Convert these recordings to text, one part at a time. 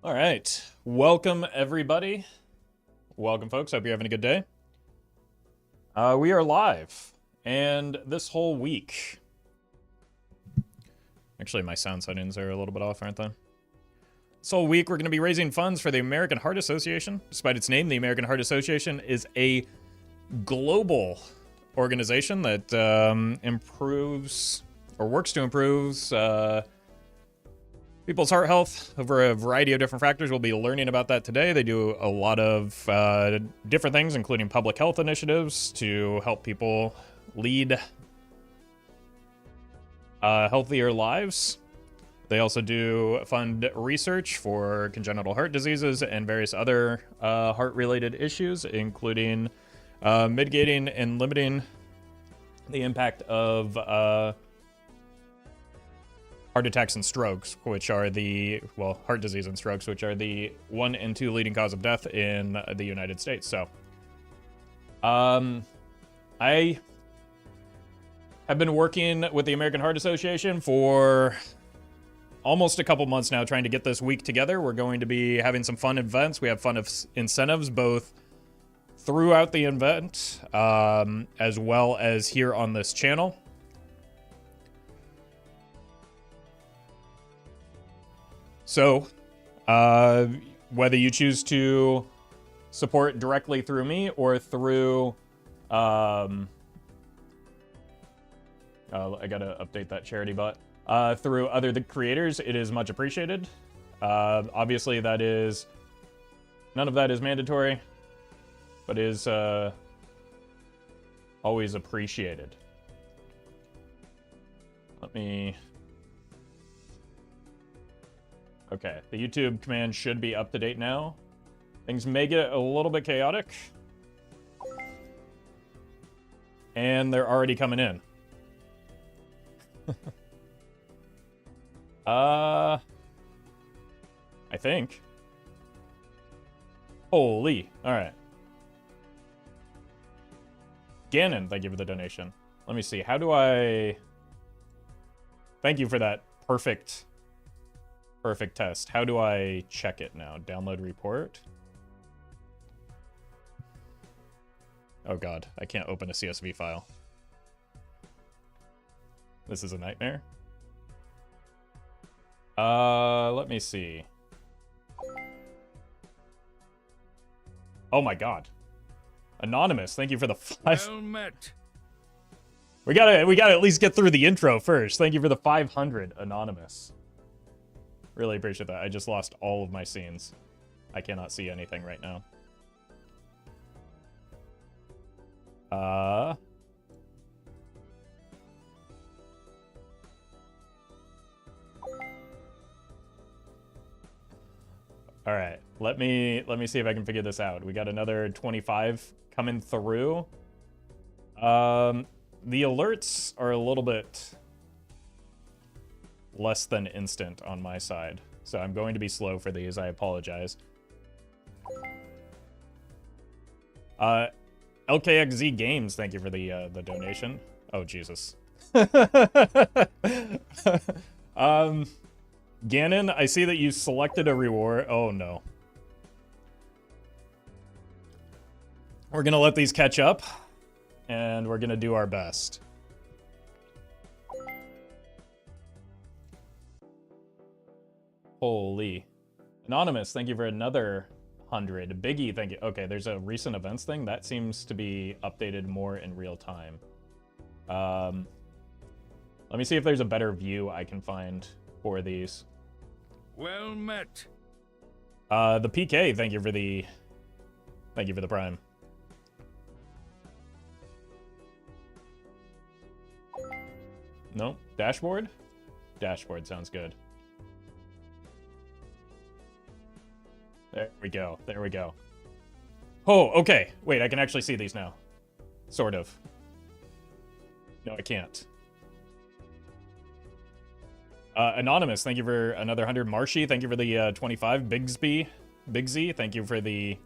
All right. Welcome, everybody. Welcome, folks. Hope you're having a good day. We are live, and this whole week... Actually, my sound settings are a little bit off, aren't they? This whole week, we're going to be raising funds for the American Heart Association. Despite its name, the American Heart Association is a global organization that improves, or works to improve, people's heart health over a variety of different factors. We'll be learning about that today. They do a lot of different things, including public health initiatives to help people lead healthier lives. They also do fund research for congenital heart diseases and various other heart-related issues, including mitigating and limiting the impact of heart attacks and strokes, which are heart disease and strokes, which are the 1 and 2 leading cause of death in the United States. So, I have been working with the American Heart Association for almost a couple months now, trying to get this week together. We're going to be having some fun events. We have fun incentives both throughout the event, as well as here on this channel. So, whether you choose to support directly through me or through, I gotta update that charity bot, through other creators, it is much appreciated. Obviously, none of that is mandatory, but is always appreciated. Okay, the YouTube command should be up to date now. Things may get a little bit chaotic. And they're already coming in. I think. Holy. Alright. Gannon, thank you for the donation. Let me see. How do I... Thank you for that perfect test. How do I check it now? Download report? Oh god, I can't open a CSV file. This is a nightmare. Let me see. Oh my god. Anonymous, thank you for the 5... Well met. We gotta at least get through the intro first. Thank you for the 500, Anonymous. Really appreciate that. I just lost all of my scenes. I cannot see anything right now. All right. Let me see if I can figure this out. We got another 25 coming through. The alerts are a little bit less than instant on my side, so I'm going to be slow for these. I apologize. LKXZ Games, thank you for the donation. Oh Jesus. Gannon, I see that you selected a reward. Oh no. We're gonna let these catch up, and we're gonna do our best. Holy. Anonymous, thank you for another 100. Biggie, thank you. Okay, there's a recent events thing. That seems to be updated more in real time. Let me see if there's a better view I can find for these. Well met. The PK, thank you for the prime. No, dashboard? Dashboard sounds good. There we go. There we go. Oh, okay. Wait, I can actually see these now. Sort of. No, I can't. Anonymous, thank you for another 100. Marshy, thank you for the 25. Bigsy, thank you for the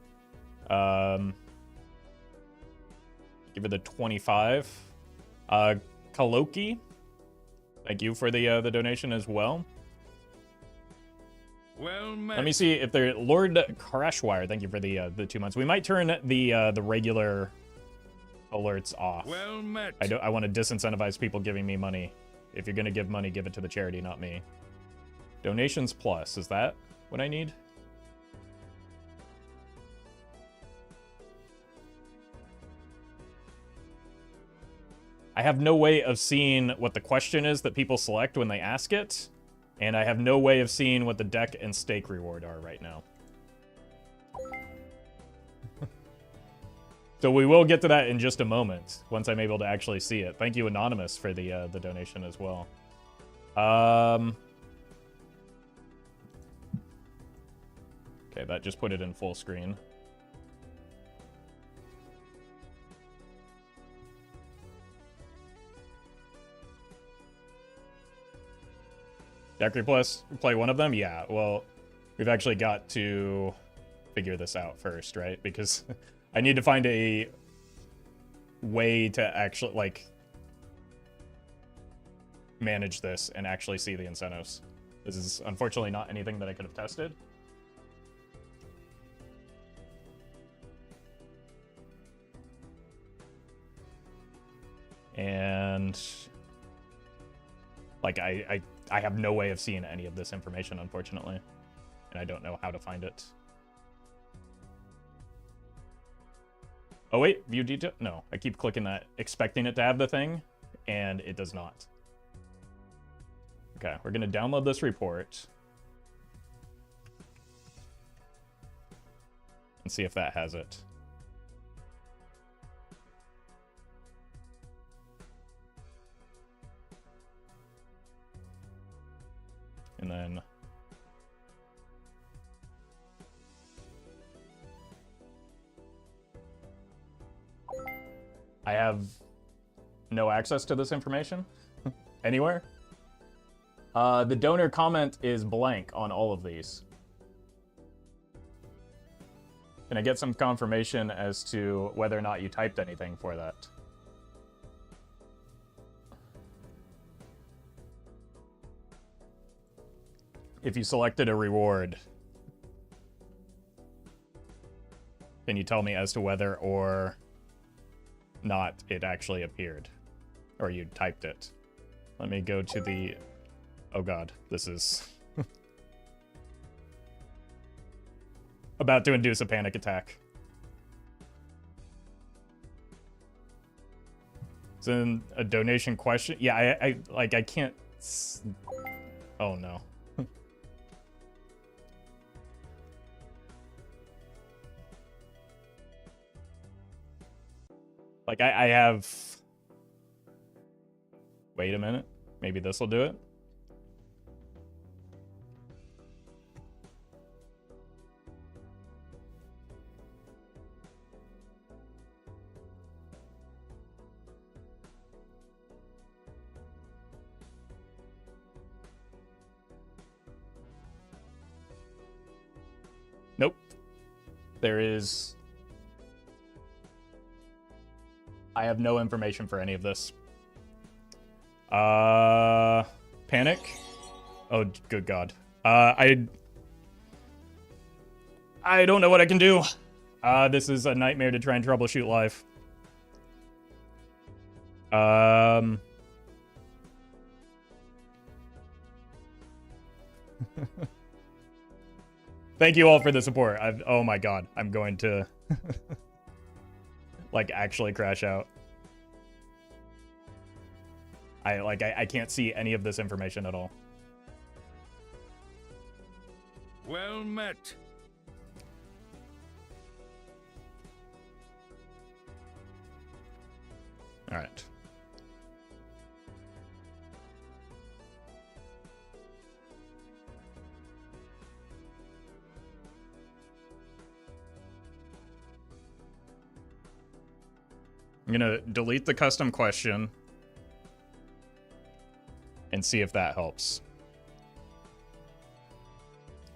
give her the 25. Kaloki, thank you for the donation as well. Well met. Let me see if they're Lord Crashwire. Thank you for the 2 months. We might turn the regular alerts off. Well met. I want to disincentivize people giving me money. If you're gonna give money, give it to the charity, not me. Donations plus, is that what I need? I have no way of seeing what the question is that people select when they ask it, and I have no way of seeing what the deck and stake reward are right now. So we will get to that in just a moment, once I'm able to actually see it. Thank you, Anonymous, for the donation as well. Okay, that just put it in full screen. Deck Plus, play one of them? Yeah, well, we've actually got to figure this out first, right? Because I need to find a way to actually, like, manage this and actually see the incentives. This is unfortunately not anything that I could have tested. And like I have no way of seeing any of this information, unfortunately, and I don't know how to find it. Oh wait, view detail? No, I keep clicking that, expecting it to have the thing, and it does not. Okay, we're gonna download this report and see if that has it. And then I have no access to this information anywhere. The donor comment is blank on all of these. Can I get some confirmation as to whether or not you typed anything for that? If you selected a reward, can you tell me as to whether or not it actually appeared? Or you typed it? Let me go to the... Oh god, this is... about to induce a panic attack. It's in a donation question. Yeah, I can't... Oh no. Like, I have... Wait a minute. Maybe this will do it. Nope. There is... I have no information for any of this. Panic? Oh, good god. I don't know what I can do. This is a nightmare to try and troubleshoot live. Thank you all for the support. Oh my god, I'm going to like actually crash out. I can't see any of this information at all. Well met. All right. I'm gonna delete the custom question and see if that helps.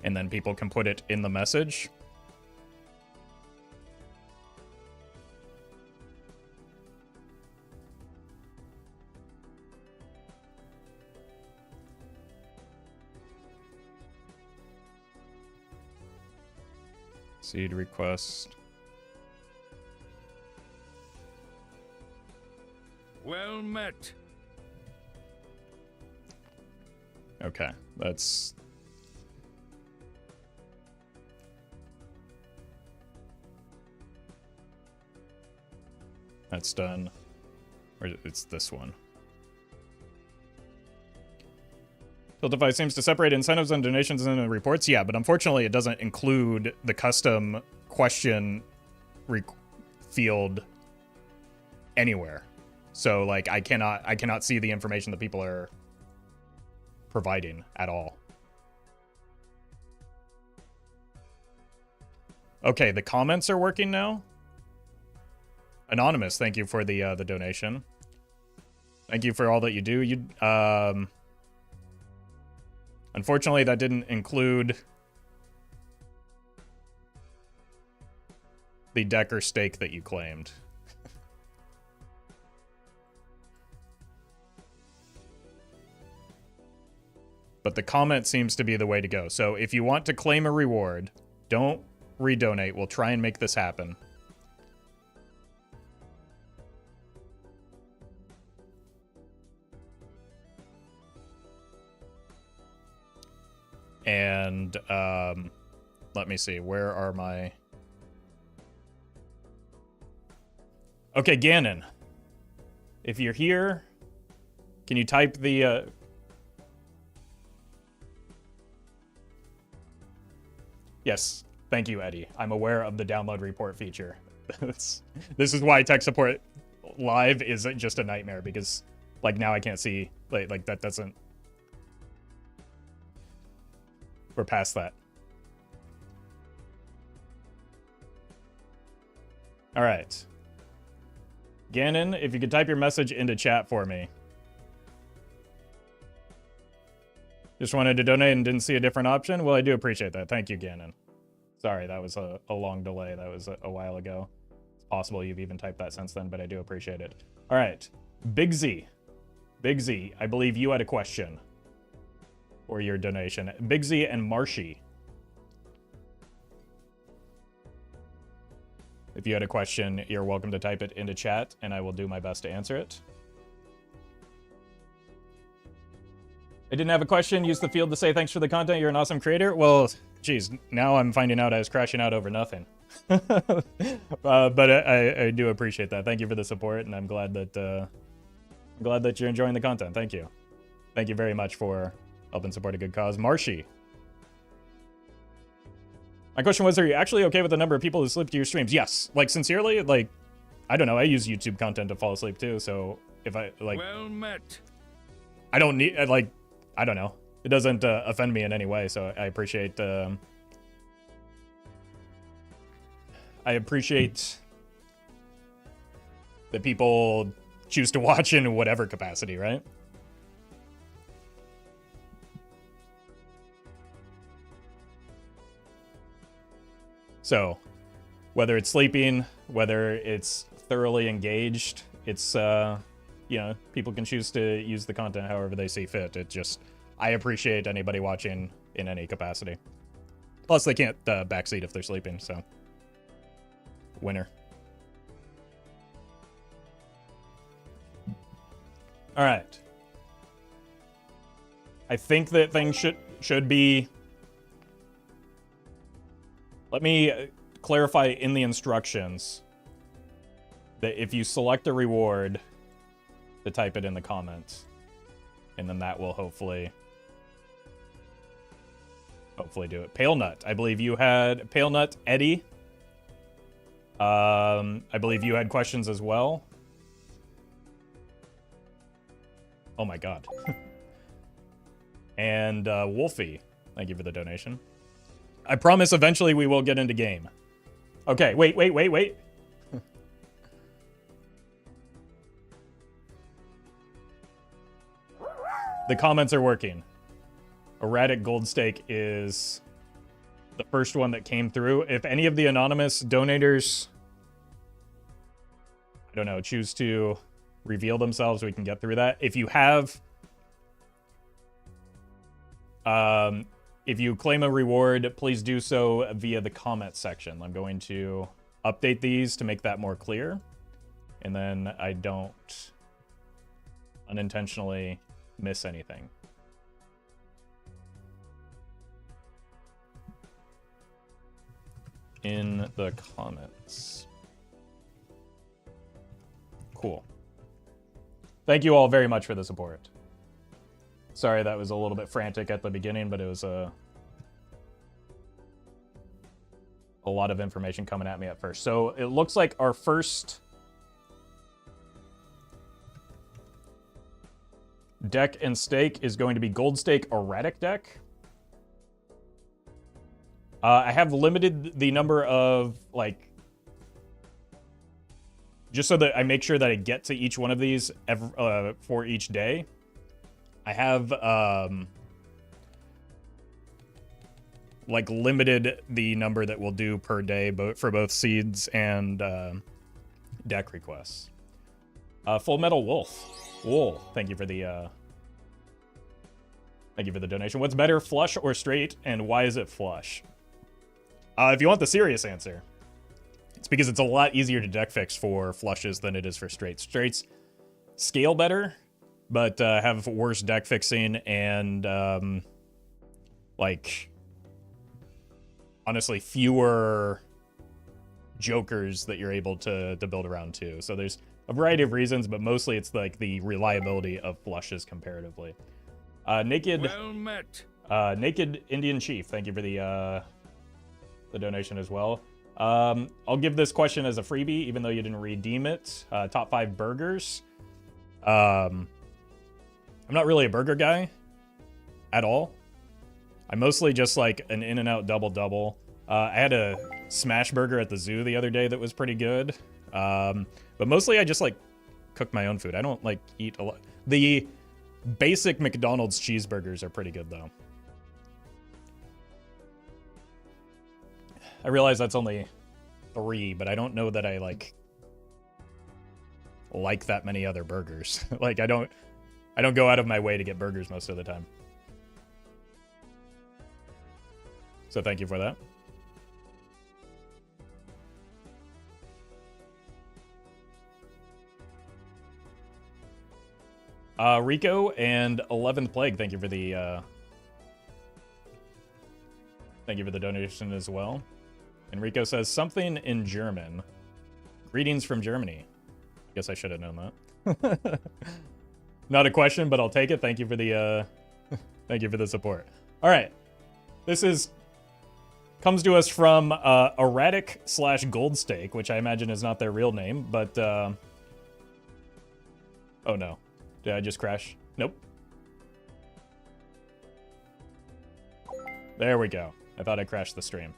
And then people can put it in the message. Seed request. Well met. Okay, that's... That's done. Or it's this one. Tiltify seems to separate incentives and donations in the reports. Yeah, but unfortunately it doesn't include the custom question field anywhere. So like I cannot see the information that people are providing at all. Okay, the comments are working now. Anonymous, thank you for the donation. Thank you for all that you do. Unfortunately, that didn't include the Decker stake that you claimed. But the comment seems to be the way to go. So if you want to claim a reward, don't redonate. We'll try and make this happen. And let me see, where are my... Okay, Ganon. If you're here, can you type the... Yes, thank you, Eddie. I'm aware of the download report feature. This is why tech support live is just a nightmare, because like now I can't see, like that doesn't... We're past that. All right. Ganon, if you could type your message into chat for me. Just wanted to donate and didn't see a different option? Well, I do appreciate that. Thank you, Ganon. Sorry, that was a long delay. That was a while ago. It's possible you've even typed that since then, but I do appreciate it. All right. Big Z. Big Z, I believe you had a question. Or your donation. Big Z and Marshy. If you had a question, you're welcome to type it into chat, and I will do my best to answer it. I didn't have a question. Use the field to say thanks for the content. You're an awesome creator. Well, geez, now I'm finding out I was crashing out over nothing. But I do appreciate that. Thank you for the support, and I'm glad that you're enjoying the content. Thank you. Thank you very much for helping support a good cause. Marshy. My question was, are you actually okay with the number of people who sleep to your streams? Yes. Like, sincerely, like, I don't know. I use YouTube content to fall asleep, too. So, if I, like... Well met. I don't need, like, I don't know. It doesn't offend me in any way, so I appreciate... I appreciate that people choose to watch in whatever capacity, right? So, whether it's sleeping, whether it's thoroughly engaged, it's, you know, people can choose to use the content however they see fit. It just, I appreciate anybody watching in any capacity. Plus, they can't backseat if they're sleeping, so. Winner. All right. I think that things should be... Let me clarify in the instructions that if you select a reward, to type it in the comments. And then that will hopefully do it. Pale Nut, I believe you had... Pale Nut, Eddie. I believe you had questions as well. Oh my god. And Wolfie, thank you for the donation. I promise eventually we will get into game. Okay, wait. The comments are working. Erratic Gold Stake is the first one that came through. If any of the anonymous donators, I don't know, choose to reveal themselves, we can get through that. If you have... if you claim a reward, please do so via the comment section. I'm going to update these to make that more clear. And then I don't unintentionally miss anything. In the comments. Cool. Thank you all very much for the support. Sorry that was a little bit frantic at the beginning, but it was a lot of information coming at me at first. So it looks like our first deck and stake is going to be Gold Stake Erratic deck. I have limited the number of, like, just so that I make sure that I get to each one of these for each day. I have, like, limited the number that we'll do per day for both seeds and deck requests. Full Metal Wolf. Wool, thank you for the donation. What's better, flush or straight, and why is it flush? If you want the serious answer, it's because it's a lot easier to deck fix for flushes than it is for straights. Straights scale better, but have worse deck fixing and, like, honestly, fewer jokers that you're able to build around too. So there's a variety of reasons, but mostly it's like the reliability of flushes comparatively. Naked Indian Chief, thank you for the donation as well. I'll give this question as a freebie, even though you didn't redeem it. Top 5 burgers. I'm not really a burger guy at all. I mostly just like an In-N-Out double-double. I had a smash burger at the zoo the other day that was pretty good. But mostly I just like cook my own food. I don't like eat a lot. The basic McDonald's cheeseburgers are pretty good though. I realize that's only 3, but I don't know that I like that many other burgers. Like I don't go out of my way to get burgers most of the time. So thank you for that. Rico and 11th Plague, thank you for the donation as well. And Rico says something in German. Greetings from Germany. Guess I should have known that. Not a question, but I'll take it. Thank you for the thank you for the support. All right, this comes to us from Erratic/Gold Stake, which I imagine is not their real name, but oh no, did I just crash? Nope. There we go. I thought I crashed the stream.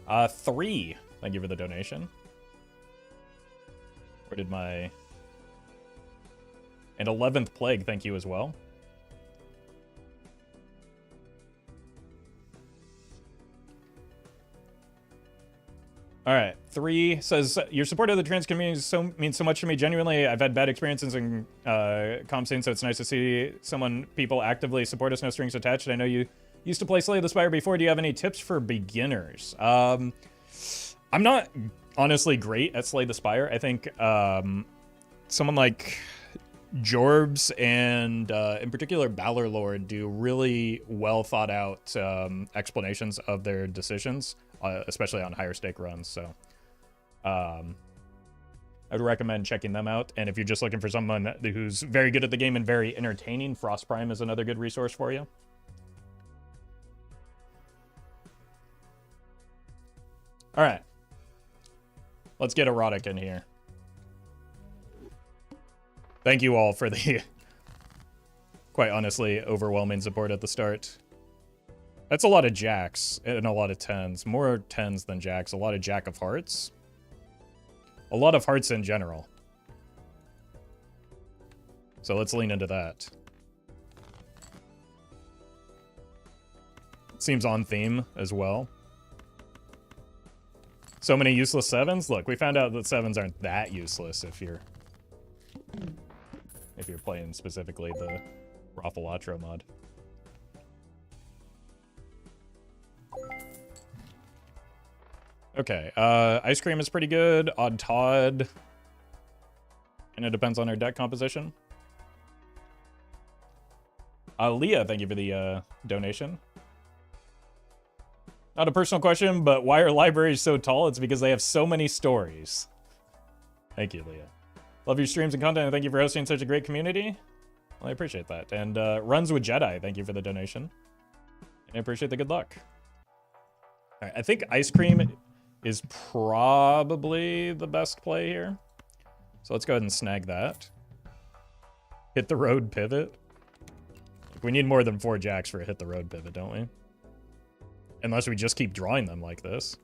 3, thank you for the donation. Where did my... And 11th Plague, thank you as well. All right, 3 says, your support of the trans community means so much to me. Genuinely, I've had bad experiences in comp scene, so it's nice to see people actively support us, no strings attached. I know you used to play Slay the Spire before. Do you have any tips for beginners? I'm not honestly great at Slay the Spire. I think someone like Jorbs and in particular Balorlord do really well thought out explanations of their decisions, especially on higher stake runs. So I would recommend checking them out. And if you're just looking for someone who's very good at the game and very entertaining, Frost Prime is another good resource for you. All right, let's get erotic in here. Thank you all for the, quite honestly, overwhelming support at the start. That's a lot of jacks and a lot of 10s. More 10s than jacks. A lot of jack of hearts. A lot of hearts in general. So let's lean into that. Seems on theme as well. So many useless 7s? Look, we found out that 7s aren't that useless if you're playing specifically the Balatro mod. Okay, ice cream is pretty good. Odd Todd. And it depends on our deck composition. Leah, thank you for the donation. Not a personal question, but why are libraries so tall? It's because they have so many stories. Thank you, Leah. Love your streams and content, and thank you for hosting such a great community. Well, I appreciate that. And Runs with Jedi, thank you for the donation. I appreciate the good luck. All right, I think ice cream is probably the best play here. So let's go ahead and snag that. Hit the road pivot. We need more than 4 jacks for a hit the road pivot, don't we? Unless we just keep drawing them like this.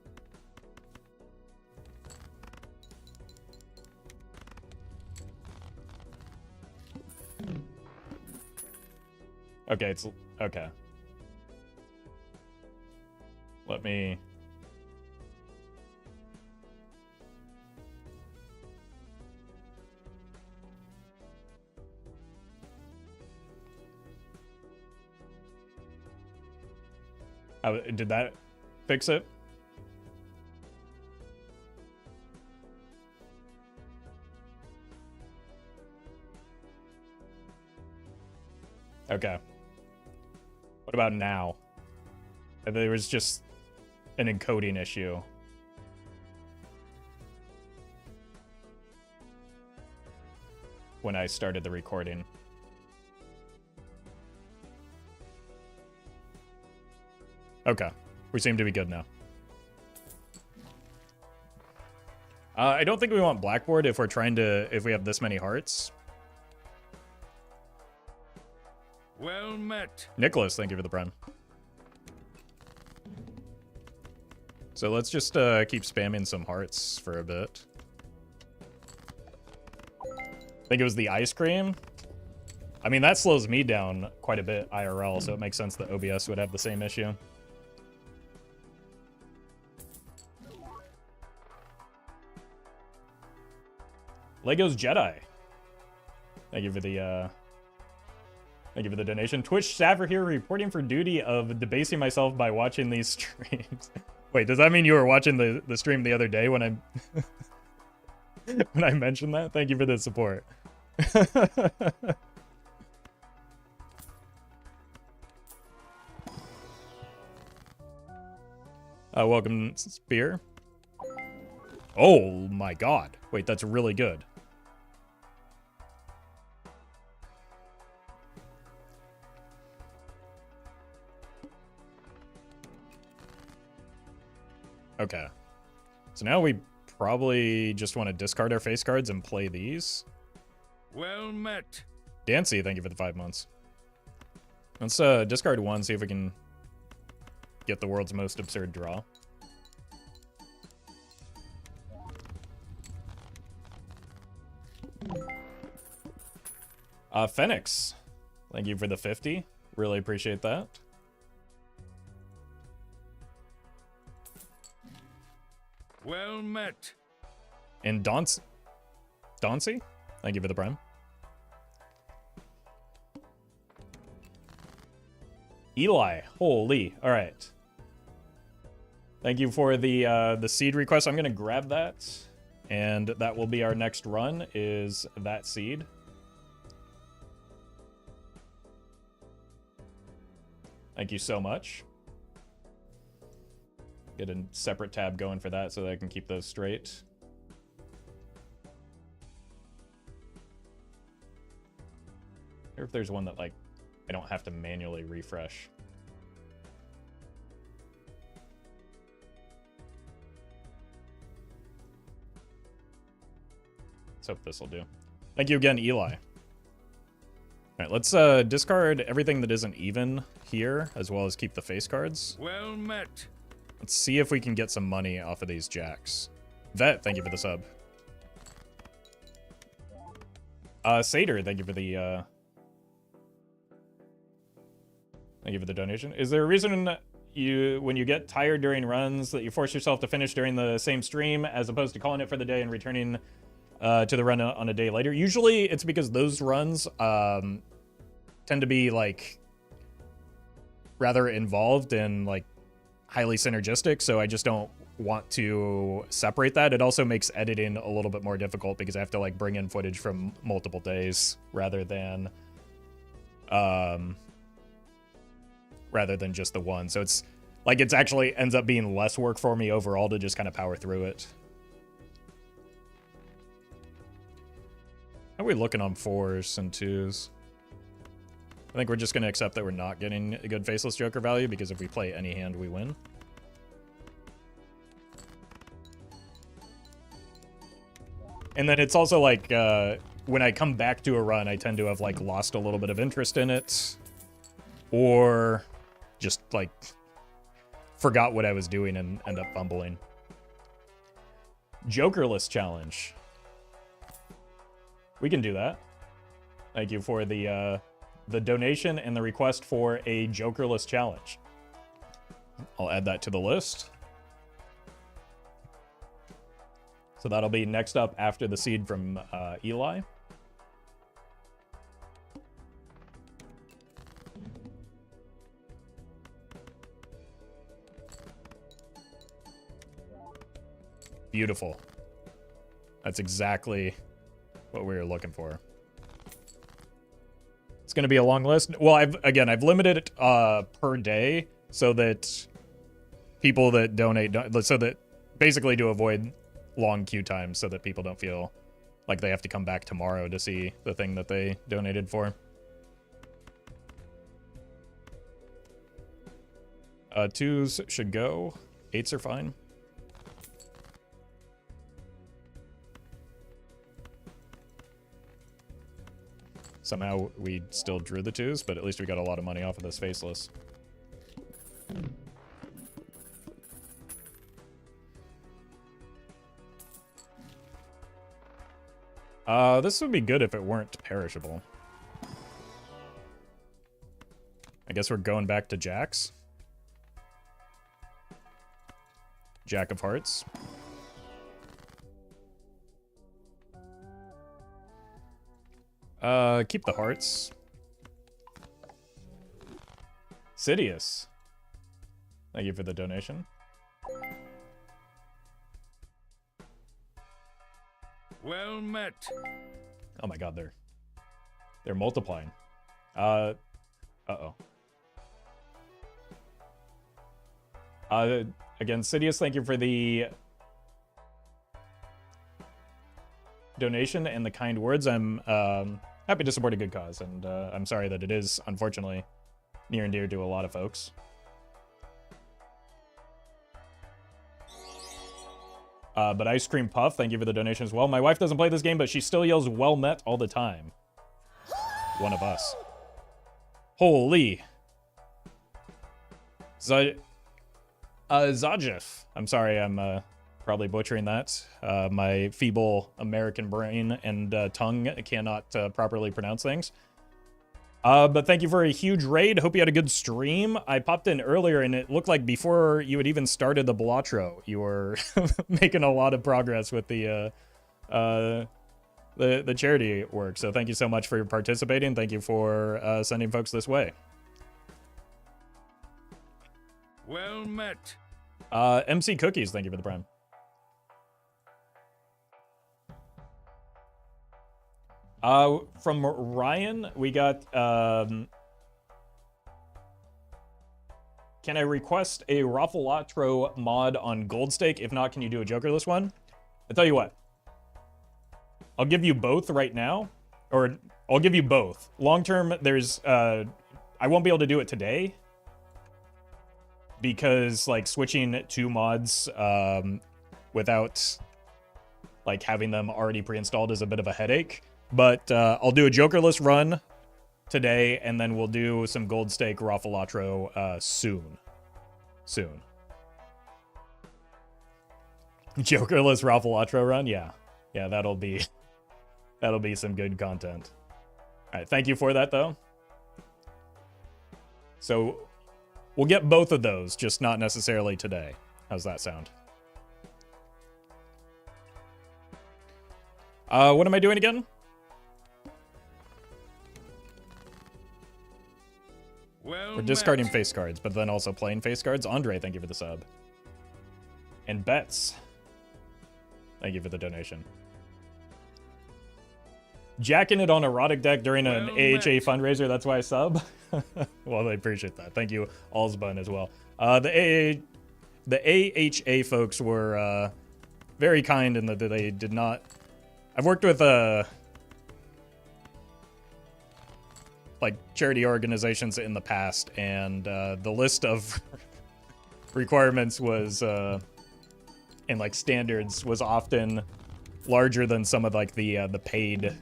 Okay, it's okay. Let me... How, did that fix it? Okay. What about now? There was just an encoding issue. When I started the recording. Okay, we seem to be good now. I don't think we want blackboard if we're trying to, if we have this many hearts. Well met. Nicholas, thank you for the prime. So let's just keep spamming some hearts for a bit. I think it was the ice cream. I mean, that slows me down quite a bit IRL, so it makes sense that OBS would have the same issue. Legos Jedi. Thank you for the donation. Twitch Saver here, reporting for duty of debasing myself by watching these streams. Wait, does that mean you were watching the stream the other day when I when I mentioned that? Thank you for the support. Welcome, Spear. Oh my god. Wait, that's really good. Okay. So now we probably just want to discard our face cards and play these. Well met. Dancy, thank you for the 5 months. Let's discard one, see if we can get the world's most absurd draw. Phoenix, thank you for the 50. Really appreciate that. Well met. And Dauncey, thank you for the prime. Eli, holy, all right. Thank you for the seed request. I'm gonna grab that, and that will be our next run, is that seed. Thank you so much. Get a separate tab going for that so that I can keep those straight. I wonder if there's one that, like, I don't have to manually refresh. Let's hope this will do. Thank you again, Eli. All right, let's discard everything that isn't even here, as well as keep the face cards. Well met. Let's see if we can get some money off of these jacks. Vet, thank you for the sub. Satyr, thank you for the donation. Is there a reason when you get tired during runs that you force yourself to finish during the same stream as opposed to calling it for the day and returning to the run on a day later? Usually it's because those runs tend to be like rather involved and like highly synergistic, so I just don't want to separate that. It also makes editing a little bit more difficult because I have to like bring in footage from multiple days rather than just the one. So it's like it's actually ends up being less work for me overall to just kind of power through it. How are we looking on 4s and 2s? I think we're just going to accept that we're not getting a good Faceless Joker value because if we play any hand, we win. And then it's also like, when I come back to a run, I tend to have like lost a little bit of interest in it. Or just like forgot what I was doing and end up fumbling. Jokerless challenge. We can do that. Thank you for the donation and the request for a Jokerless challenge. I'll add that to the list. So that'll be next up after the seed from Eli. Beautiful. That's exactly what we were looking for. It's going to be a long list. Well, I've limited it per day so that people that donate, so that basically to avoid long queue times so that people don't feel like they have to come back tomorrow to see the thing that they donated for. 2s should go. 8s are fine. Somehow we still drew the 2s, but at least we got a lot of money off of this Faceless. This would be good if it weren't perishable. I guess we're going back to Jacks. Jack of Hearts. Keep the hearts. Sidious. Thank you for the donation. Well met. Oh my god, they're multiplying. Uh-oh. Again, Sidious, thank you for the donation and the kind words. I'm happy to support a good cause, and I'm sorry that it is, unfortunately, near and dear to a lot of folks. But Ice Cream Puff, thank you for the donation as well. My wife doesn't play this game, but she still yells well met all the time. One of us. Holy. Zajif. I'm sorry, I'm probably butchering that. My feeble American brain and tongue cannot properly pronounce things. But thank you for a huge raid. Hope you had a good stream. I popped in earlier, and it looked like before you had even started the Balatro, you were making a lot of progress with the charity work. So thank you so much for participating. Thank you for sending folks this way. Well met. MC Cookies, thank you for the prime. From Ryan, we got, can I request a Roffle mod on Gold Stake? If not, can you do a Jokerless one? I'll tell you what. I'll give you both right now. Or, I'll give you both. Long term, there's, I won't be able to do it today. Because, like, switching two mods, without, like, having them already pre-installed is a bit of a headache. But I'll do a Jokerless run today, and then we'll do some Gold Stake Raffalatro soon. Jokerless Raffalatro run? Yeah. Yeah, that'll be some good content. Alright, thank you for that, though. So, we'll get both of those, just not necessarily today. How's that sound? What am I doing again? Well We're discarding met. face cards, but then also playing face cards. Andre, thank you for the sub. And Bets. Thank you for the donation. Jacking it on erotic deck during an AHA fundraiser, that's why I sub. Well, I appreciate that. Thank you, Allsbun, as well. The AHA folks were very kind in that they did not... I've worked with like charity organizations in the past, and the list of requirements was and like standards was often larger than some of like the paid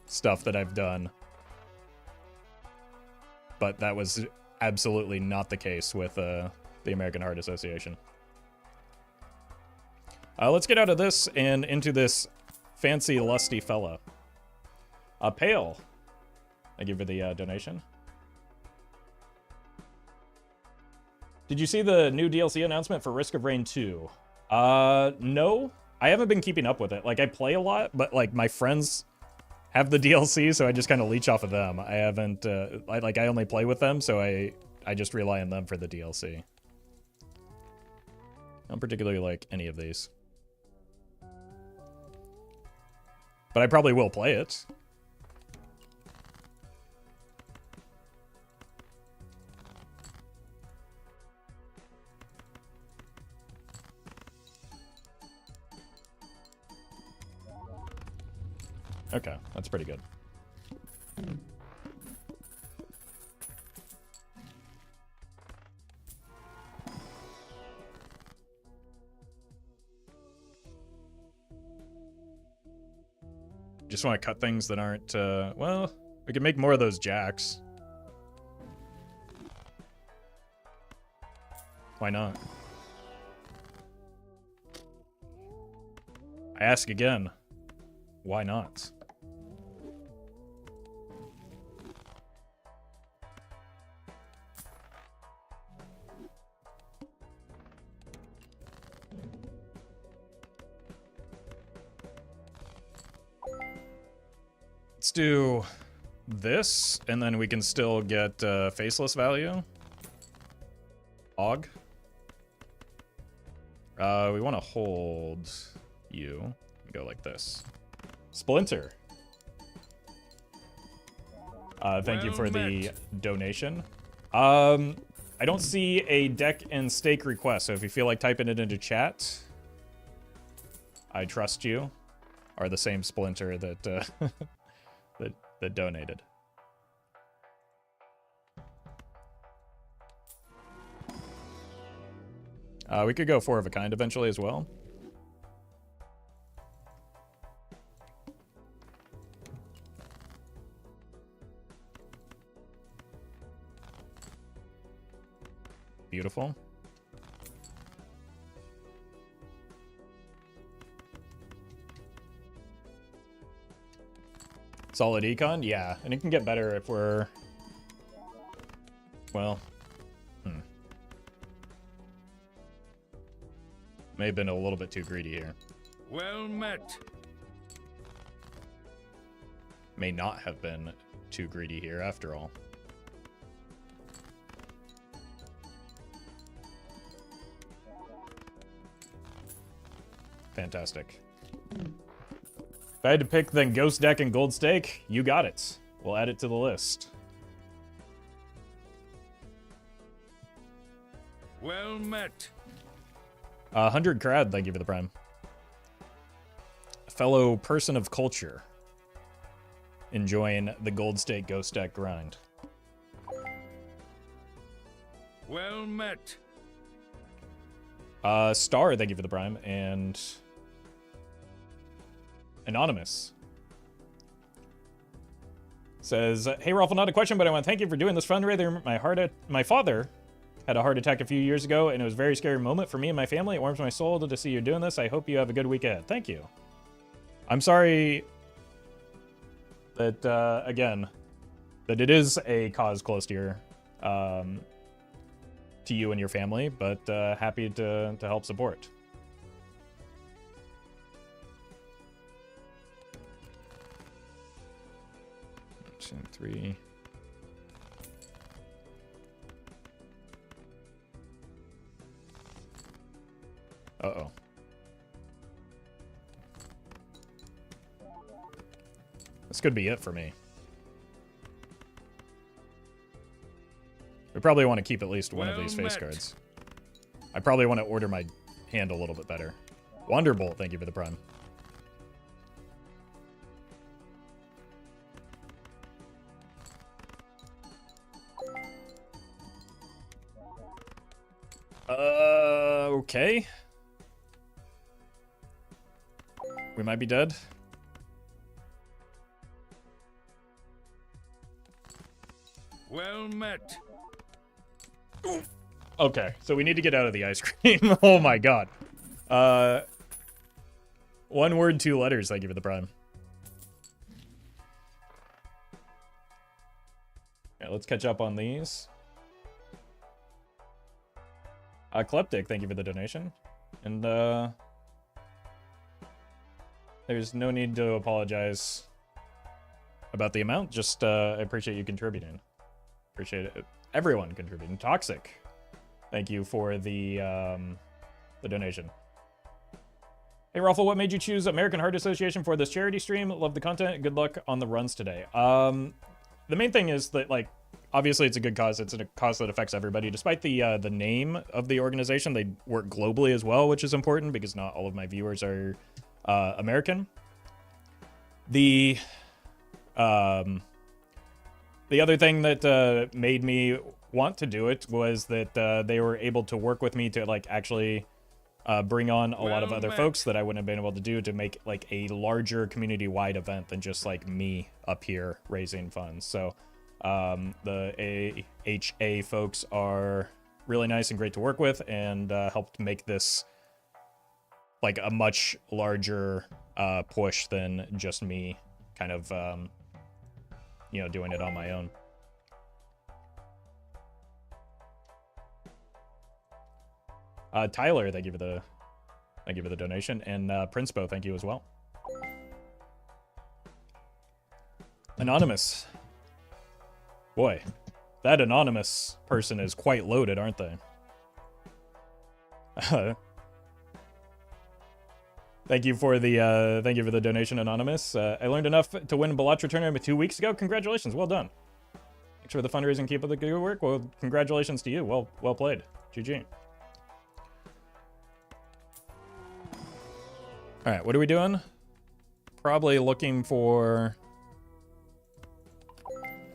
stuff that I've done. But that was absolutely not the case with the American Heart Association. Let's get out of this and into this fancy, lusty fella. Pale. Thank you for the donation. Did you see the new DLC announcement for Risk of Rain 2? No. I haven't been keeping up with it. Like, I play a lot, but, like, my friends have the DLC, so I just kind of leech off of them. I haven't, I only play with them, so I just rely on them for the DLC. I don't particularly like any of these. But I probably will play it. Okay, that's pretty good. Just want to cut things that aren't, well, we can make more of those jacks. Why not? I ask again, why not? Let's do this, and then we can still get faceless value. Og. We want to hold you. Go like this. Splinter. Thank you for the donation. I don't see a deck and stake request, so if you feel like typing it into chat, I trust you. Are the same Splinter that that donated. We could go 4 of a kind eventually as well. Beautiful. Solid econ? Yeah, and it can get better if we're... Well... May have been a little bit too greedy here. Well met. May not have been too greedy here after all. Fantastic. If I had to pick, then Ghost Deck and Gold Stake, you got it. We'll add it to the list. Well met. 100 Crad, thank you for the prime. A fellow person of culture. Enjoying the Gold Stake Ghost Deck grind. Well met. Star, thank you for the prime. And... Anonymous says, hey Roffle, not a question, but I want to thank you for doing this fundraiser. My father had a heart attack a few years ago, and it was a very scary moment for me and my family. It warms my soul to see you doing this. I hope you have a good week ahead. Thank you. I'm sorry that, again, that it is a cause close to your, to you and your family, but happy to help support. 1, 2, 3. Uh-oh. This could be it for me. We probably want to keep at least one of these face cards. I probably want to order my hand a little bit better. Wonderbolt, thank you for the prime. Okay. We might be dead. Well met. Okay, so we need to get out of the ice cream. Oh my god. One word, two letters, thank you for the prime. Yeah, let's catch up on these. Kleptic, thank you for the donation. And, there's no need to apologize about the amount, just, I appreciate you contributing. Appreciate it. Everyone contributing. Toxic, thank you for the donation. Hey, Roffle, what made you choose American Heart Association for this charity stream? Love the content. Good luck on the runs today. The main thing is that, like, obviously it's a good cause. It's a cause that affects everybody. Despite the name of the organization, they work globally as well, which is important because not all of my viewers are American. The other thing that made me want to do it was that they were able to work with me to, like, actually bring on a lot of other folks that I wouldn't have been able to do to make, like, a larger community-wide event than just, like, me up here raising funds. So the AHA folks are really nice and great to work with, and helped make this, like, a much larger push than just me kind of, you know, doing it on my own. Tyler, thank you for the donation, and Prinspo, thank you as well. Anonymous, boy, that anonymous person is quite loaded, aren't they? Thank you for the donation, Anonymous. I learned enough to win Balatro tournament 2 weeks ago. Congratulations, well done. Thanks for the fundraising. Keep up the good work. Well, congratulations to you. Well played. GG. All right, what are we doing? Probably looking for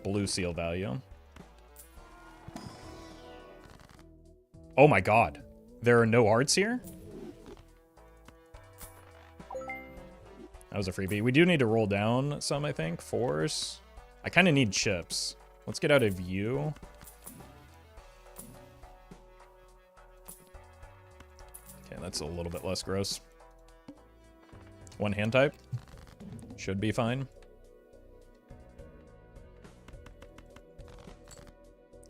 blue seal value. Oh my god. There are no arts here? That was a freebie. We do need to roll down some, I think. Fours. I kind of need chips. Let's get out of view. Okay, that's a little bit less gross. One hand type. Should be fine.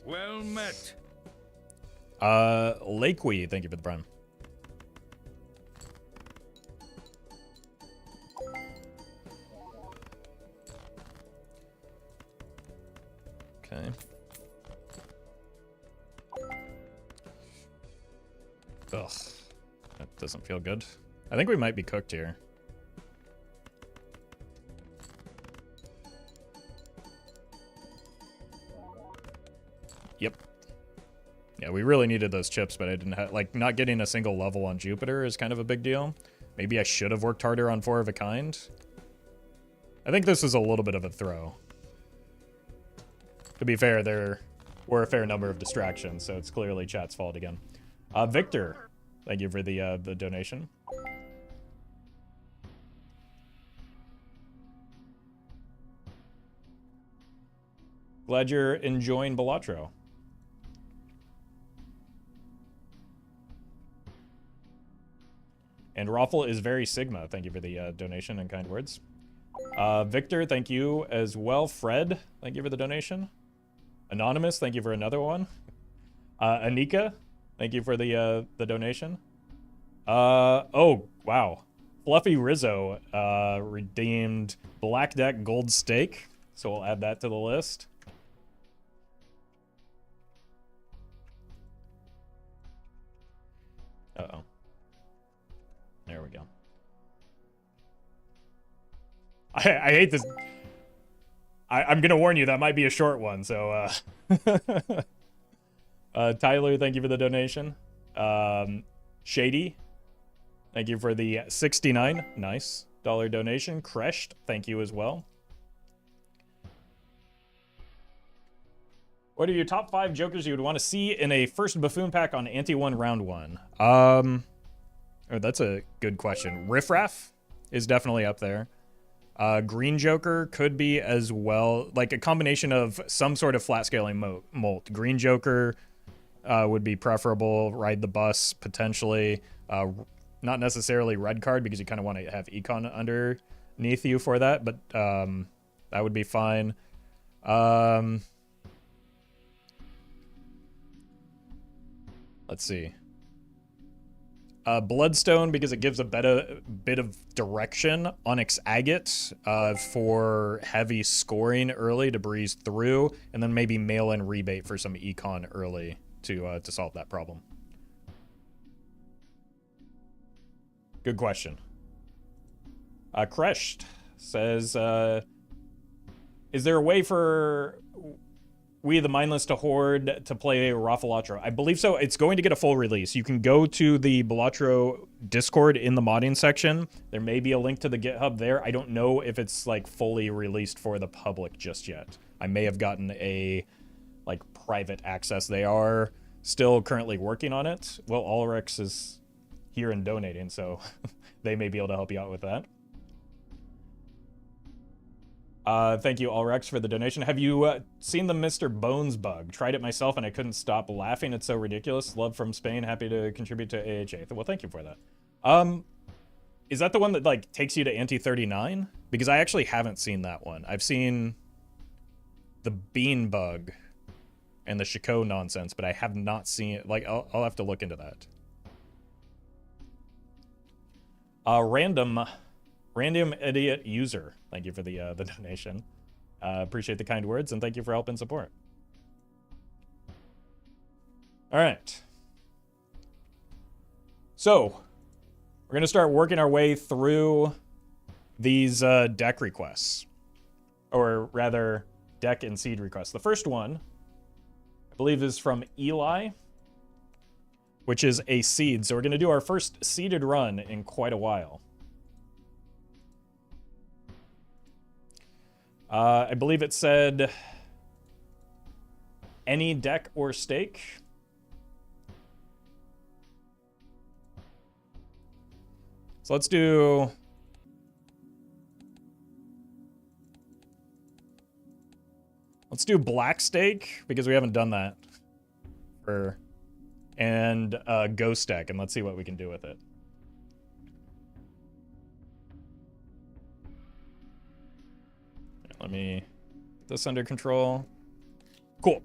Well met. Lakewee, thank you for the prime. Okay. Ugh. That doesn't feel good. I think we might be cooked here. Yep. Yeah, we really needed those chips, but I didn't have, like, not getting a single level on Jupiter is kind of a big deal. Maybe I should have worked harder on 4 of a kind. I think this is a little bit of a throw. To be fair, there were a fair number of distractions, so it's clearly chat's fault again. Victor, thank you for the donation. Glad you're enjoying Balatro. And Roffle is very Sigma. Thank you for the donation and kind words. Victor, thank you as well. Fred, thank you for the donation. Anonymous, thank you for another one. Anika, thank you for the donation. Oh, wow. Fluffy Rizzo redeemed Black Deck Gold Steak. So we'll add that to the list. Uh-oh. I hate this. I'm gonna warn you, that might be a short one, so Tyler, thank you for the donation. Shady, thank you for the 69 nice dollar donation. Creshed, thank you as well. What are your top 5 jokers you would want to see in a first buffoon pack on Ante 1 round 1? Oh, that's a good question. Riffraff is definitely up there. Green Joker could be as well, like a combination of some sort of flat scaling molt. Green Joker would be preferable. Ride the Bus potentially. Not necessarily red card because you kind of want to have econ underneath you for that, but that would be fine. Let's see. Bloodstone, because it gives a bit of direction. Onyx Agate for heavy scoring early to breeze through, and then maybe mail-in rebate for some econ early to solve that problem. Good question. Creshed says, is there a way for We the Mindless to Horde to play Balatro? I believe so. It's going to get a full release. You can go to the Balatro Discord in the modding section. There may be a link to the GitHub there. I don't know if it's like fully released for the public just yet. I may have gotten a like private access. They are still currently working on it. Well, Ulrich is here and donating, so they may be able to help you out with that. Thank you, Ulrex, for the donation. Have you seen the Mr. Bones bug? Tried it myself and I couldn't stop laughing. It's so ridiculous. Love from Spain. Happy to contribute to AHA. Well, thank you for that. Is that the one that like takes you to Ante 39? Because I actually haven't seen that one. I've seen the Bean bug and the Chico nonsense, but I have not seen it. Like, I'll have to look into that. Random idiot user. Thank you for the donation. Appreciate the kind words, and thank you for help and support. All right. So, we're going to start working our way through these deck requests. Or rather, deck and seed requests. The first one, I believe, is from Eli, which is a seed. So we're going to do our first seeded run in quite a while. I believe it said any deck or stake. So let's do... Let's do black stake, because we haven't done that. And ghost deck, and let's see what we can do with it. Let me get this under control. Cool.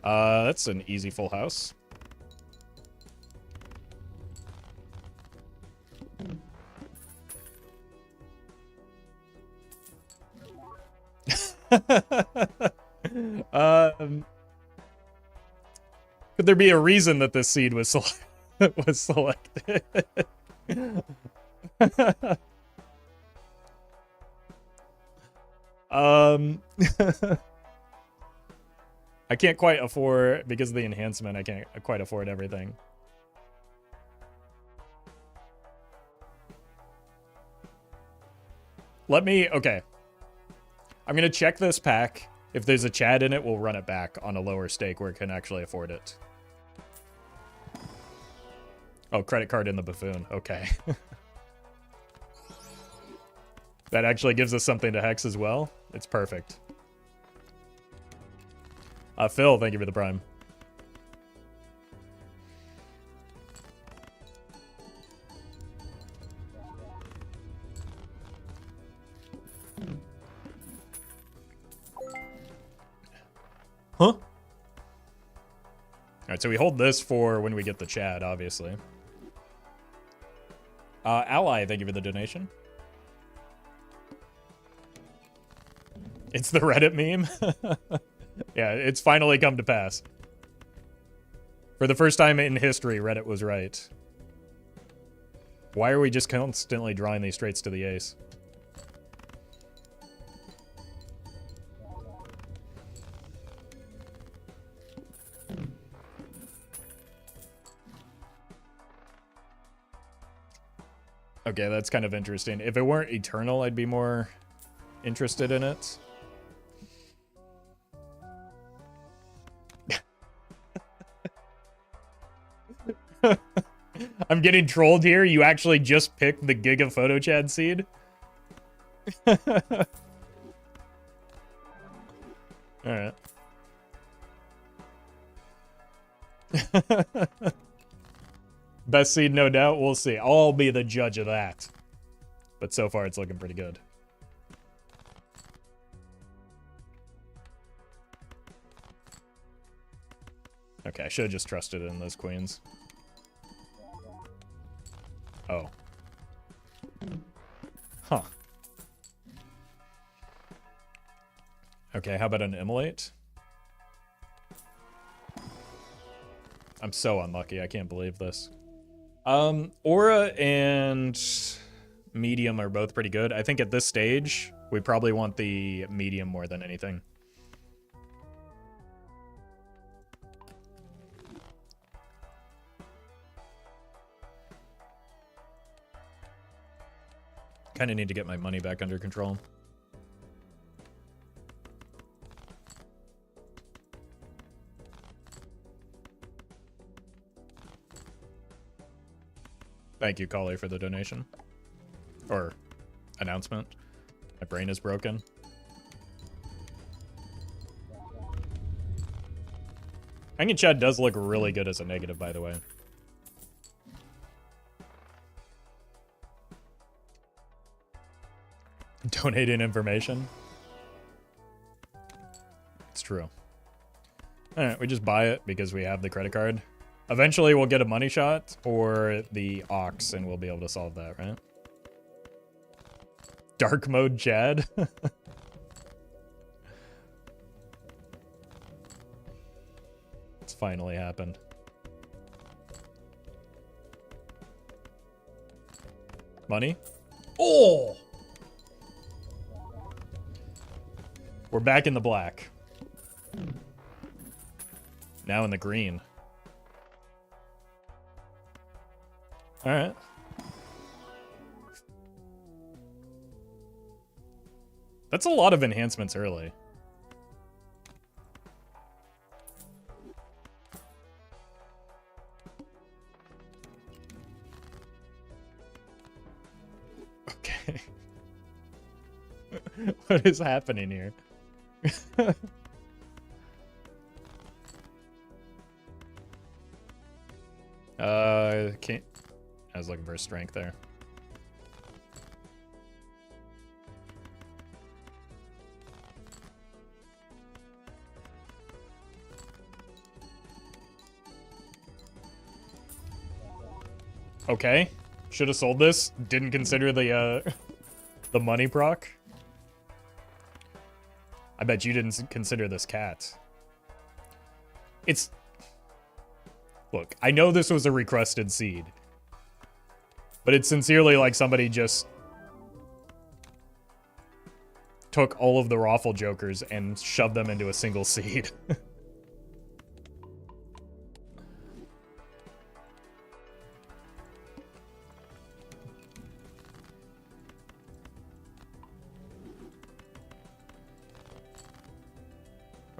That's an easy full house. Could there be a reason that this seed was selected? I can't quite afford, because of the enhancement, I can't quite afford everything. Okay. I'm gonna check this pack. If there's a Chad in it, we'll run it back on a lower stake where it can actually afford it. Oh, credit card in the buffoon. Okay. That actually gives us something to hex as well. It's perfect. Phil, thank you for the prime. Huh? All right, so we hold this for when we get the Chad, obviously. Ally, thank you for the donation. It's the Reddit meme. Yeah, it's finally come to pass. For the first time in history, Reddit was right. Why are we just constantly drawing these straights to the ace? Okay, that's kind of interesting. If it weren't eternal, I'd be more interested in it. I'm getting trolled here. You actually just picked the Giga Photo Chad seed? Alright. Best seed, no doubt. We'll see. I'll be the judge of that. But so far, it's looking pretty good. Okay, I should have just trusted in those queens. Oh. Huh. Okay, how about an immolate? I'm so unlucky. I can't believe this. Aura and medium are both pretty good. I think at this stage, we probably want the medium more than anything. Kind of need to get my money back under control. Thank you, Collie, for the donation. Or announcement. My brain is broken. Hanging Chad does look really good as a negative, by the way. Donating information. It's true. Alright, we just buy it because we have the credit card. Eventually we'll get a money shot or the ox and we'll be able to solve that, right? Dark mode Chad. It's finally happened. Money? Oh! We're back in the black. Now in the green. Alright. That's a lot of enhancements early. Okay. What is happening here? Can't. I was looking for a strength there. Okay. Should have sold this. Didn't consider the the money proc. I bet you didn't consider this cat. It's... Look, I know this was a requested seed. But it's sincerely like somebody just took all of the Roffle jokers and shoved them into a single seed.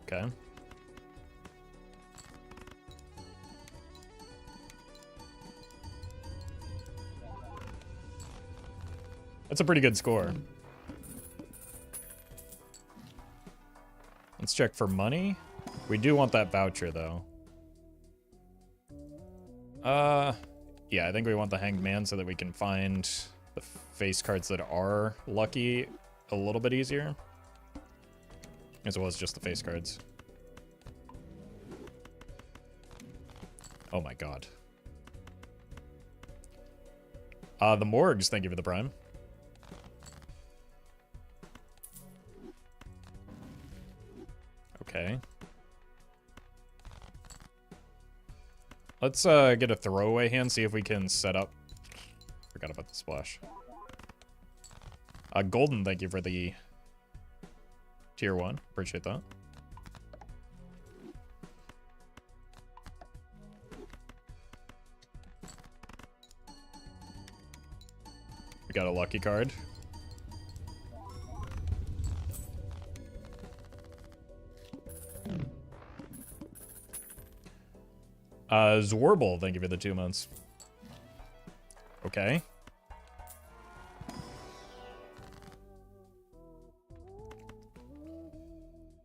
Okay. That's a pretty good score. Let's check for money. We do want that voucher, though. Yeah, I think we want the Hanged Man so that we can find the face cards that are lucky a little bit easier. As well as just the face cards. Oh my god. The Morgues, thank you for the prime. Okay. Let's get a throwaway hand, see if we can set up. Forgot about the splash. Golden, thank you for the tier 1. Appreciate that. We got a lucky card. Zwarble, thank you for the 2 months. Okay.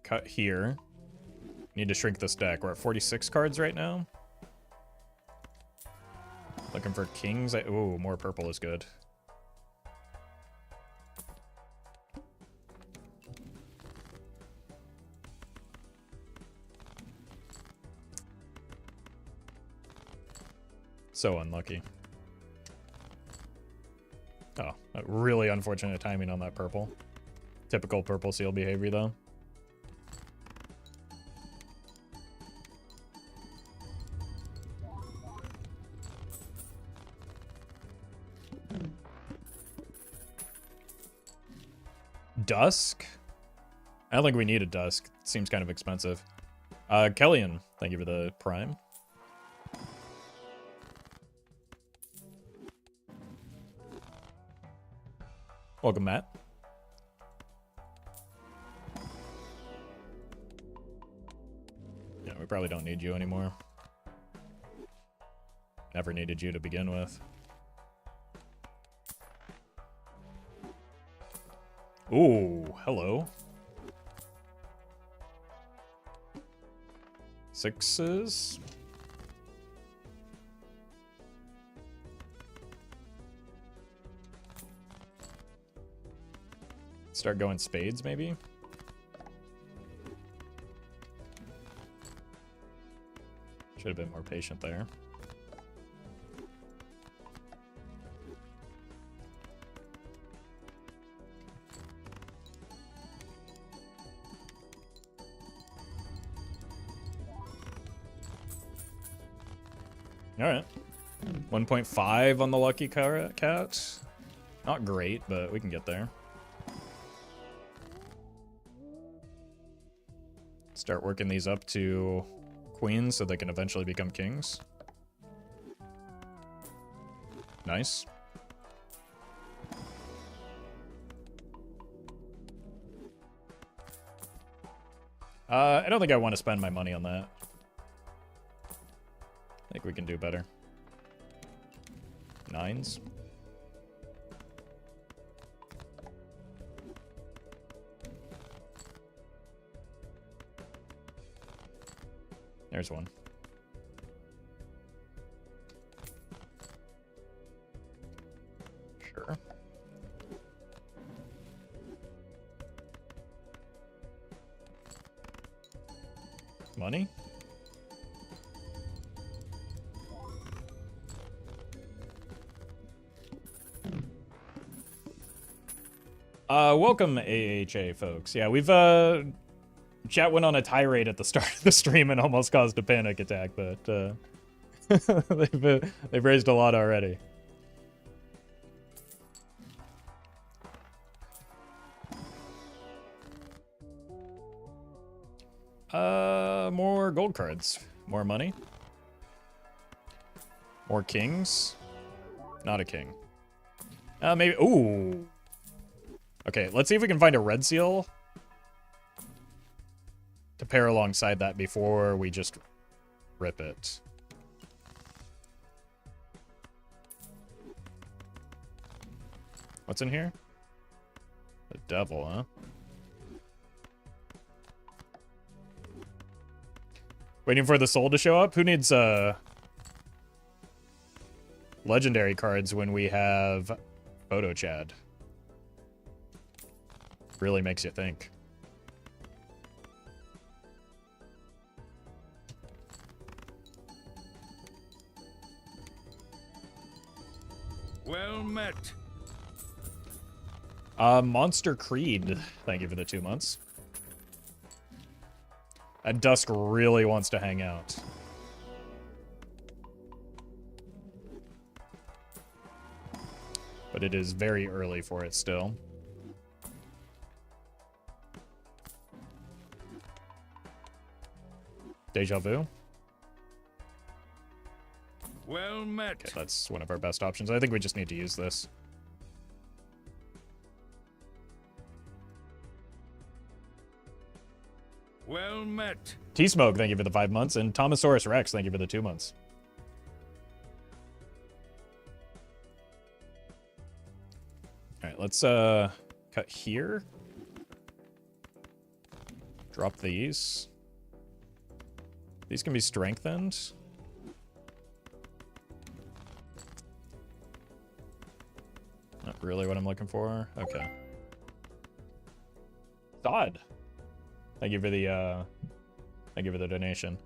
Cut here. Need to shrink this deck. We're at 46 cards right now. Looking for kings. Ooh, more purple is good. So unlucky. Oh, really unfortunate timing on that purple. Typical purple seal behavior, though. Dusk? I don't think we need a Dusk. It seems kind of expensive. Kellyan, thank you for the Prime. Welcome, Matt. Yeah, we probably don't need you anymore. Never needed you to begin with. Ooh, hello. 6s. Start going spades, maybe? Should have been more patient there. Alright. 1.5 on the lucky cat. Not great, but we can get there. Start working these up to queens so they can eventually become kings. Nice. I don't think I want to spend my money on that. I think we can do better. 9s. There's one. Sure. Money? Welcome AHA folks. Yeah, we've chat went on a tirade at the start of the stream and almost caused a panic attack, but they've raised a lot already. More gold cards, more money, more kings. Not a king. Maybe. Ooh. Okay, let's see if we can find a red seal to pair alongside that before we just rip it. What's in here? The devil, huh? Waiting for the soul to show up? Who needs legendary cards when we have Photo Chad? Really makes you think. Well met. Monster Creed, thank you for the 2 months. That Dusk really wants to hang out. but it is very early for it still. Deja vu. Well met. Okay, that's one of our best options. I think we just need to use this. Well met. T-Smoke, thank you for the 5 months. And Thomasaurus Rex, thank you for the 2 months. All right, let's cut here. Drop these. These can be strengthened. Not really what I'm looking for. Okay. Dodd. Thank you for the donation.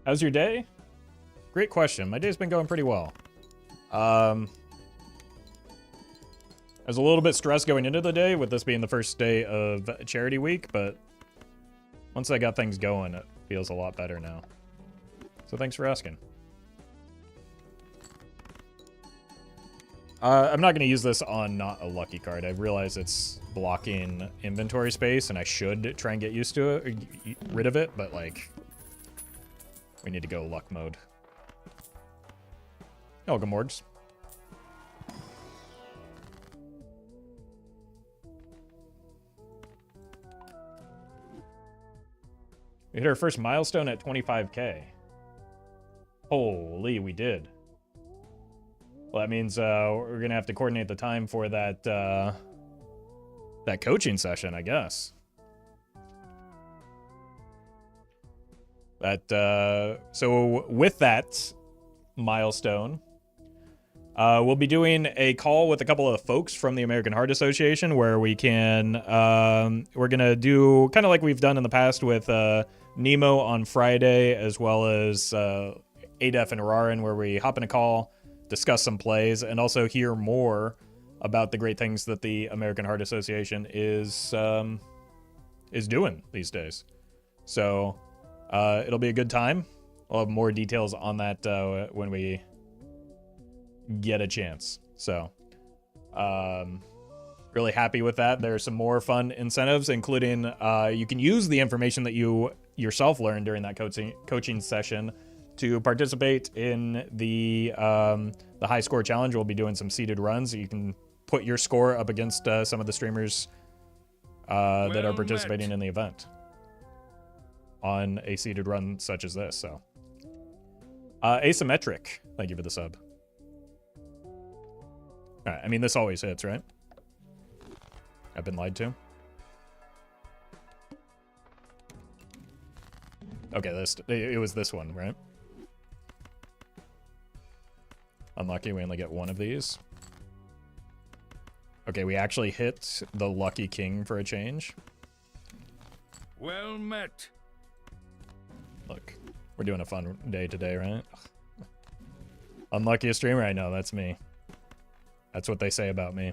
How's your day? Great question. My day's been going pretty well. I was a little bit stressed going into the day with this being the first day of charity week, but once I got things going, it feels a lot better now. So thanks for asking. I'm not going to use this on not a lucky card. I realize it's blocking inventory space, and I should try and get used to it, rid of it, but, like, we need to go luck mode. Welcome, Morgs. We hit our first milestone at 25K. Holy, we did. Well, that means we're gonna have to coordinate the time for that that coaching session, I guess. So with that milestone, we'll be doing a call with a couple of folks from the American Heart Association where we can we're gonna do kind of like we've done in the past with Nemo on Friday, as well as Adef and Araran, where we hop in a call, discuss some plays, and also hear more about the great things that the American Heart Association is doing these days. So it'll be a good time. I'll have more details on that when we get a chance. So really happy with that. There are some more fun incentives, including you can use the information that you yourself learned during that coaching session to participate in the high score challenge. We'll be doing some seeded runs. You can put your score up against some of the streamers that are participating in the event on a seeded run such as this. So asymmetric, thank you for the sub. All right, I mean, this always hits, right? I've been lied to. Okay, it was this one, right? Unlucky, we only get one of these. Okay, we actually hit the lucky king for a change. Well met. Look, we're doing a fun day today, right? Unluckiest streamer I know, that's me. That's what they say about me.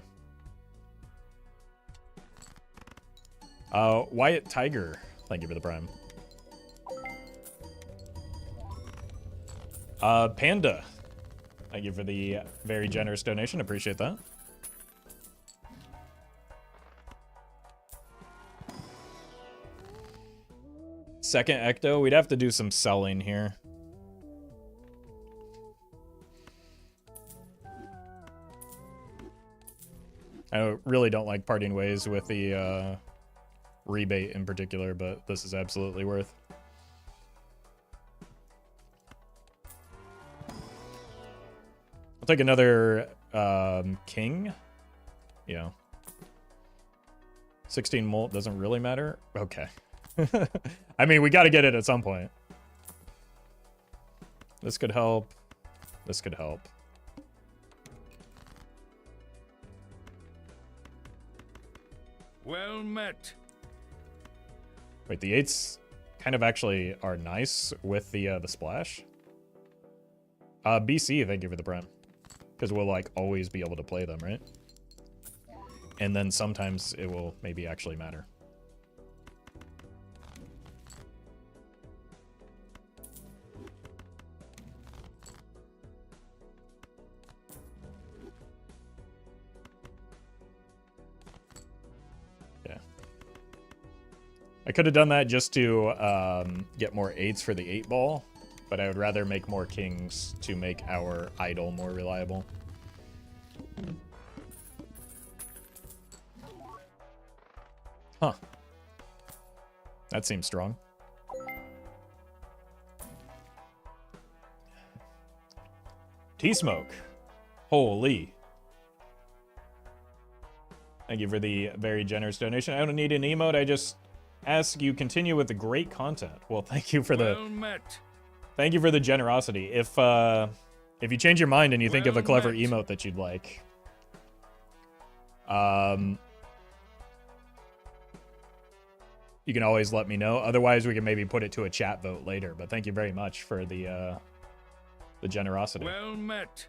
Wyatt Tiger, thank you for the prime. Panda, thank you for the very generous donation. Appreciate that. Second Ecto, we'd have to do some selling here. I really don't like parting ways with the rebate in particular, but this is absolutely worth. I'll take another king. Yeah. 16 molt doesn't really matter. Okay. I mean, we got to get it at some point. This could help. This could help. Well met. Wait, the 8s kind of actually are nice with the splash. BC, thank you for the prime. Because we'll, like, always be able to play them, right? And then sometimes it will maybe actually matter. I could have done that just to get more 8s for the 8-ball, but I would rather make more kings to make our idol more reliable. Huh. That seems strong. T-Smoke. Holy. Thank you for the very generous donation. I don't need an emote. I just ask you continue with the great content. Well, thank you for the thank you for the generosity. If you change your mind and you think of a clever emote that you'd like, you can always let me know. Otherwise, we can maybe put it to a chat vote later. But thank you very much for the generosity. Well met.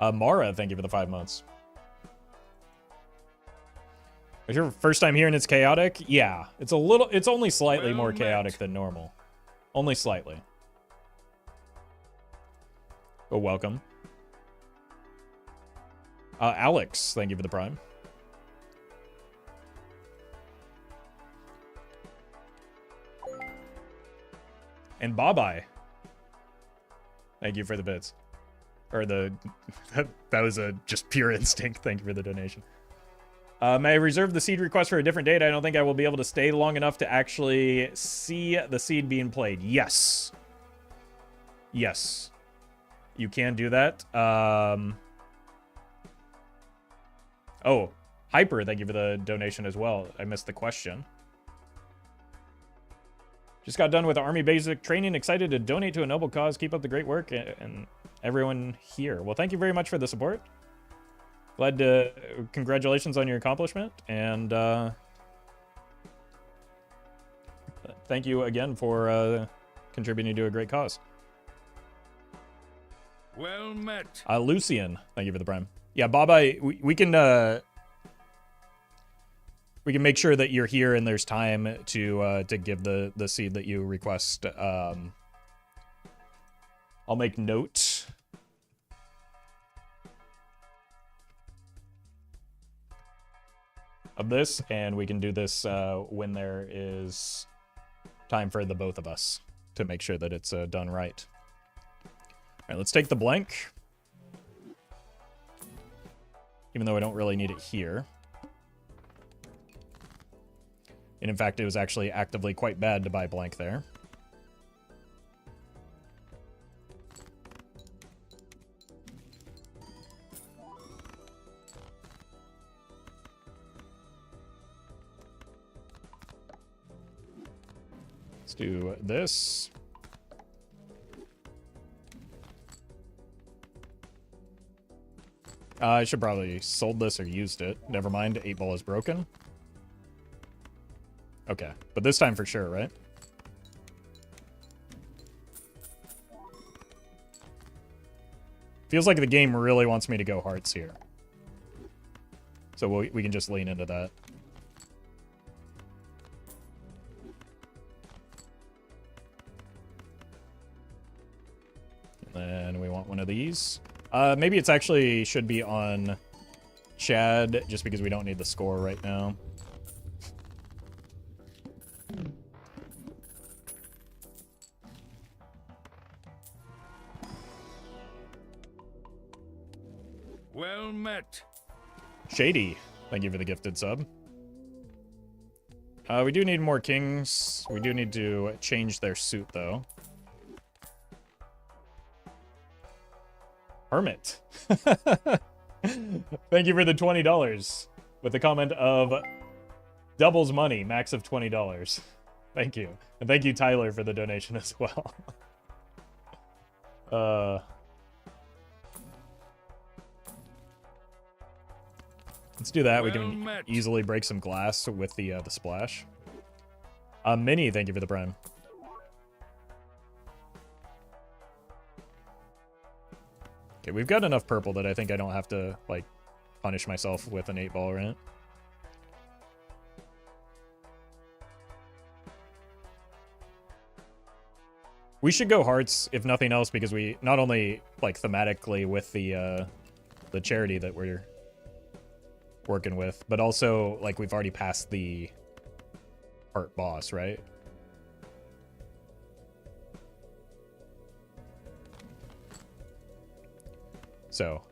Mara, thank you for the 5 months. Is your first time here and it's chaotic? Yeah, it's only slightly more chaotic than normal. Only slightly. But welcome. Alex, thank you for the prime. And Bye-Bye. Thank you for the bits. Or the... that was a just pure instinct. Thank you for the donation. May I reserve the seed request for a different date? I don't think I will be able to stay long enough to actually see the seed being played. Yes. Yes. You can do that. Oh, Hyper, thank you for the donation as well. I missed the question. Just got done with Army basic training. Excited to donate to a noble cause. Keep up the great work and everyone here. Well, thank you very much for the support. Glad to... Congratulations on your accomplishment. And thank you again for contributing to a great cause. Well met. Lucian, thank you for the prime. Yeah, Baba, we can make sure that you're here and there's time to give the seed that you request. I'll make note. Of this, and we can do this when there is time for the both of us to make sure that it's done right. All right, let's take the blank. Even though I don't really need it here. And in fact, it was actually actively quite bad to buy blank there. Let's do this. I should probably sold this or used it. Never mind, 8-ball is broken. Okay, but this time for sure, right? Feels like the game really wants me to go hearts here. So we can just lean into that. And we want one of these. Maybe it's actually should be on Chad, just because we don't need the score right now. Well met. Shady, thank you for the gifted sub. We do need more kings. We do need to change their suit, though. Hermit. Thank you for the $20 with the comment of doubles money, max of $20. Thank you. And thank you, Tyler, for the donation as well. Let's do that. We can easily break some glass with the splash. Minnie, thank you for the prime. Okay, we've got enough purple that I think I don't have to, like, punish myself with an 8-ball, right? We should go hearts, if nothing else, because we not only, like, thematically with the charity that we're working with, but also, like, we've already passed the heart boss, right? So,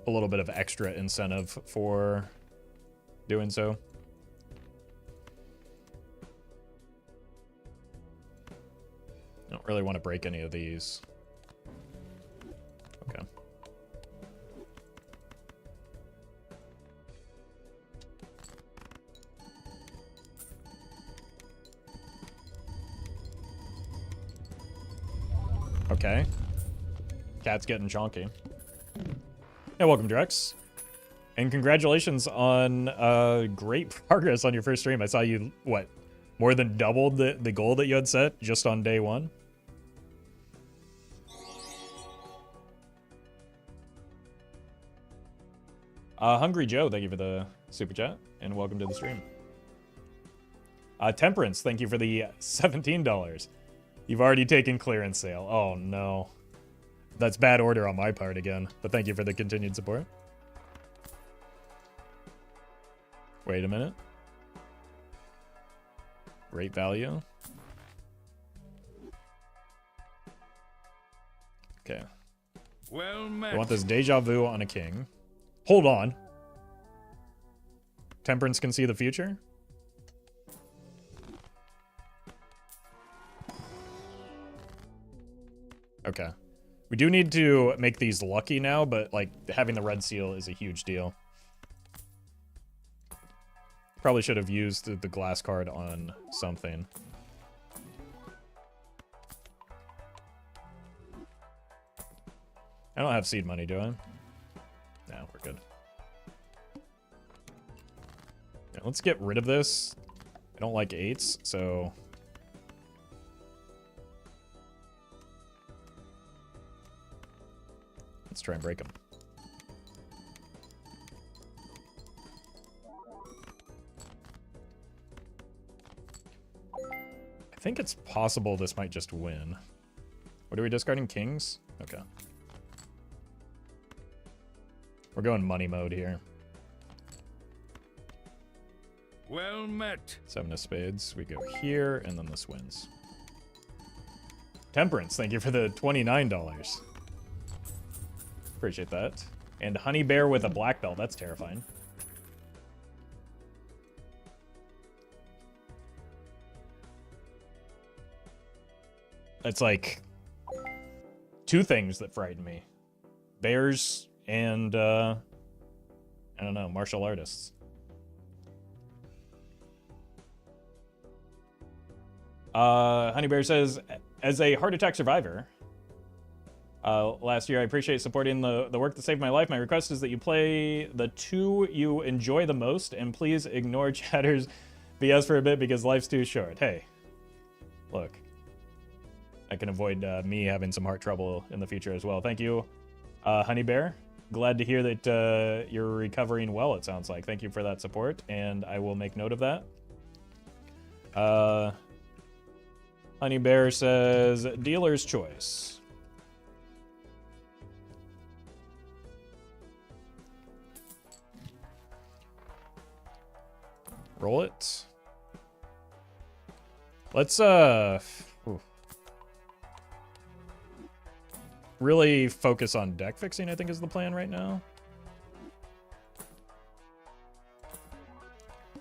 a little bit of extra incentive for doing so. I don't really want to break any of these. Okay. Okay. Cat's getting chonky. Hey, welcome, Drex. And congratulations on great progress on your first stream. I saw you, what, more than doubled the goal that you had set just on day one? Hungry Joe, thank you for the super chat, and welcome to the stream. Temperance, thank you for the $17. You've already taken clearance sale. Oh, no. That's bad order on my part again, but thank you for the continued support. Wait a minute. Great value. Okay. Well met. I want this deja vu on a king. Hold on. Temperance can see the future? Okay. We do need to make these lucky now, but like having the red seal is a huge deal. Probably should have used the glass card on something. I don't have seed money, do I? No, we're good. Yeah, let's get rid of this. I don't like 8s, so... let's try and break them. I think it's possible this might just win. What are we discarding? Kings? Okay. We're going money mode here. Well met. 7 of spades. We go here, and then this wins. Temperance, thank you for the $29. Appreciate that. And Honey Bear with a black belt. That's terrifying. It's like 2 things that frighten me. Bears and, I don't know, martial artists. Honey Bear says, as a heart attack survivor, last year, I appreciate supporting the work that saved my life. My request is that you play the 2 you enjoy the most, and please ignore Chatter's BS for a bit because life's too short. Hey, look, I can avoid me having some heart trouble in the future as well. Thank you, Honey Bear. Glad to hear that you're recovering well, it sounds like. Thank you for that support, and I will make note of that. Honey Bear says, dealer's choice. Roll it. Let's really focus on deck fixing, I think is the plan right now.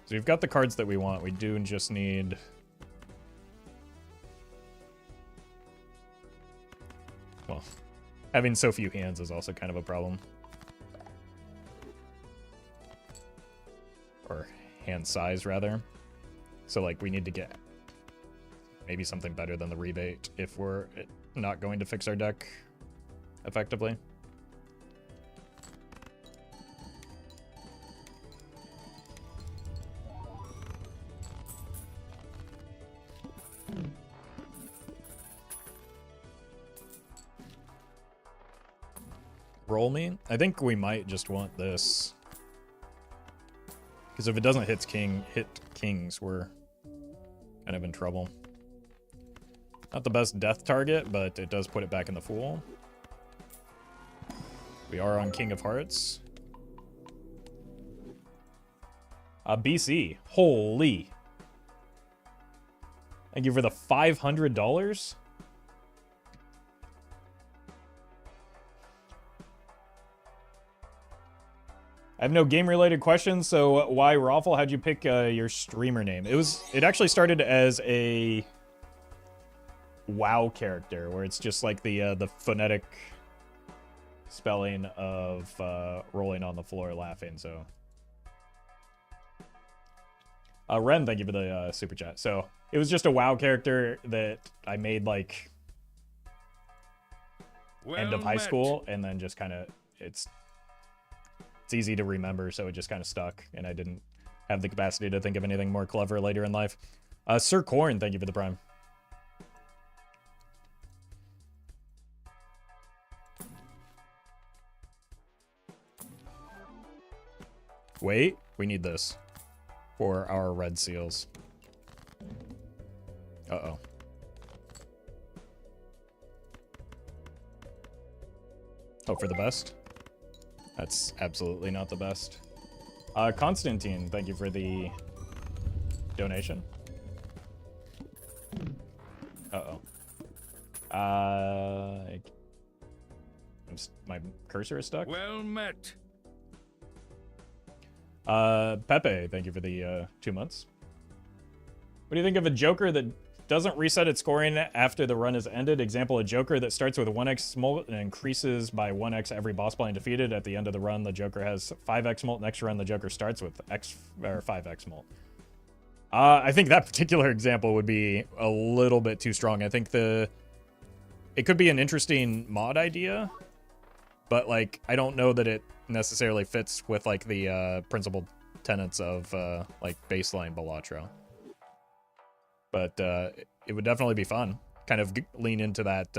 So we've got the cards that we want. We do just need... well, having so few hands is also kind of a problem. Or hand size, rather. So, like, we need to get maybe something better than the rebate if we're not going to fix our deck effectively. Roll me? I think we might just want this. Because if it doesn't hit kings, we're kind of in trouble. Not the best death target, but it does put it back in the Fool. We are on King of Hearts. BC. Holy. Thank you for the $500. I have no game-related questions, so why Roffle? How'd you pick your streamer name? It actually started as a WoW character, where it's just like the phonetic spelling of rolling on the floor laughing. So, Ren, thank you for the super chat. So it was just a WoW character that I made like end of high school, and then just kind of it's easy to remember, so it just kind of stuck, and I didn't have the capacity to think of anything more clever later in life. Sir Corn, thank you for the prime. Wait, we need this for our red seals. Uh-oh. Hope for the best. That's absolutely not the best. Constantine, thank you for the donation. Uh-oh. My cursor is stuck. Well met. Pepe, thank you for the 2 months. What do you think of a Joker that doesn't reset its scoring after the run is ended? Example, a Joker that starts with 1x molt and increases by 1x every boss blind defeated. At the end of the run, the Joker has 5x molt. Next run, the Joker starts with 5x molt. I think that particular example would be a little bit too strong. I think it could be an interesting mod idea, but like I don't know that it necessarily fits with like the principal tenets of like baseline Balatro. But it would definitely be fun. Kind of lean into that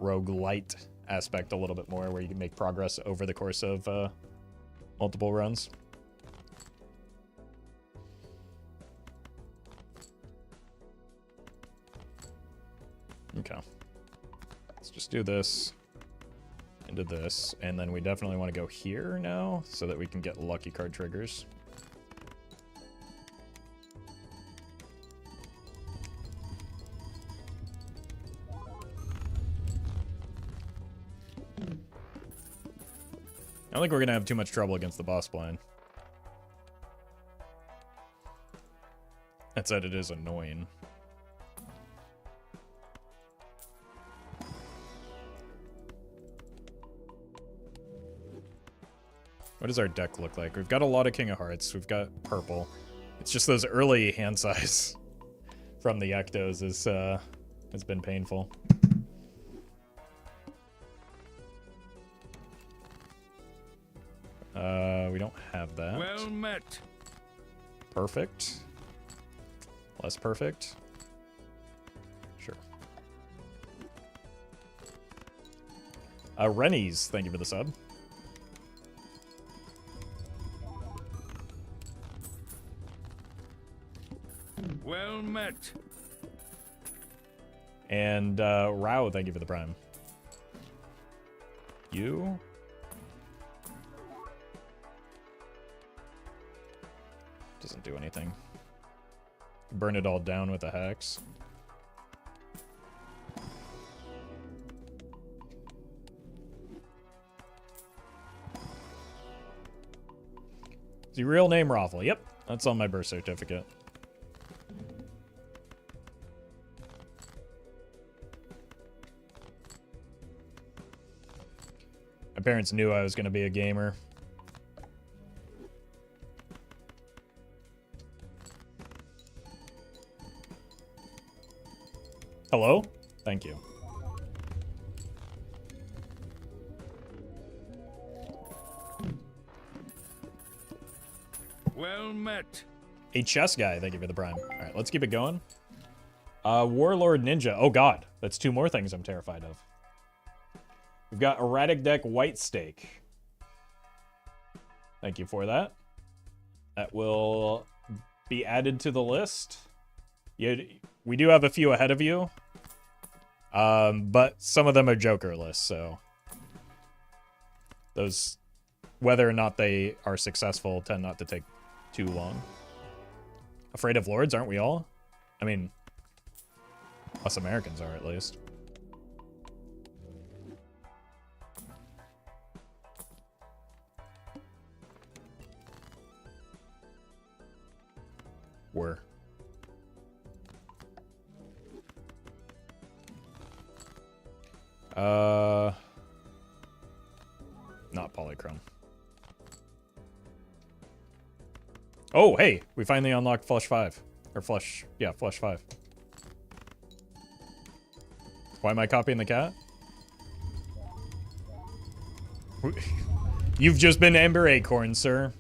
roguelite aspect a little bit more, where you can make progress over the course of multiple runs. Okay. Let's just do this into this, and then we definitely want to go here now so that we can get lucky card triggers. I don't think we're gonna have too much trouble against the boss blind. That said, it is annoying. What does our deck look like? We've got a lot of King of Hearts. We've got purple. It's just those early hand size from the Ectos has been painful. We don't have that. Well met. Perfect. Less perfect. Sure. Rennies, thank you for the sub. Well met. And Rao, thank you for the prime. You? Doesn't do anything. Burn it all down with the hex. Is your real name Roffle? Yep, that's on my birth certificate. My parents knew I was going to be a gamer. Hello? Thank you. Well met. A chess guy, thank you for the prime. All right, let's keep it going. Warlord Ninja. Oh god, that's two more things I'm terrified of. We've got Erratic Deck White Stake. Thank you for that. That will be added to the list. We do have a few ahead of you. But some of them are Joker lists, so those, whether or not they are successful, tend not to take too long. Afraid of Lords, aren't we all? I mean, Us Americans are, at least. Were. Not polychrome. Oh, hey, we finally unlocked Flush 5. Or Flush, yeah, Flush 5. Why am I copying the cat? You've just been Amber Acorn, sir.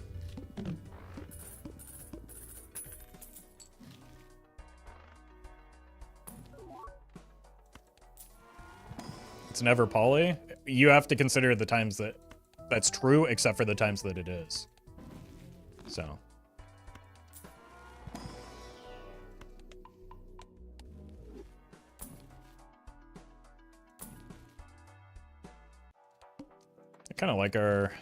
It's never poly. You have to consider the times that that's true, except for the times that it is. So. I kind of like our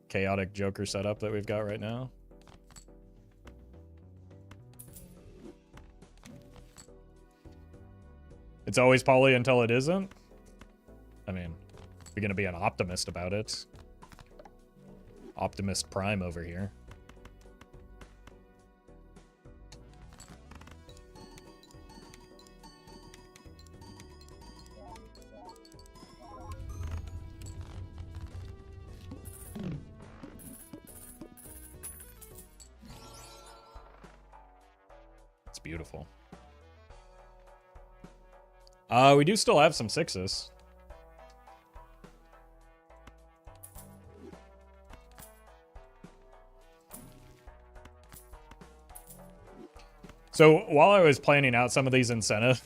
chaotic Joker setup that we've got right now. It's always poly until it isn't. I mean, we're gonna be an optimist about it. Optimist Prime over here. It's beautiful. We do still have some 6s. So while I was planning out some of these incentives,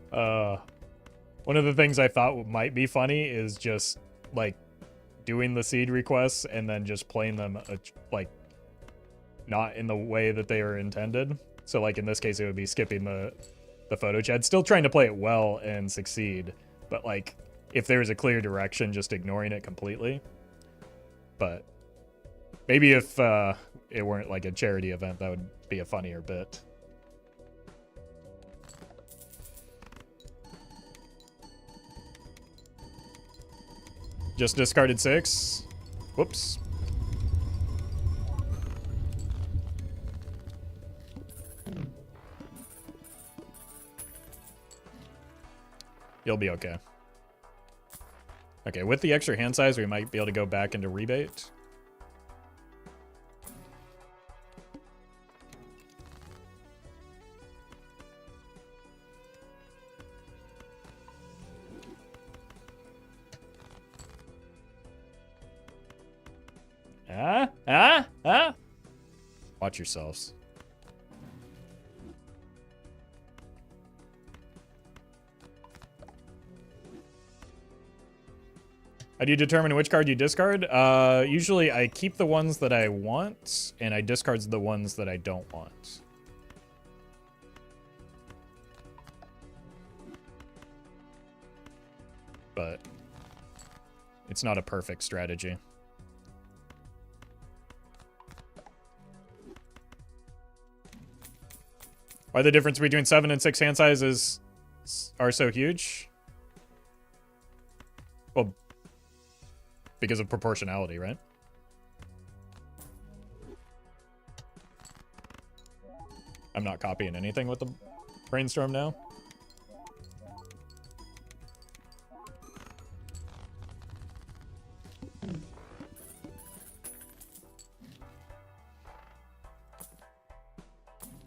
one of the things I thought might be funny is just like doing the seed requests and then just playing them like not in the way that they are intended. So like in this case, it would be skipping the photo chat, still trying to play it well and succeed, but like if there's a clear direction, just ignoring it completely. But maybe if it weren't like a charity event, that would be a funnier bit. Just discarded 6. Whoops. You'll be okay. Okay, with the extra hand size, we might be able to go back into rebate. Watch yourselves. How do you determine which card you discard? Usually I keep the ones that I want, and I discard the ones that I don't want. But it's not a perfect strategy. Why the difference between 7 and 6 hand sizes are so huge? Well, because of proportionality, right? I'm not copying anything with the brainstorm now.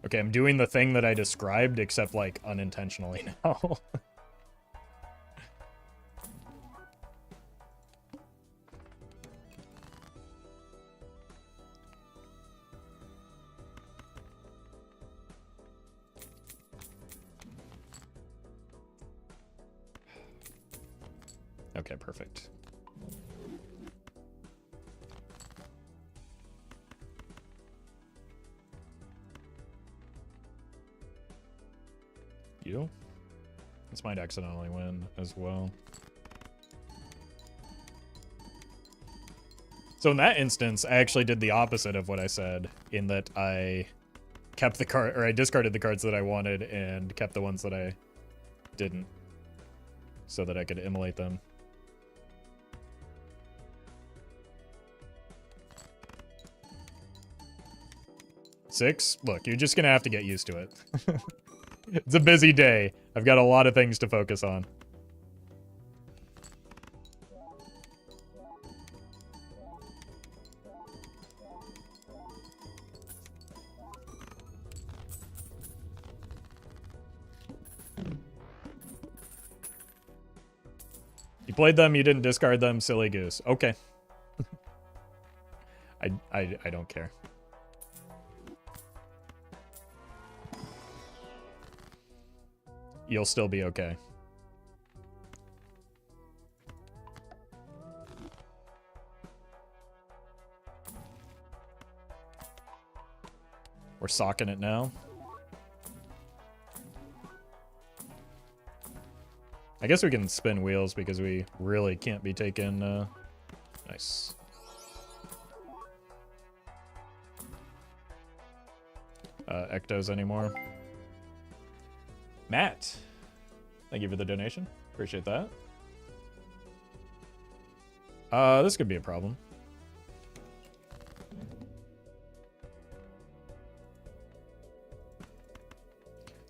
Okay, I'm doing the thing that I described, except like unintentionally now. Okay, perfect. You? This might accidentally win as well. So in that instance, I actually did the opposite of what I said, in that I kept the card, or I discarded the cards that I wanted and kept the ones that I didn't, so that I could immolate them. Six? Look, you're just gonna have to get used to it. It's a busy day. I've got a lot of things to focus on. You played them, you didn't discard them, silly goose. Okay. I don't care. You'll still be okay. We're socking it now. I guess we can spin wheels because we really can't be taken. Nice. Ectos anymore. Matt, thank you for the donation. Appreciate that. This could be a problem.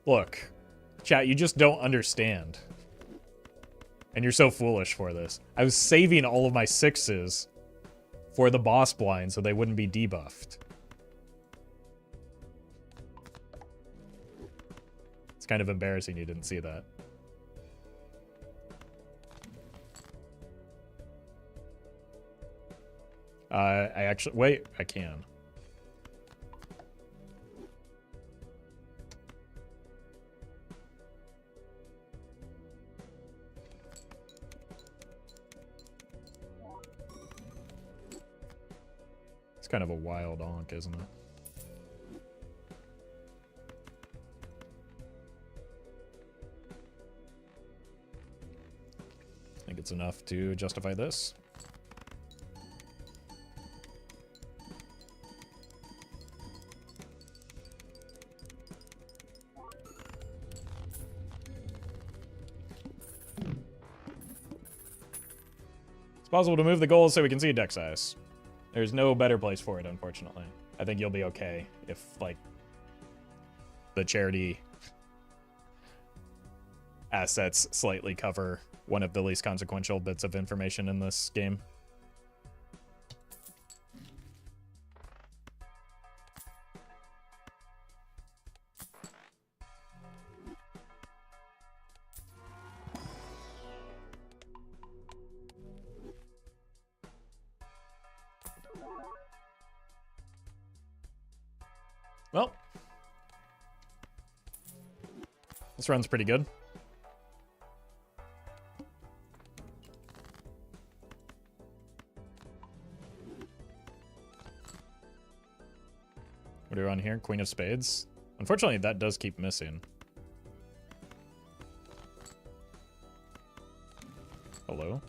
Look, chat, you just don't understand. And you're so foolish for this. I was saving all of my sixes for the boss blind so they wouldn't be debuffed. It's kind of embarrassing you didn't see that. I actually... Wait, I can. It's kind of a wild honk, isn't it? I think it's enough to justify this. It's possible to move the goals so we can see deck size. There's no better place for it, unfortunately. I think you'll be okay if, like, the charity assets slightly cover one of the least consequential bits of information in this game. Well, this run's pretty good. What are we on here? Queen of Spades. Unfortunately, that does keep missing. Hello?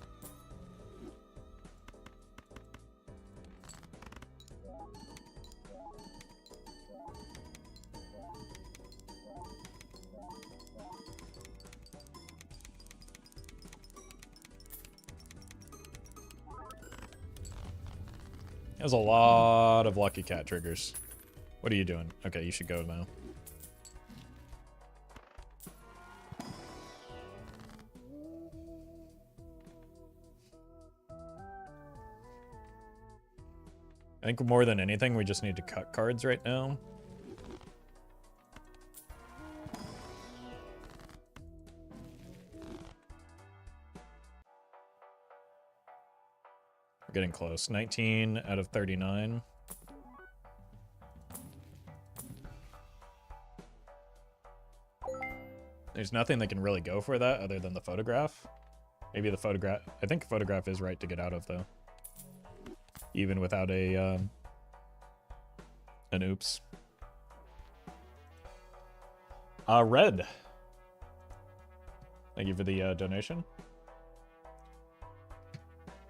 There's a lot of Lucky Cat triggers. What are you doing? Okay, you should go now. I think more than anything, we just need to cut cards right now. We're getting close. 19 out of 39. There's nothing that can really go for that other than the photograph. Maybe the photograph... I think photograph is right to get out of, though. Even without a, an oops. Red. Thank you for the donation.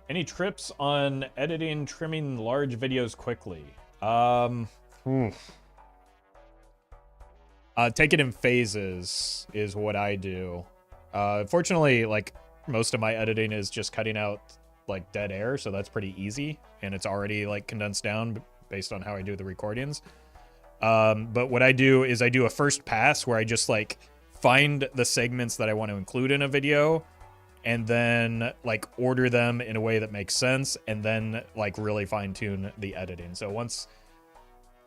Any trips on editing, trimming large videos quickly? Take it in phases is what I do. Fortunately, like, most of my editing is just cutting out, like, dead air, so that's pretty easy, and it's already, like, condensed down based on how I do the recordings. But what I do is I do a first pass where I just, like, find the segments that I want to include in a video, and then, like, order them in a way that makes sense, and then, like, really fine-tune the editing. So once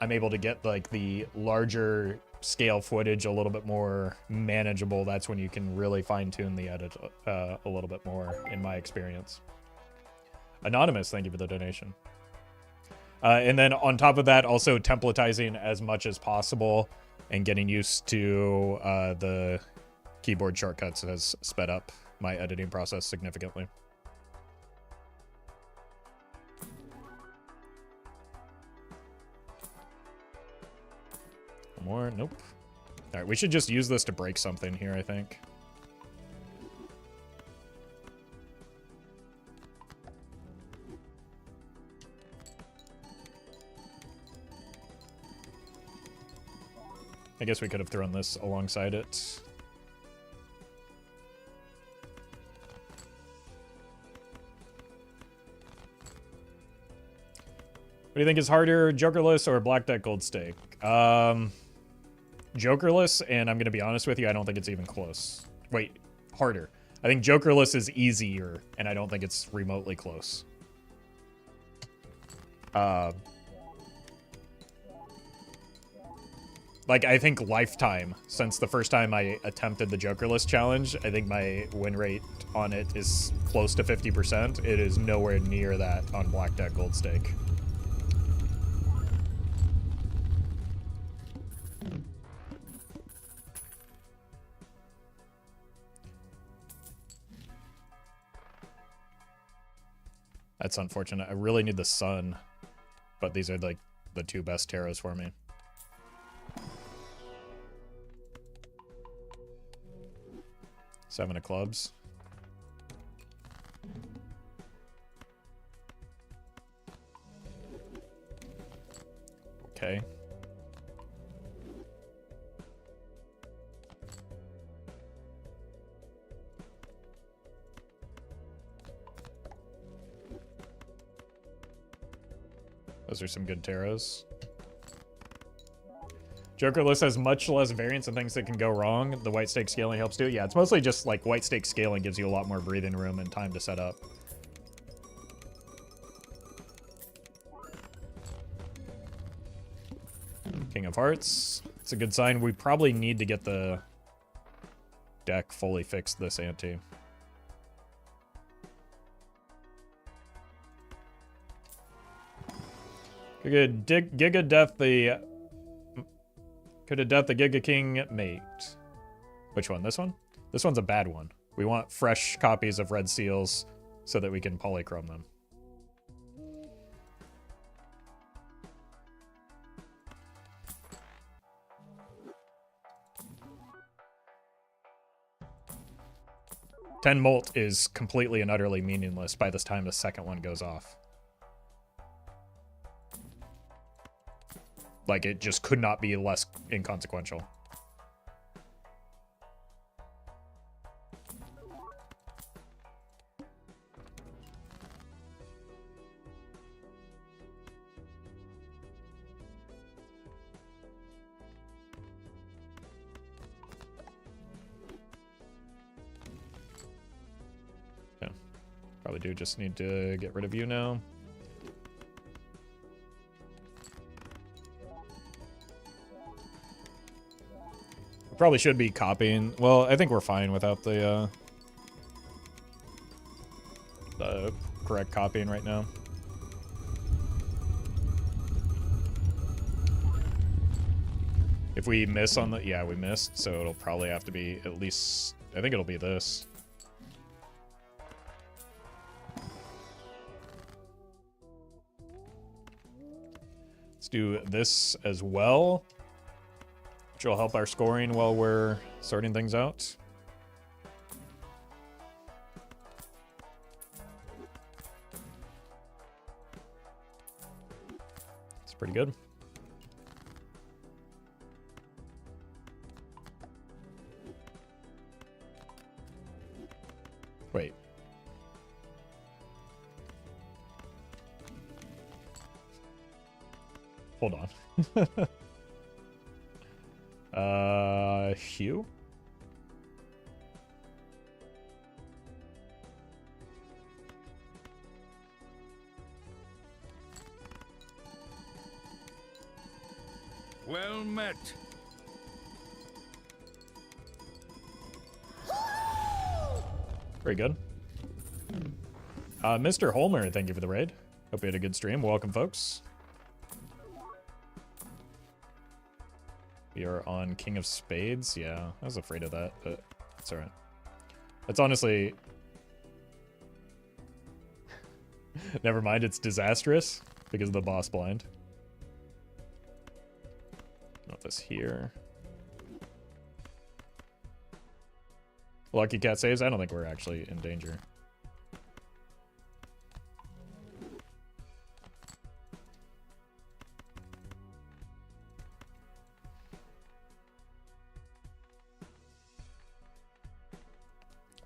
I'm able to get, like, the larger scale footage a little bit more manageable, that's when you can really fine-tune the edit a little bit more, in my experience. Anonymous, thank you for the donation. And then on top of that, also templatizing as much as possible and getting used to the keyboard shortcuts has sped up my editing process significantly. More? Nope. All right, we should just use this to break something here, I think. I guess we could have thrown this alongside it. What do you think is harder, Jokerless or Black Deck Gold Stake? Jokerless, and I'm going to be honest with you, I don't think it's even close. Wait, harder. I think Jokerless is easier, and I don't think it's remotely close. Like, I think lifetime, since the first time I attempted the Jokerless challenge, I think my win rate on it is close to 50%. It is nowhere near that on Black Deck Gold Stake. That's unfortunate. I really need the sun, but these are like the two best tarots for me. Seven of clubs. Okay. Those are some good tarots. Jokerless has much less variance and things that can go wrong. The white stake scaling helps too. Yeah, it's mostly just like white stake scaling gives you a lot more breathing room and time to set up. King of Hearts. It's a good sign. We probably need to get the deck fully fixed this ante. Could Giga Death the Giga King mate? Which one? This one? This one's a bad one. We want fresh copies of Red Seals so that we can polychrome them. Ten Molt is completely and utterly meaningless by this time the second one goes off. Like, it just could not be less inconsequential. Yeah. Probably do just need to get rid of you now. Probably should be copying. Well, I think we're fine without the correct copying right now. If we miss on the... Yeah, we missed, so it'll probably have to be at least... I think it'll be this. Let's do this as well, which will help our scoring while we're sorting things out. It's pretty good. Wait. Hold on. Hugh? Well met. Very good. Mr. Holmer, thank you for the raid. Hope you had a good stream. Welcome, folks. We are on King of Spades. Yeah, I was afraid of that, but it's alright. It's honestly... Never mind, it's disastrous because of the boss blind. Not this here. Lucky cat saves. I don't think we're actually in danger.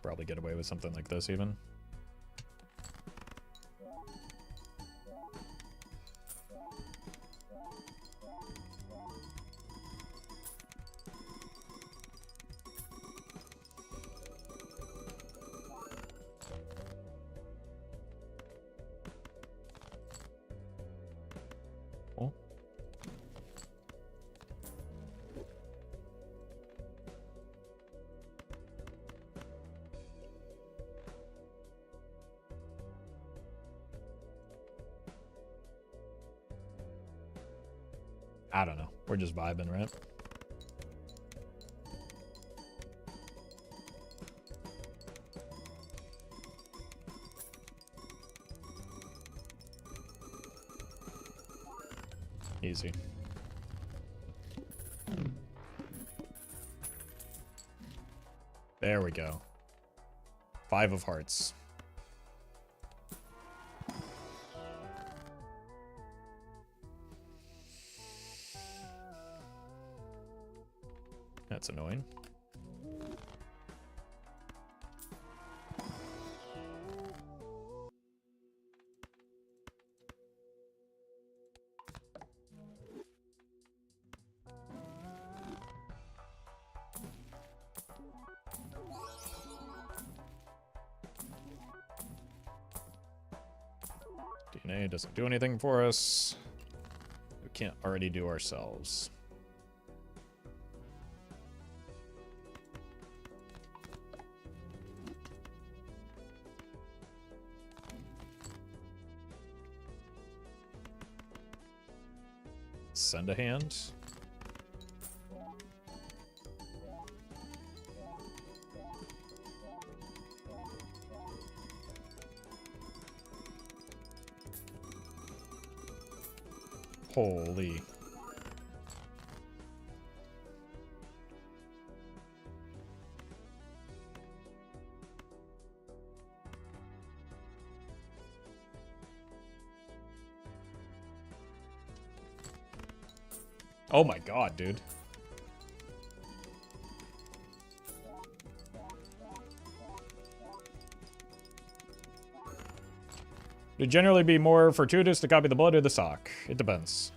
Probably get away with something like this even. Cool. I don't know. We're just vibing, right? Easy. There we go. 5 of hearts. That's annoying. DNA doesn't do anything for us. We can't already do ourselves. Send a hand. Holy. Oh my god, dude. It'd generally be more fortuitous to copy the blood or the sock. It depends.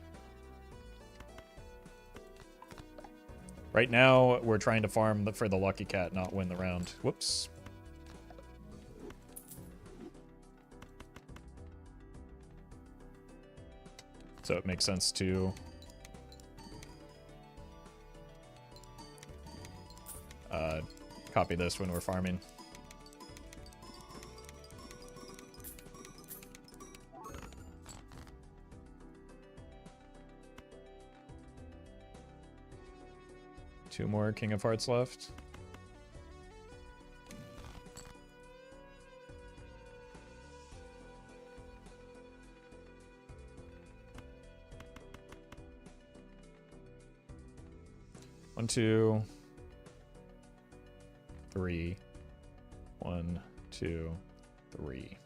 Right now, we're trying to farm for the lucky cat, not win the round. Whoops. So it makes sense to... copy this when we're farming. Two more King of Hearts left. One, two, three. 1, 2, 3.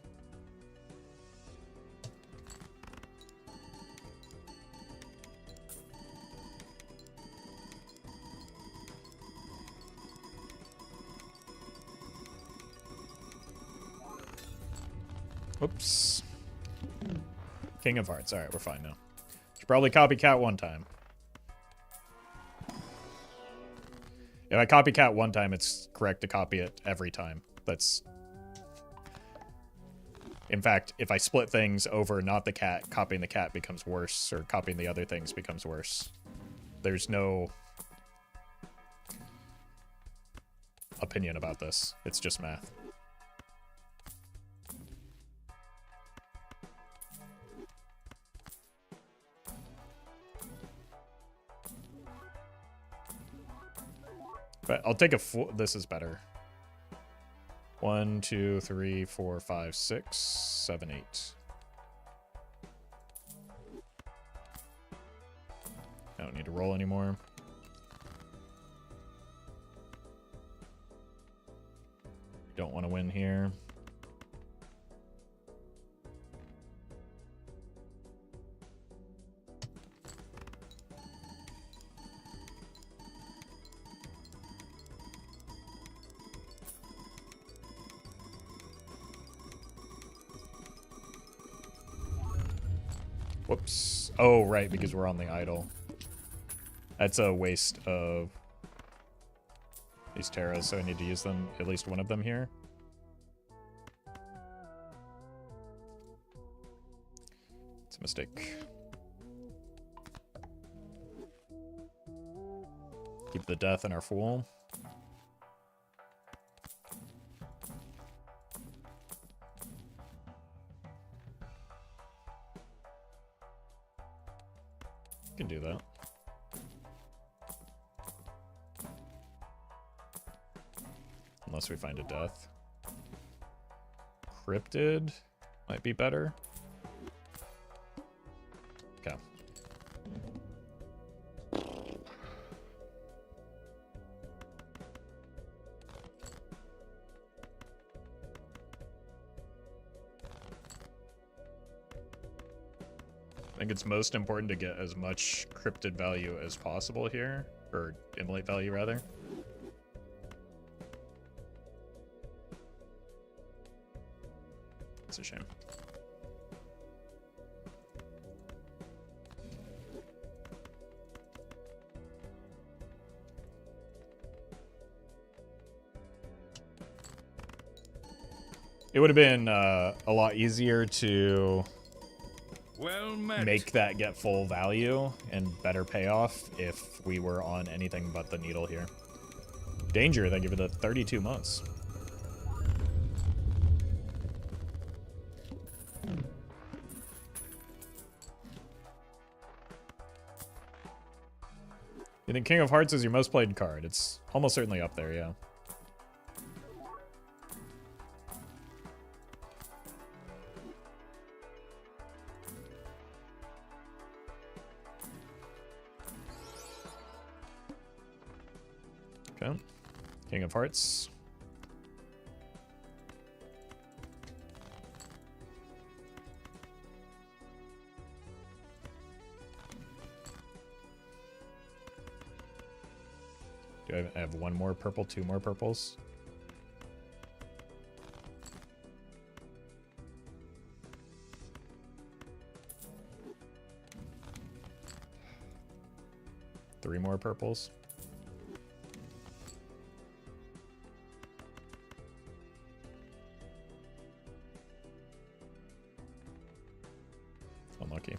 Whoops. King of Hearts. All right, we're fine now. Should probably copycat one time. If I copycat one time, it's correct to copy it every time. That's... In fact, if I split things over not the cat, copying the cat becomes worse, or copying the other things becomes worse. There's no opinion about this. It's just math. But I'll take a full... This is better. 1, 2, 3, 4, 5, 6, 7, 8. I don't need to roll anymore. Don't want to win here. Whoops. Oh, right, because we're on the idol. That's a waste of these Terras, so I need to use them, at least one of them here. It's a mistake. Keep the death in our Fool. Can do that. Unless we find a death. Cryptid might be better. Okay. I think it's most important to get as much cryptid value as possible here, or immolate value rather. It's a shame. It would have been a lot easier to Well met. make that get full value and better payoff if we were on anything but the needle here. Danger, they give it the 32 months. You think King of Hearts is your most played card? It's almost certainly up there, yeah. Okay. King of Hearts. Do I have one more purple, two more purples? Three more purples. Unlucky.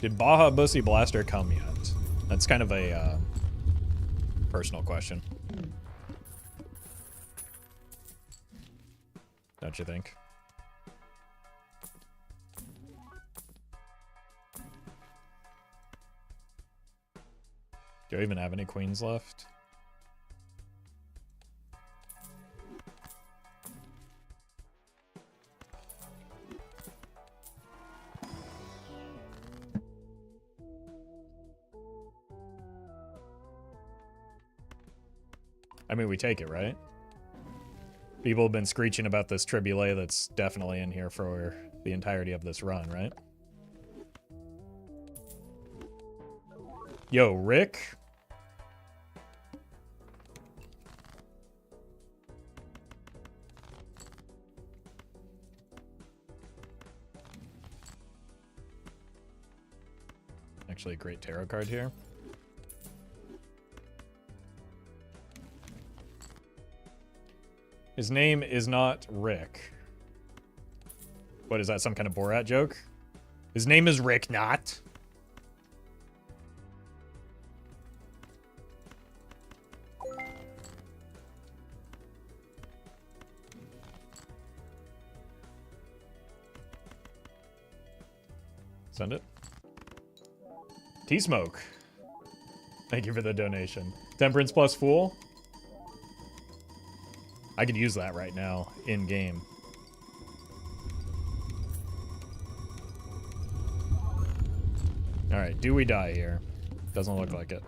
Did Baja Bussy Blaster come yet? That's kind of a personal question. Don't you think? Do I even have any queens left? I mean, we take it, right? People have been screeching about this Triboulet that's definitely in here for the entirety of this run, right? Yo, Rick. Actually, a great tarot card here. His name is not Rick. What is that, some kind of Borat joke? His name is Rick, not. Send it. T-Smoke. Thank you for the donation. Temperance plus Fool. I could use that right now, in-game. Alright, do we die here? Doesn't look like it.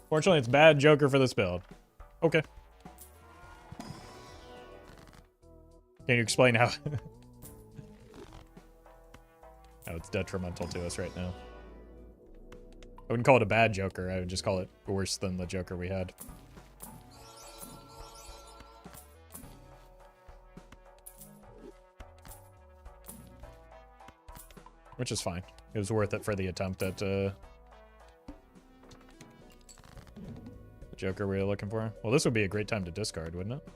Fortunately, it's bad Joker for this build. Okay. Can you explain how... how it's detrimental to us right now? I wouldn't call it a bad Joker, I would just call it worse than the Joker we had. Which is fine. It was worth it for the attempt at the Joker we were looking for. Well, this would be a great time to discard, wouldn't it?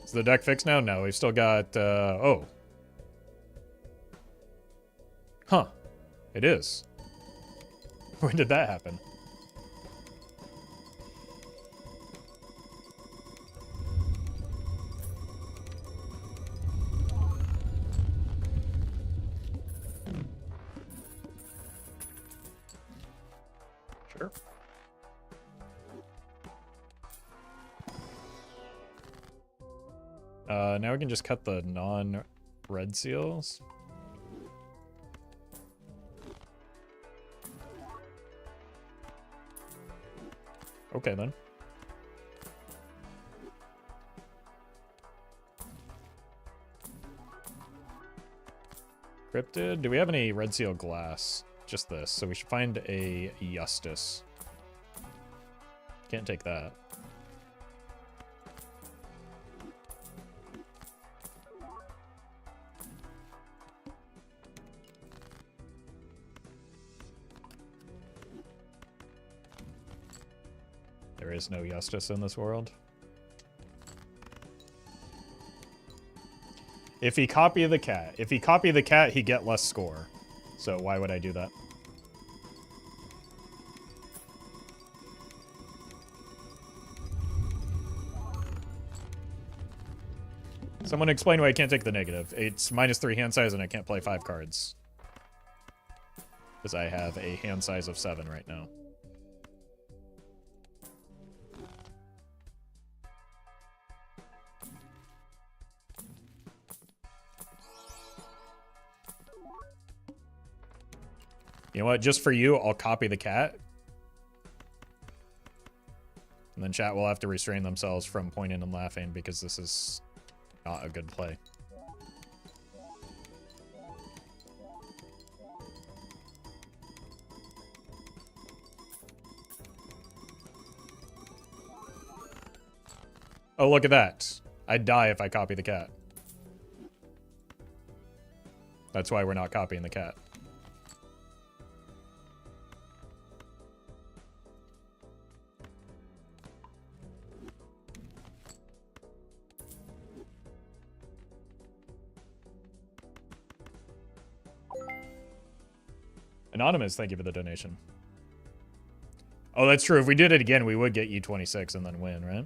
Is the deck fixed now? No, we've still got, oh. Huh. It is. When did that happen? Sure. Now we can just cut the non-red seals. Okay, then. Cryptid? Do we have any red seal glass? Just this. So we should find a Justice. Can't take that. There is no Justice in this world. If he copy the cat, he get less score. So why would I do that? Someone explain why I can't take the negative. It's -3 hand size and I can't play 5 cards. Because I have a hand size of 7 right now. You know what? Just for you, I'll copy the cat. And then chat will have to restrain themselves from pointing and laughing because this is not a good play. Oh, look at that. I'd die if I copy the cat. That's why we're not copying the cat. Anonymous, thank you for the donation. Oh, that's true. If we did it again, we would get U26 and then win, right?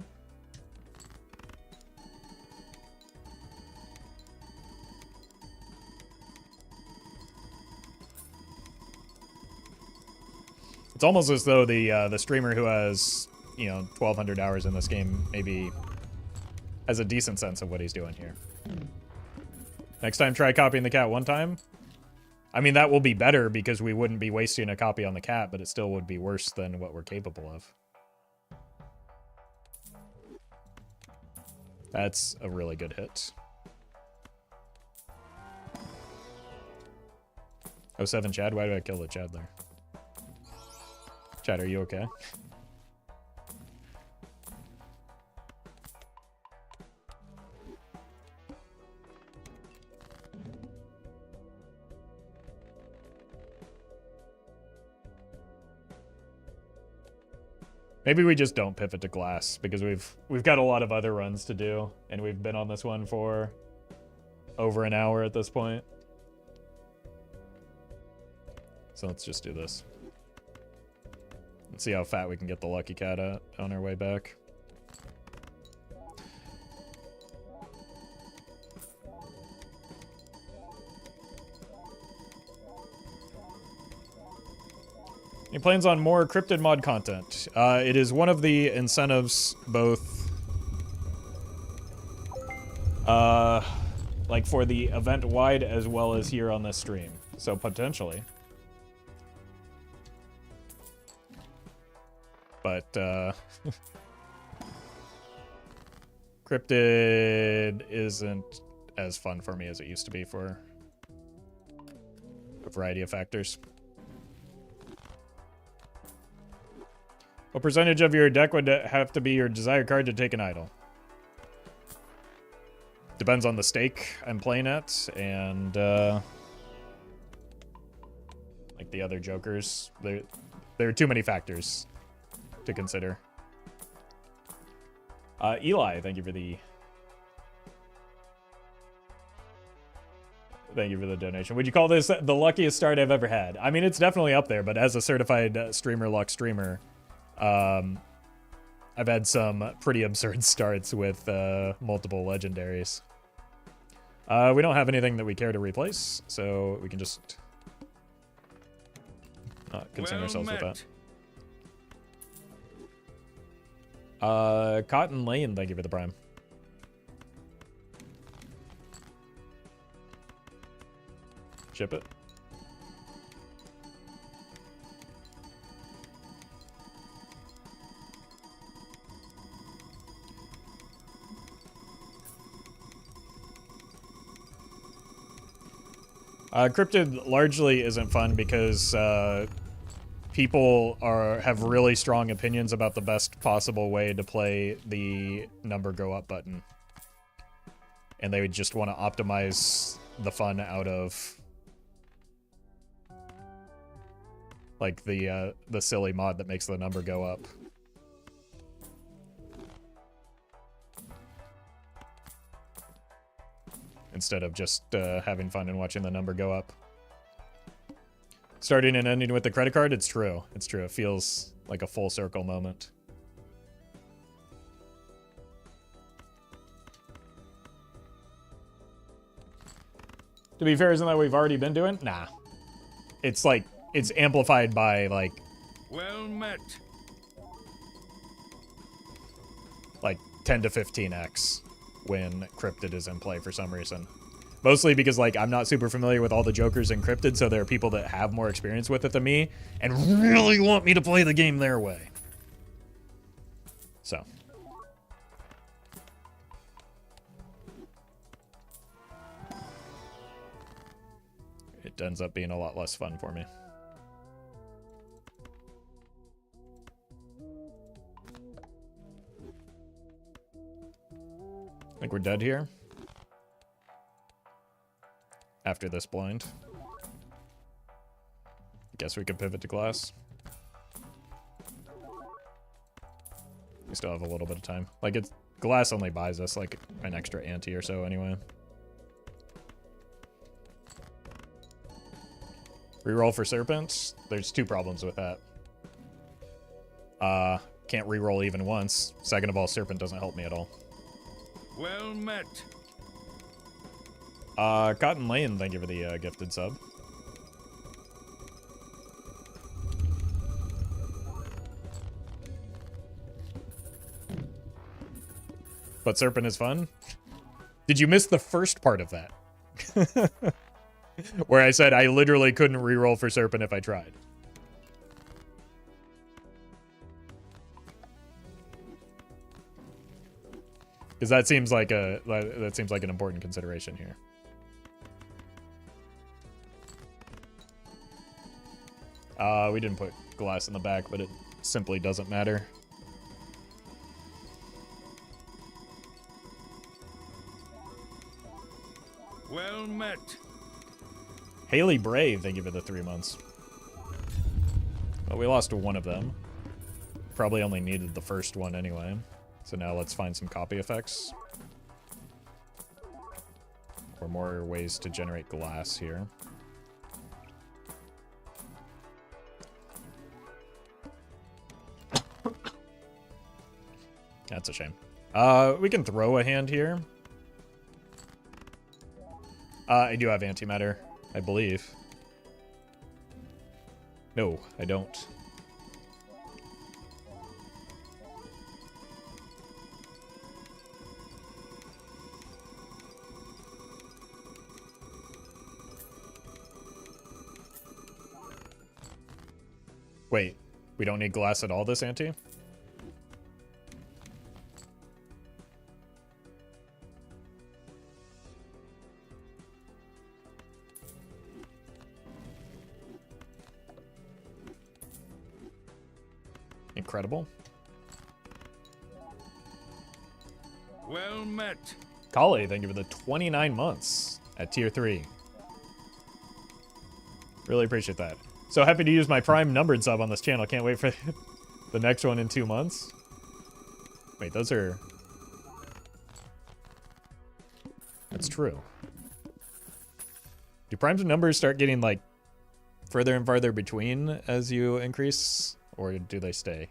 It's almost as though the streamer who has, 1,200 hours in this game maybe has a decent sense of what he's doing here. Next time, try copying the cat one time. I mean, that will be better because we wouldn't be wasting a copy on the cat, but it still would be worse than what we're capable of. That's a really good hit. Oh, 7 Chad? Why did I kill the Chad there? Chad, are you okay? Maybe we just don't pivot to glass because we've got a lot of other runs to do, and we've been on this one for over an hour at this point. So let's just do this. Let's see how fat we can get the Lucky Cat at on our way back. He plans on more cryptid mod content. It is one of the incentives, both like for the event wide as well as here on this stream. So potentially. But cryptid isn't as fun for me as it used to be for a variety of factors. What percentage of your deck would have to be your desired card to take an idol? Depends on the stake I'm playing at, and like the other jokers. There are too many factors to consider. Eli, thank you for the donation. Would you call this the luckiest start I've ever had? I mean, it's definitely up there, but as a certified streamer luck streamer, I've had some pretty absurd starts with multiple legendaries. We don't have anything that we care to replace, so we can just not concern ourselves with that. Cotton Lane, thank you for the prime. Ship it. Cryptid largely isn't fun because people have really strong opinions about the best possible way to play the number go up button. And they would just want to optimize the fun out of like the silly mod that makes the number go up. Instead of just having fun and watching the number go up. Starting and ending with the credit card, it's true. It's true. It feels like a full circle moment. To be fair, isn't that what we've already been doing? Nah. It's like, it's amplified by like... Well met. Like 10 to 15x. When Cryptid is in play for some reason. Mostly because, like, I'm not super familiar with all the jokers in Cryptid, so there are people that have more experience with it than me, and really want me to play the game their way. So. It ends up being a lot less fun for me. I think we're dead here. After this blind. Guess we could pivot to glass. We still have a little bit of time. Like, it's glass only buys us like an extra ante or so anyway. Reroll for serpent. There's two problems with that. Can't reroll even once. Second of all, serpent doesn't help me at all. Well met. Cotton Lane, thank you for the gifted sub. But serpent is fun? Did you miss the first part of that? Where I said I literally couldn't reroll for serpent if I tried. Because that seems like an important consideration here. We didn't put glass in the back, but it simply doesn't matter. Well met. Haley Brave, thank you for the 3 months. Well, we lost one of them. Probably only needed the first one anyway. So now let's find some copy effects. Or more ways to generate glass here. That's a shame. We can throw a hand here. I do have antimatter, I believe. No, I don't. Wait, we don't need glass at all this ante? Incredible. Well met. Kali, thank you for the 29 months at tier 3. Really appreciate that. So happy to use my prime numbered sub on this channel. Can't wait for the next one in 2 months. Wait, those are... That's true. Do primes and numbers start getting, like, further and farther between as you increase? Or do they stay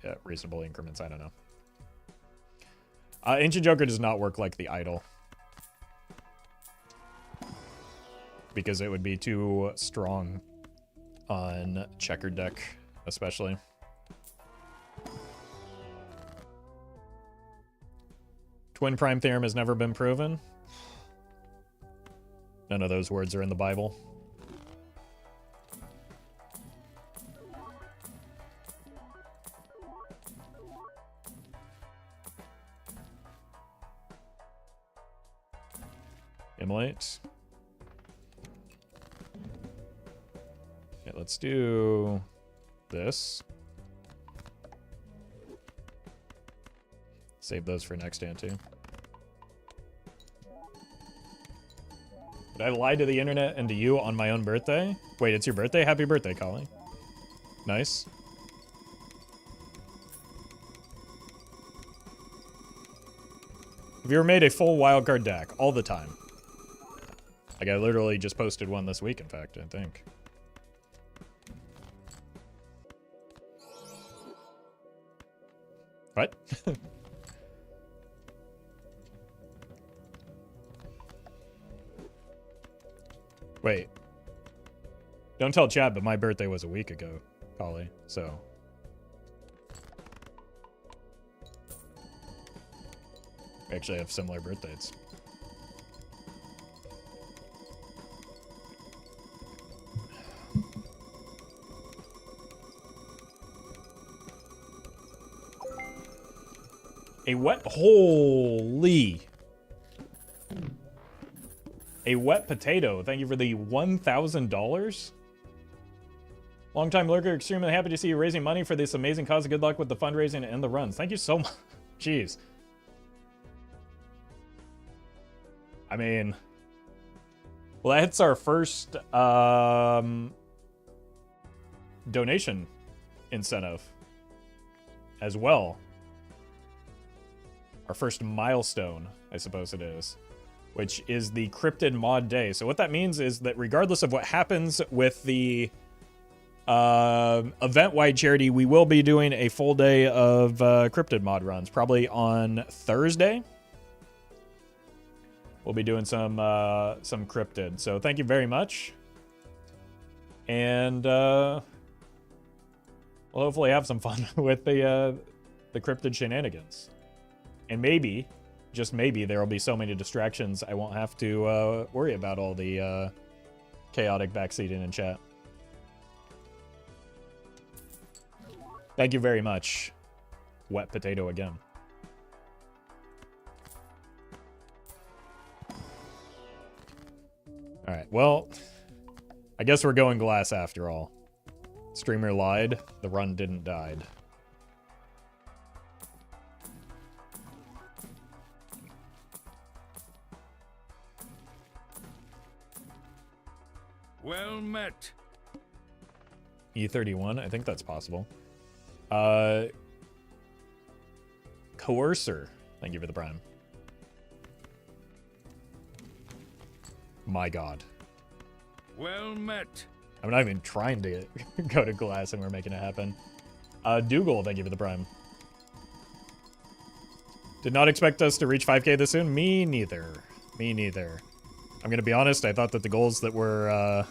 at reasonable increments? I don't know. Ancient Joker does not work like the idol. Because it would be too strong on checkered deck, especially. Twin prime theorem has never been proven. None of those words are in the Bible. Immolate. Okay, let's do this. Save those for next ante. Did I lie to the internet and to you on my own birthday? Wait, it's your birthday? Happy birthday, Collie. Nice. Have you ever made a full wildcard deck? All the time. Like, I literally just posted one this week, in fact, I think. What? Wait. Don't tell Chad, but my birthday was a week ago, Collie, so... We actually have similar birthdays. A wet... Holy... A wet potato. Thank you for the $1,000. Longtime lurker, extremely happy to see you raising money for this amazing cause. Good luck with the fundraising and the runs. Thank you so much. Jeez. I mean... Well, that's our first donation incentive as well. Our first milestone, I suppose it is, which is the Cryptid Mod Day. So what that means is that regardless of what happens with the event-wide charity, we will be doing a full day of Cryptid Mod runs, probably on Thursday. We'll be doing some Cryptid. So thank you very much. And we'll hopefully have some fun with the Cryptid shenanigans. And maybe, just maybe, there will be so many distractions I won't have to worry about all the chaotic backseating in chat. Thank you very much, Wet Potato again. All right, well, I guess we're going glass after all. Streamer lied. The run didn't died. Well met. E31, I think that's possible. Coercer, thank you for the prime. My god. Well met. I'm not even trying to go to glass and we're making it happen. Dougal, thank you for the prime. Did not expect us to reach 5K this soon. Me neither. Me neither. I'm gonna be honest, I thought that the goals that were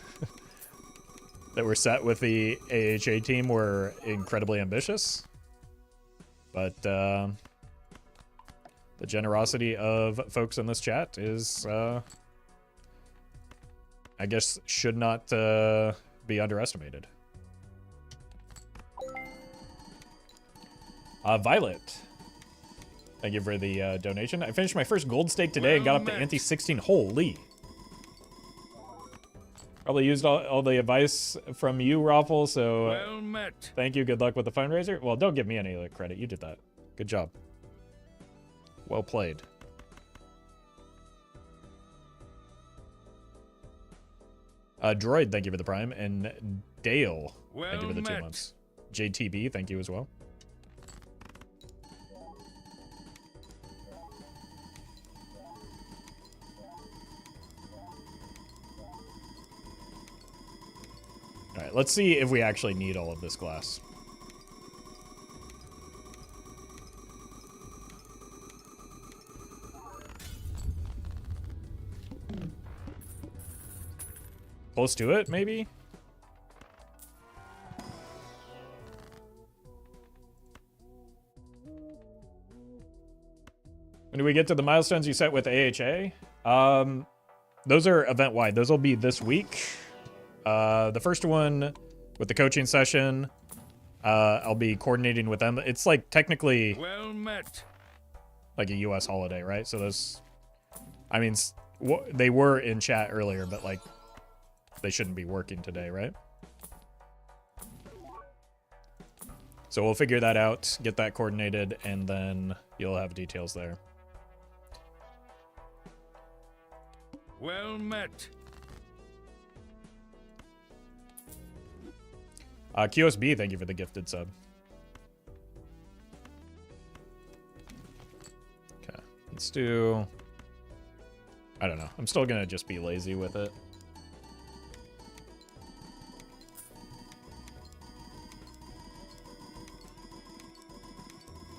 that were set with the AHA team were incredibly ambitious. But the generosity of folks in this chat is I guess should not be underestimated. Violet, thank you for the donation. I finished my first gold stake today and got up to ante 16. Holy. Probably used all the advice from you, Roffle, so Well met. thank you. Good luck with the fundraiser. Well, don't give me any of the credit. You did that. Good job. Well played. Droid, thank you for the prime. And Dale, thank you for the 2 months. JTB, thank you as well. All right, let's see if we actually need all of this glass. Close to it, maybe? When do we get to the milestones you set with AHA? Those are event-wide. Those will be this week. The first one with the coaching session, I'll be coordinating with them. It's like technically Well met. like a US holiday, right? So those, I mean, they were in chat earlier, but like they shouldn't be working today, right? So we'll figure that out, get that coordinated, and then you'll have details there. Well met. QSB, thank you for the gifted sub. Okay, let's do... I don't know. I'm still gonna just be lazy with it.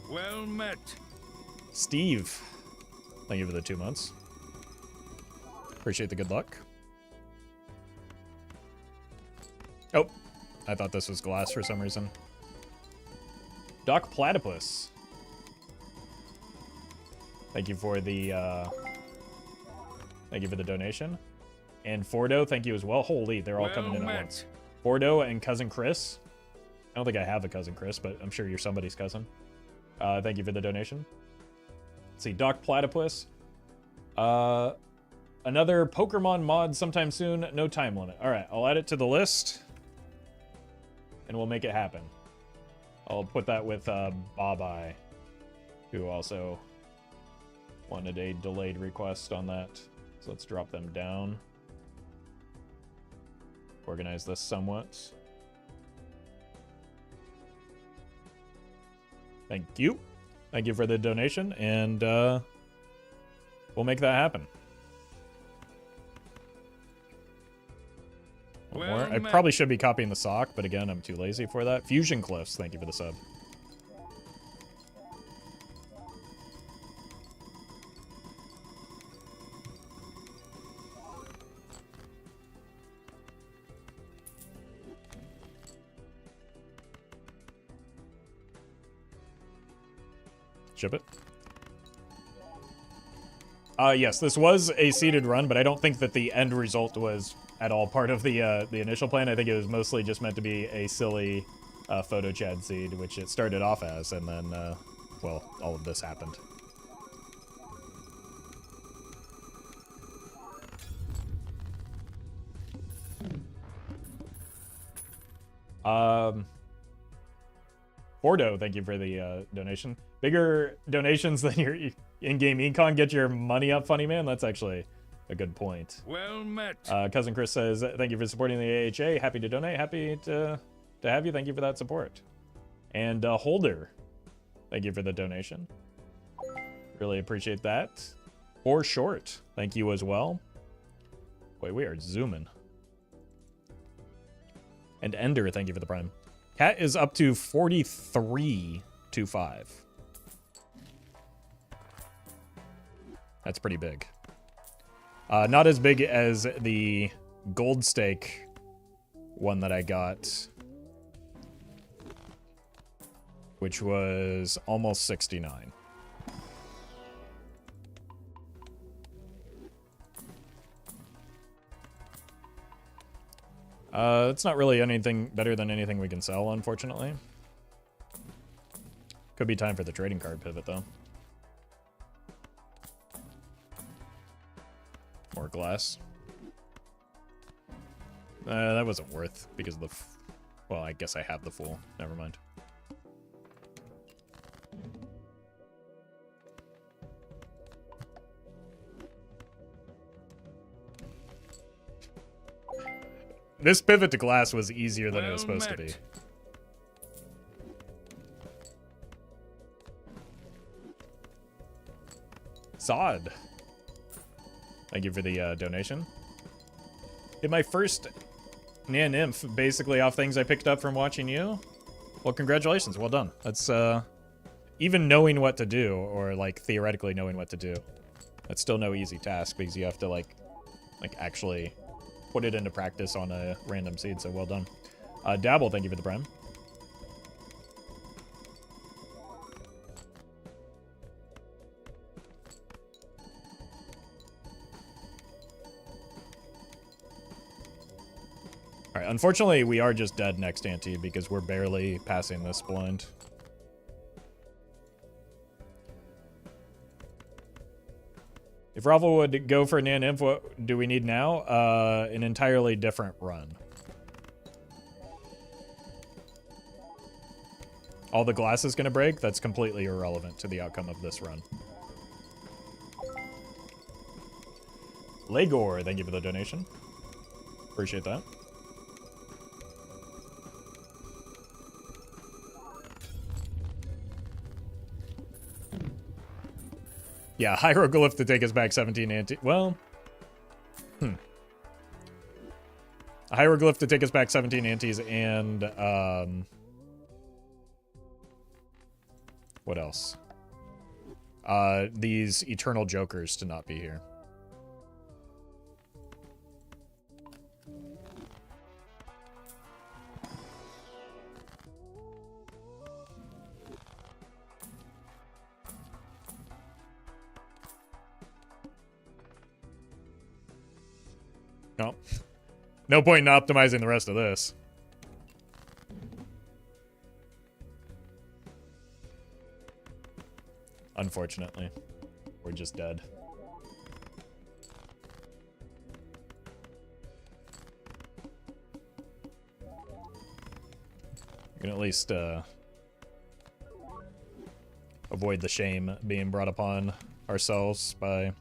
Well met. Steve, thank you for the 2 months. Appreciate the good luck. Oh, I thought this was glass for some reason. Doc Platypus, thank you for the donation. And Fordo, thank you as well. Holy, they're all coming in at once. Fordo and cousin Chris. I don't think I have a cousin Chris, but I'm sure you're somebody's cousin. Thank you for the donation. Let's see, Doc Platypus. Another Pokemon mod sometime soon. No time limit. All right, I'll add it to the list, and we'll make it happen. I'll put that with Babai, who also wanted a delayed request on that. So let's drop them down. Organize this somewhat. Thank you. Thank you for the donation, and we'll make that happen. One more. I probably should be copying the sock, but again, I'm too lazy for that. Fusion Cliffs, thank you for the sub. Ship it. Yes, this was a seeded run, but I don't think that the end result was at all part of the initial plan. I think it was mostly just meant to be a silly photo chat seed, which it started off as, and then, well, all of this happened. Bordeaux, thank you for the donation. Bigger donations than your in-game econ get your money up, funny man. That's actually a good point. Well met. Cousin Chris says, thank you for supporting the AHA. Happy to donate. Happy to have you. Thank you for that support. And Holder, thank you for the donation. Really appreciate that. For Short, thank you as well. Wait, we are zooming. And Ender, thank you for the prime. Cat is up to 43.25. That's pretty big. Not as big as the gold stake one that I got, which was almost 69. It's not really anything better than anything we can sell, unfortunately. Could be time for the trading card pivot, though. More glass. That wasn't worth because of the... well, I guess I have the full. Never mind. This pivot to glass was easier than it was supposed to be. Sod. Thank you for the donation. Hit my first Nan Nymph basically off things I picked up from watching you. Well, congratulations. Well done. That's even knowing what to do, or like theoretically knowing what to do, that's still no easy task because you have to like actually put it into practice on a random seed, so well done. Dabble, thank you for the prime. Alright, unfortunately we are just dead next ante because we're barely passing this blind. If Roffle would go for Nan Nymph, what do we need now? An entirely different run. All the glass is going to break? That's completely irrelevant to the outcome of this run. Legor, thank you for the donation. Appreciate that. Yeah, hieroglyph to take us back 17 ante. Well, a hieroglyph to take us back 17 antes, and what else? These eternal jokers to not be here. No. No point in optimizing the rest of this. Unfortunately. We're just dead. We can at least avoid the shame being brought upon ourselves by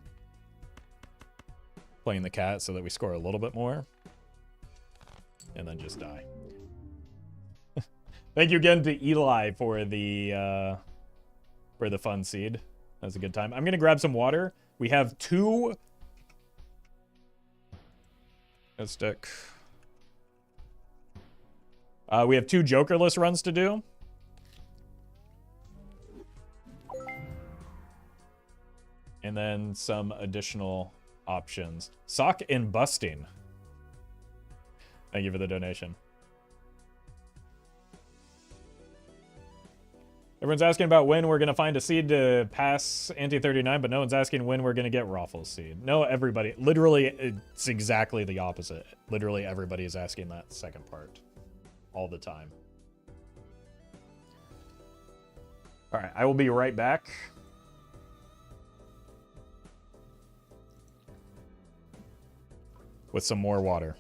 playing the cat so that we score a little bit more and then just die. Thank you again to Eli for the fun seed. That was a good time. I'm gonna grab some water. We have two. Let's stick. We have two jokerless runs to do. And then some additional options. Sock and busting. Thank you for the donation. Everyone's asking about when we're going to find a seed to pass Anti-39, but no one's asking when we're going to get Roffle's seed. No, everybody. Literally, it's exactly the opposite. Literally, everybody is asking that second part. All the time. Alright, I will be right back. With some more water.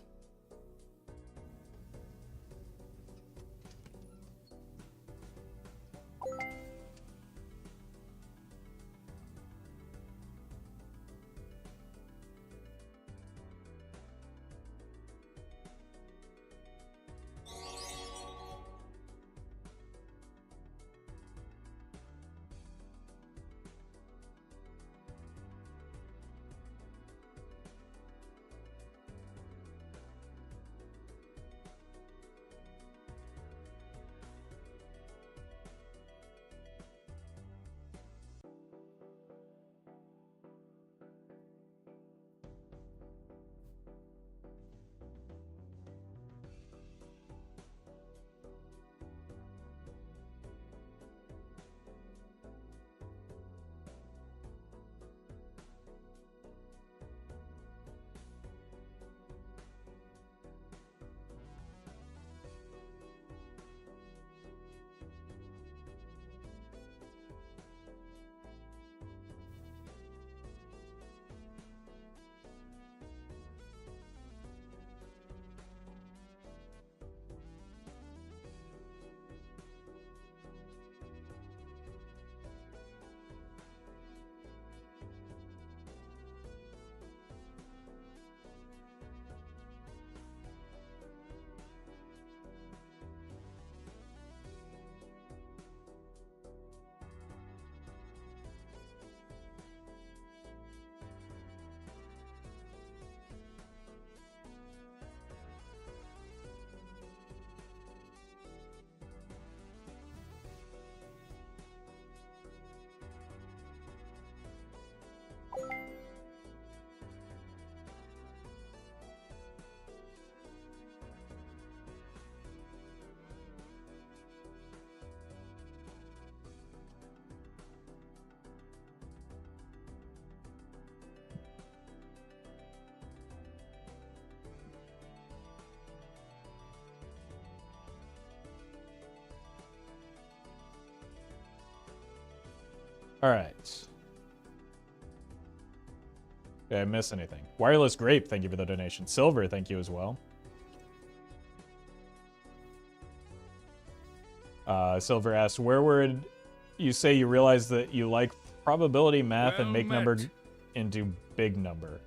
All right. Did I miss anything? Wireless Grape, thank you for the donation. Silver, thank you as well. Silver asks, where would you say you realize that you like probability math Well and make met. number into big number?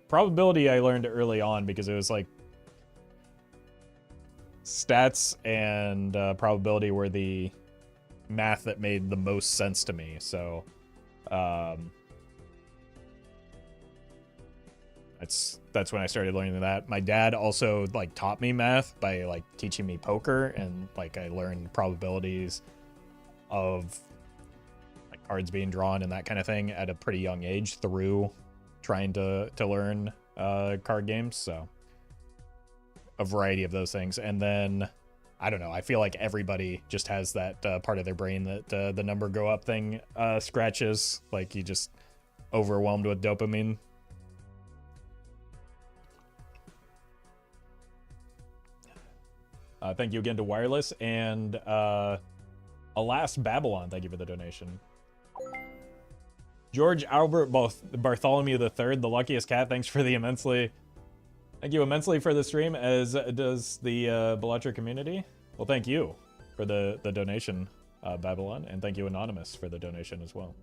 Probability I learned early on because it was like stats and probability were the math that made the most sense to me. So that's when I started learning that. My dad also like taught me math by like teaching me poker, and like I learned probabilities of like cards being drawn and that kind of thing at a pretty young age through trying to learn card games. So a variety of those things. And then I don't know, I feel like everybody just has that part of their brain that the number go up thing scratches, like you just overwhelmed with dopamine. Thank you again to Wireless, and Alas Babylon, thank you for the donation. George Albert Bartholomew III, the luckiest cat, thanks for the immensely... Thank you immensely for the stream, as does the Balatro community. Well, thank you for the donation, Babylon, and thank you Anonymous for the donation as well.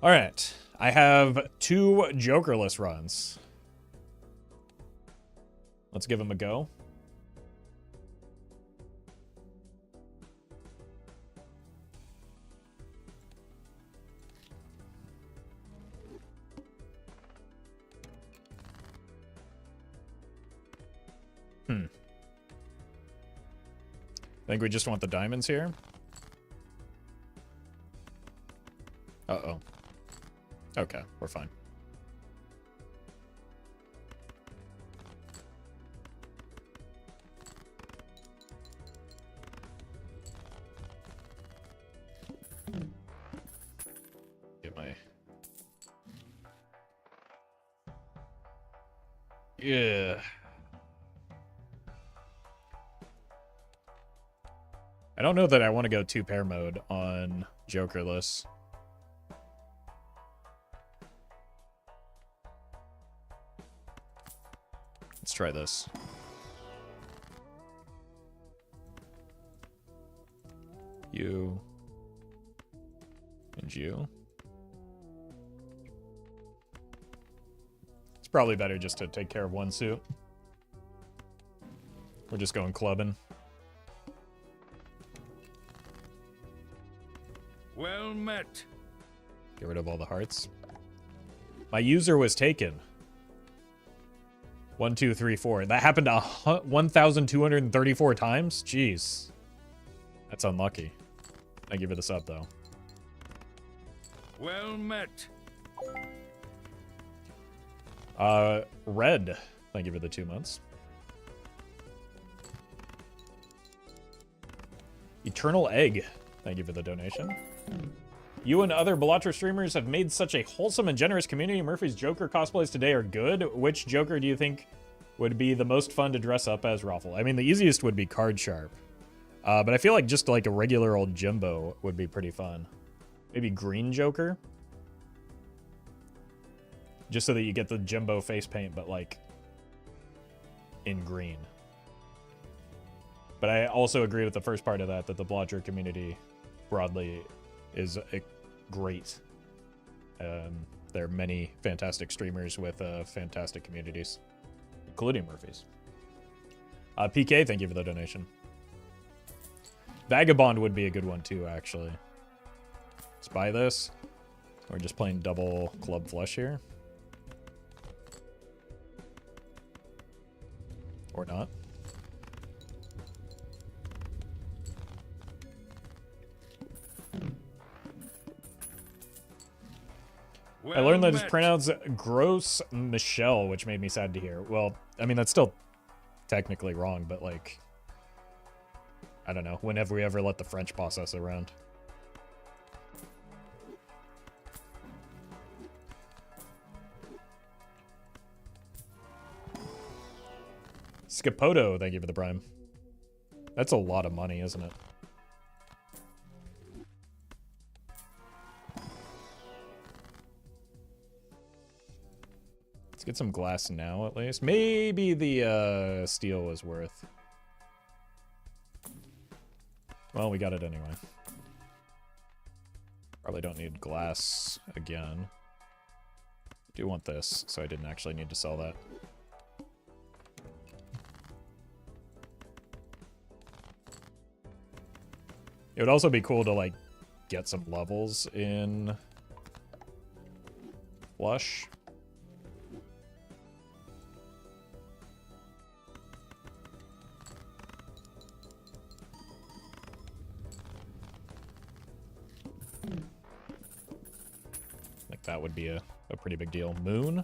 All right, I have 2 Jokerless runs. Let's give them a go. I think we just want the diamonds here. Uh-oh. Okay, we're fine. Get my... Yeah. I don't know that I want to go 2-pair mode on Jokerless. Let's try this. You and you. It's probably better just to take care of one suit. We're just going clubbing. Well met. Get rid of all the hearts. My user was taken. 1, 2, 3, 4. That happened 1,234 times? Jeez. That's unlucky. Thank you for the sub, though. Well met. Red. Thank you for the 2 months. Eternal Egg. Thank you for the donation. You and other Balatro streamers have made such a wholesome and generous community. Murphy's Joker cosplays today are good. Which Joker do you think would be the most fun to dress up as, Roffle? I mean, the easiest would be Card Sharp. But I feel like just like a regular old Jimbo would be pretty fun. Maybe Green Joker? Just so that you get the Jimbo face paint, but like in green. But I also agree with the first part of that the Balatro community broadly is great. There are many fantastic streamers with fantastic communities, including Murphy's. PK, thank you for the donation. Vagabond would be a good one too, actually. Let's buy this. We're just playing double club flush here. Or not. Well I learned that it's met. pronounced Gross Michelle, which made me sad to hear. Well, I mean, that's still technically wrong, but like, I don't know. When have we ever let the French boss us around? Skipoto, thank you for the prime. That's a lot of money, isn't it? Let's get some glass now, at least. Maybe the steel was worth. Well, we got it anyway. Probably don't need glass again. Do want this, so I didn't actually need to sell that. It would also be cool to, like, get some levels in Flush. Like, that would be a pretty big deal. Moon?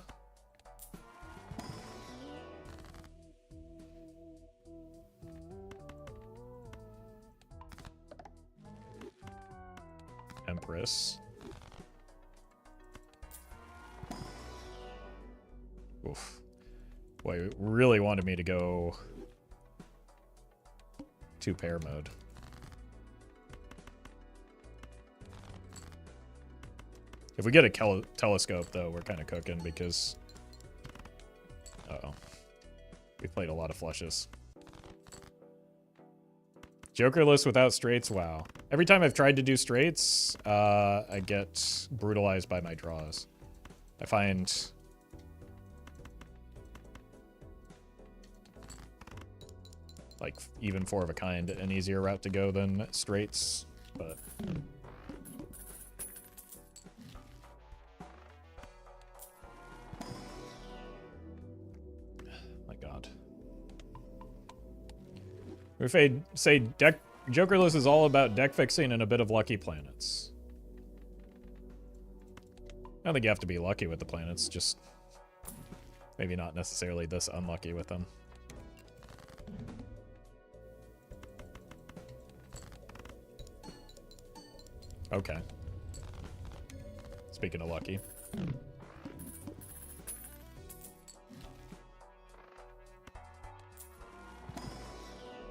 Empress. Oof. Boy, really wanted me to go 2-pair mode. If we get a telescope, though, we're kind of cooking because... Uh-oh. We played a lot of flushes. Jokerless without straights, wow. Every time I've tried to do straights, I get brutalized by my draws. I find... like, even 4 of a kind an easier route to go than straights, but... my god. We say deck Jokerless is all about deck fixing and a bit of lucky planets. I don't think you have to be lucky with the planets, just maybe not necessarily this unlucky with them. Okay. Speaking of lucky.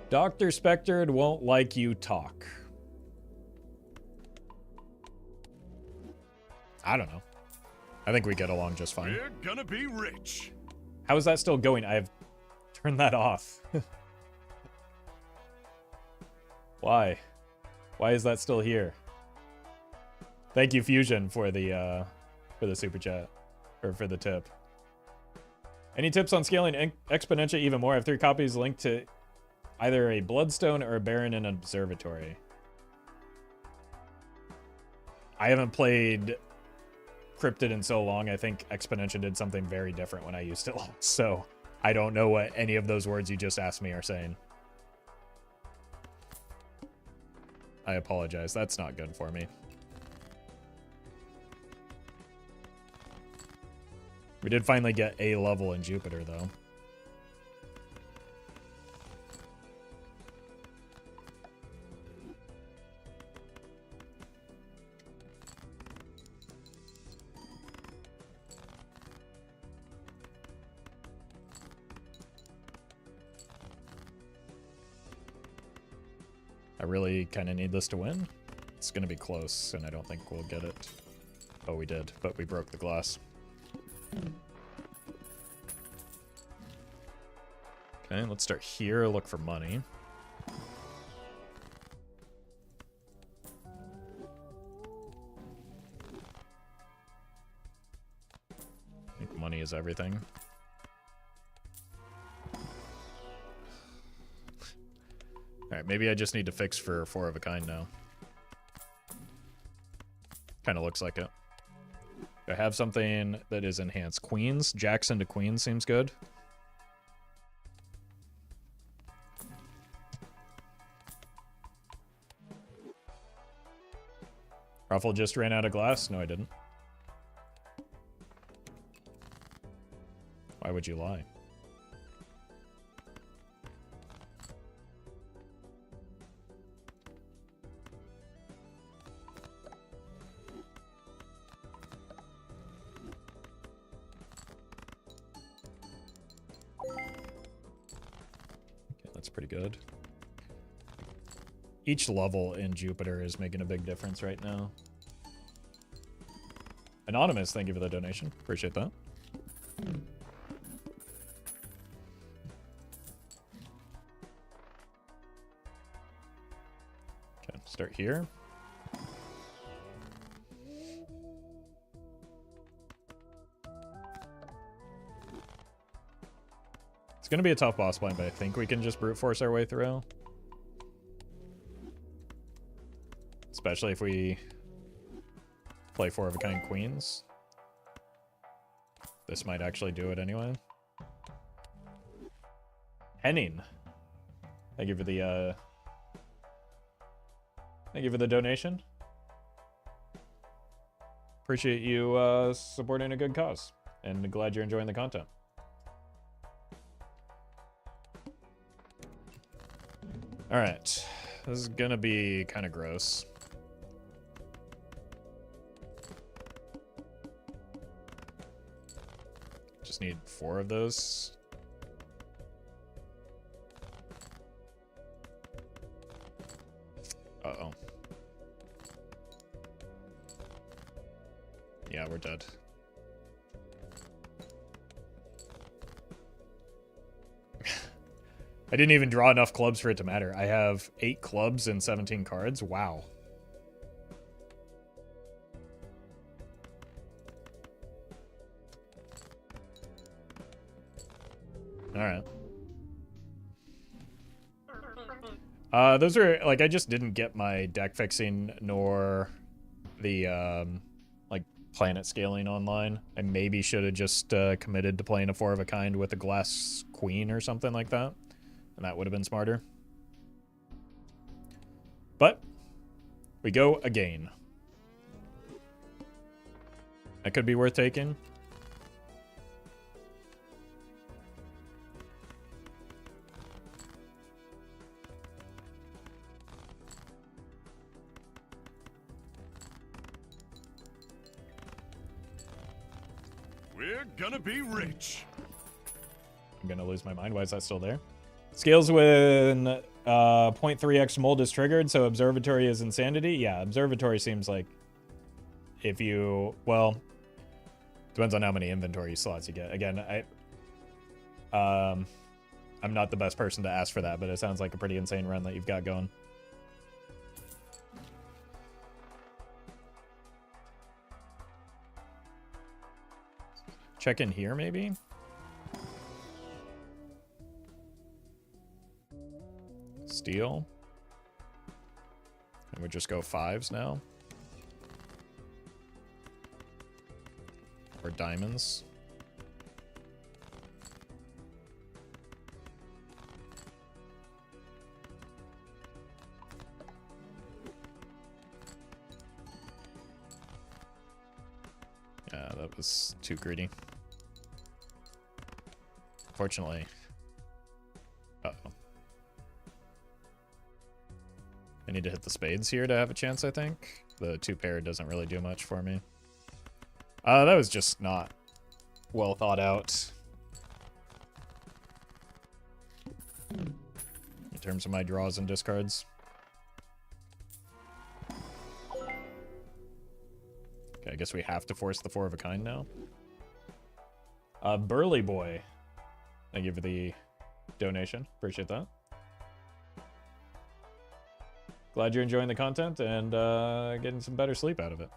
Dr. Spectred won't like you talk. I don't know. I think we get along just fine. We're gonna be rich. How is that still going? I have turned that off. Why? Why is that still here? Thank you, Fusion, for the super chat. Or for the tip. Any tips on scaling Exponentia even more? I have 3 copies linked to either a Bloodstone or a Baron in Observatory. I haven't played Cryptid in so long. I think Exponentia did something very different when I used it. So I don't know what any of those words you just asked me are saying. I apologize. That's not good for me. We did finally get a level in Jupiter, though. I really kind of need this to win. It's going to be close, and I don't think we'll get it. Oh, we did, but we broke the glass. Okay, let's start here, look for money. I think money is everything. Alright, maybe I just need to fix for 4 of a kind now. Kind of looks like it. I have something that is enhanced. Queens? Jacks into queens seems good. Roffle just ran out of glass? No, I didn't. Why would you lie? pretty good. Each level in Jupiter is making a big difference right now. Anonymous, thank you for the donation. Appreciate that. Okay, start here. It's going to be a tough boss fight, but I think we can just brute force our way through. Especially if we play 4 of a kind queens. This might actually do it anyway. Henning. Thank you for the donation. Appreciate you supporting a good cause. And glad you're enjoying the content. Alright. This is gonna be kind of gross. Just need 4 of those. Uh-oh. Yeah, we're dead. I didn't even draw enough clubs for it to matter. I have 8 clubs and 17 cards. Wow. Alright. Those are, like, I just didn't get my deck fixing nor the, like, planet scaling online. I maybe should have just committed to playing a 4 of a kind with a glass queen or something like that. And that would have been smarter. But we go again. That could be worth taking. We're gonna be rich. I'm gonna lose my mind. Why is that still there? Scales when 0.3x mold is triggered, so Observatory is insanity. Yeah, Observatory seems like if you, well, depends on how many inventory slots you get. Again, I'm not the best person to ask for that, but it sounds like a pretty insane run that you've got going. Check in here, maybe? Steel. And we just go 5s now. Or diamonds. Yeah, that was too greedy. Fortunately. Uh-oh. I need to hit the spades here to have a chance, I think. The 2 pair doesn't really do much for me. That was just not well thought out. In terms of my draws and discards. Okay, I guess we have to force the 4 of a kind now. Burly Boy. Thank you for the donation. Appreciate that. Glad you're enjoying the content and getting some better sleep out of it.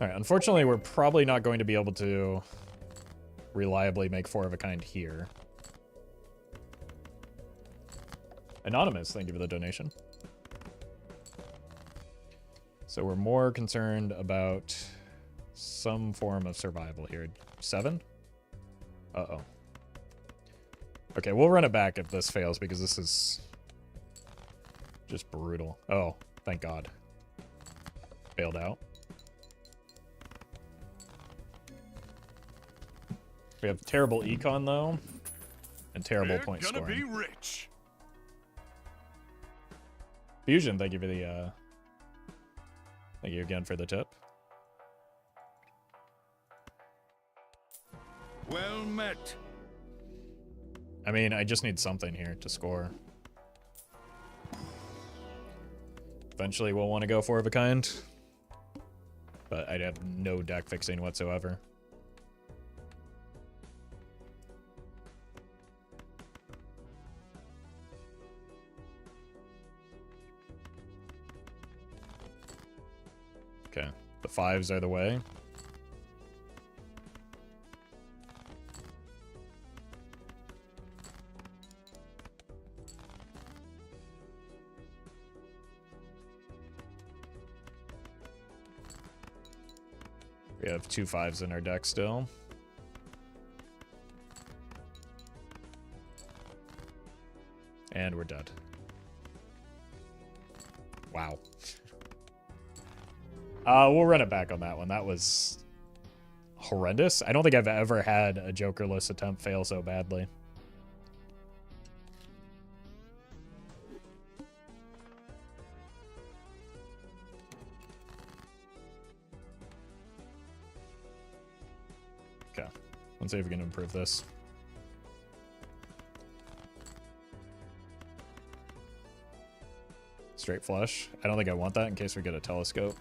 Alright, unfortunately, we're probably not going to be able to reliably make 4 of a kind here. Anonymous, thank you for the donation. So we're more concerned about some form of survival here. 7? Uh-oh. Okay, we'll run it back if this fails because this is just brutal. Oh, thank God. Failed out. We have terrible econ, though, and terrible point scoring. We're gonna be rich. Fusion, thank you for the, thank you again for the tip. met. I mean, I just need something here to score. Eventually we'll want to go four of a kind. But I'd have no deck fixing whatsoever. Okay, the fives are the way. We have 2 5s in our deck still. And we're dead. Wow. We'll run it back on that one. That was horrendous. I don't think I've ever had a jokerless attempt fail so badly. Okay. Let's see if we can improve this. Straight flush. I don't think I want that in case we get a telescope.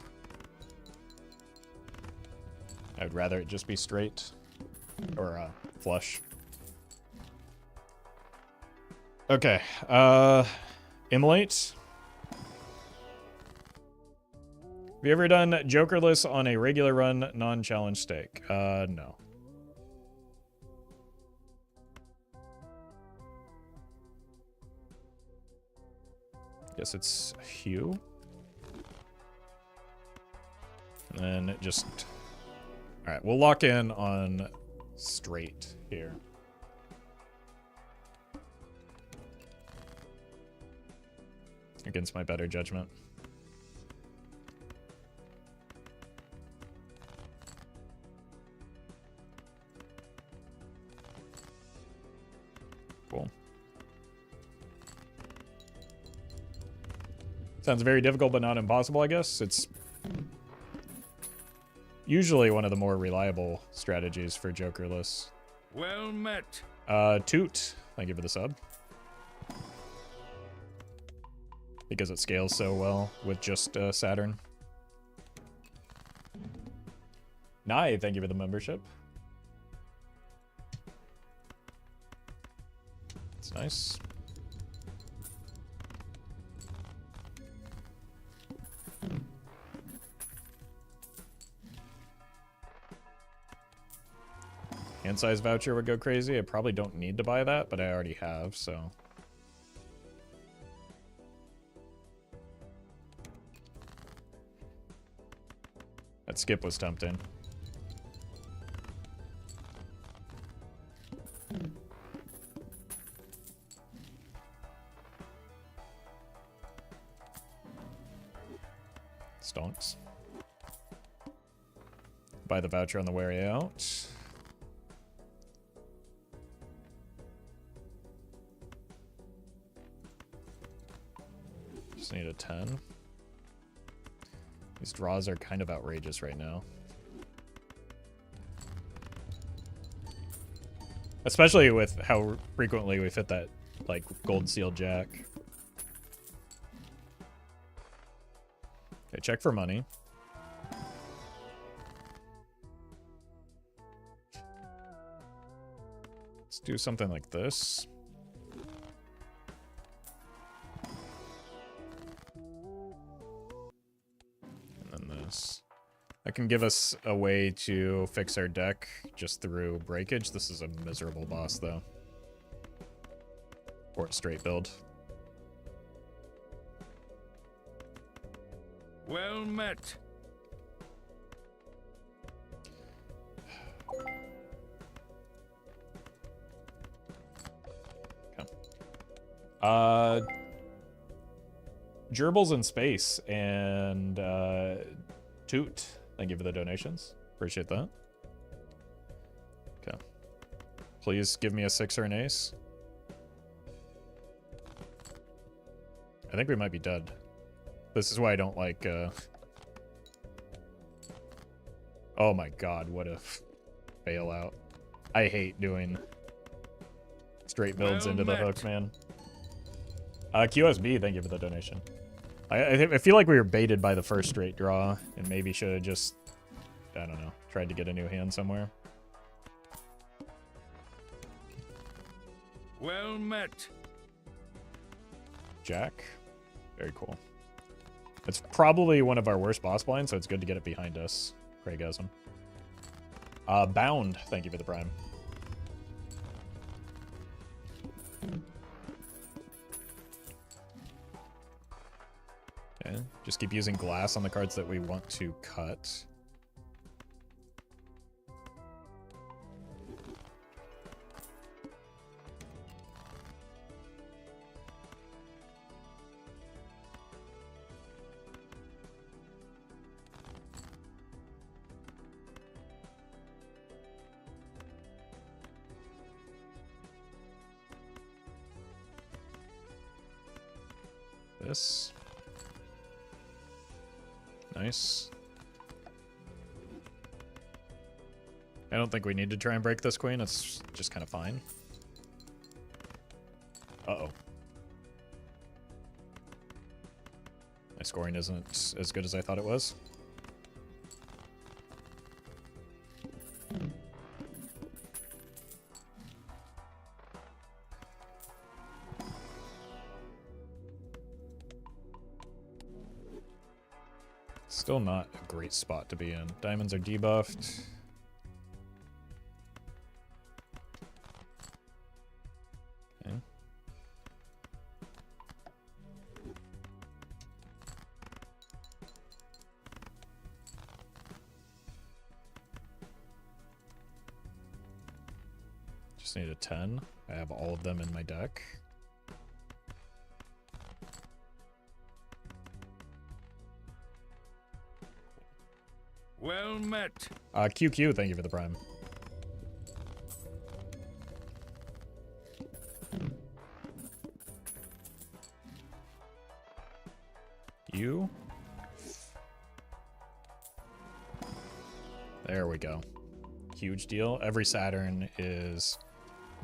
I'd rather it just be straight or flush. Okay. Immolate. Have you ever done jokerless on a regular run non-challenge stake? No. Guess it's Hue. And then it just... Alright, we'll lock in on straight here. Against my better judgment. Cool. Sounds very difficult, but not impossible, I guess. It's usually one of the more reliable strategies for jokerless. Well met. Toot. Thank you for the sub. Because it scales so well with just Saturn. Nye, thank you for the membership. It's nice. Hand size voucher would go crazy. I probably don't need to buy that, but I already have, so. That skip was tempting. Stonks. Buy the voucher on the way out. Just need a 10. These draws are kind of outrageous right now. Especially with how frequently we've hit that, like, gold seal jack. Okay, check for money. Let's do something like this. That can give us a way to fix our deck just through breakage. This is a miserable boss, though. Or a straight build. Well met. Okay. Gerbils in space and Toot. Thank you for the donations. Appreciate that. Okay. Please give me a 6 or an ace. I think we might be dead. This is why I don't like... Oh my god, what a bailout. I hate doing straight builds into the hook, man. QSB, thank you for the donation. I feel like we were baited by the first straight draw, and maybe should have just, I don't know, tried to get a new hand somewhere. Well met. Jack. Very cool. It's probably one of our worst boss blinds, so it's good to get it behind us. Craigasm. Bound, thank you for the prime. Okay, just keep using glass on the cards that we want to cut. This. Nice. I don't think we need to try and break this queen. It's just kind of fine. Uh-oh. My scoring isn't as good as I thought it was. Still not a great spot to be in. Diamonds are debuffed. Okay. Just need a 10. I have all of them in my deck. Well met. QQ, thank you for the prime. You? There we go. Huge deal. Every Saturn is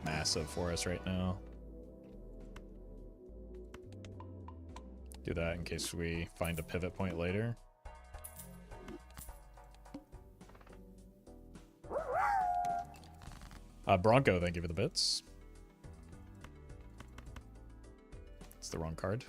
massive for us right now. Do that in case we find a pivot point later. Bronco, thank you for the bits. It's the wrong card.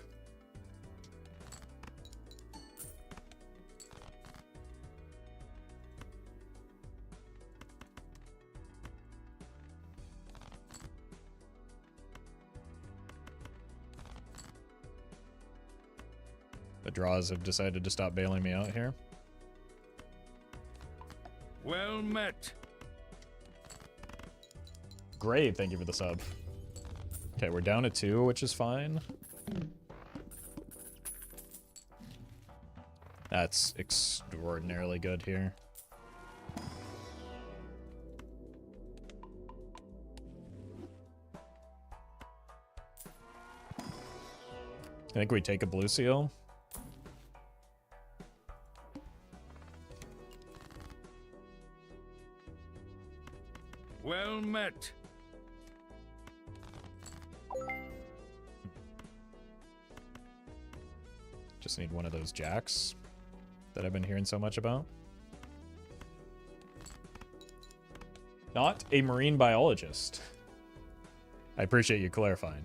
The draws have decided to stop bailing me out here. Well met. Great, thank you for the sub. Okay, we're down to 2, which is fine. That's extraordinarily good here. I think we take a blue seal. Well met. Just need one of those jacks that I've been hearing so much about. Not a marine biologist. I appreciate you clarifying.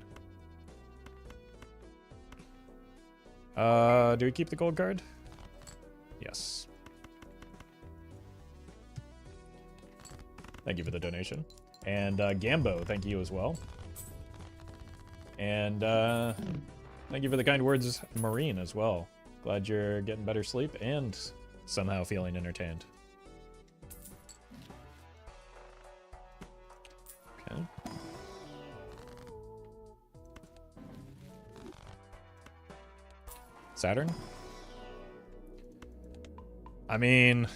Do we keep the gold card? Yes. Thank you for the donation. And Gambo, thank you as well. And thank you for the kind words, Marine, as well. Glad you're getting better sleep and somehow feeling entertained. Okay. Saturn? I mean...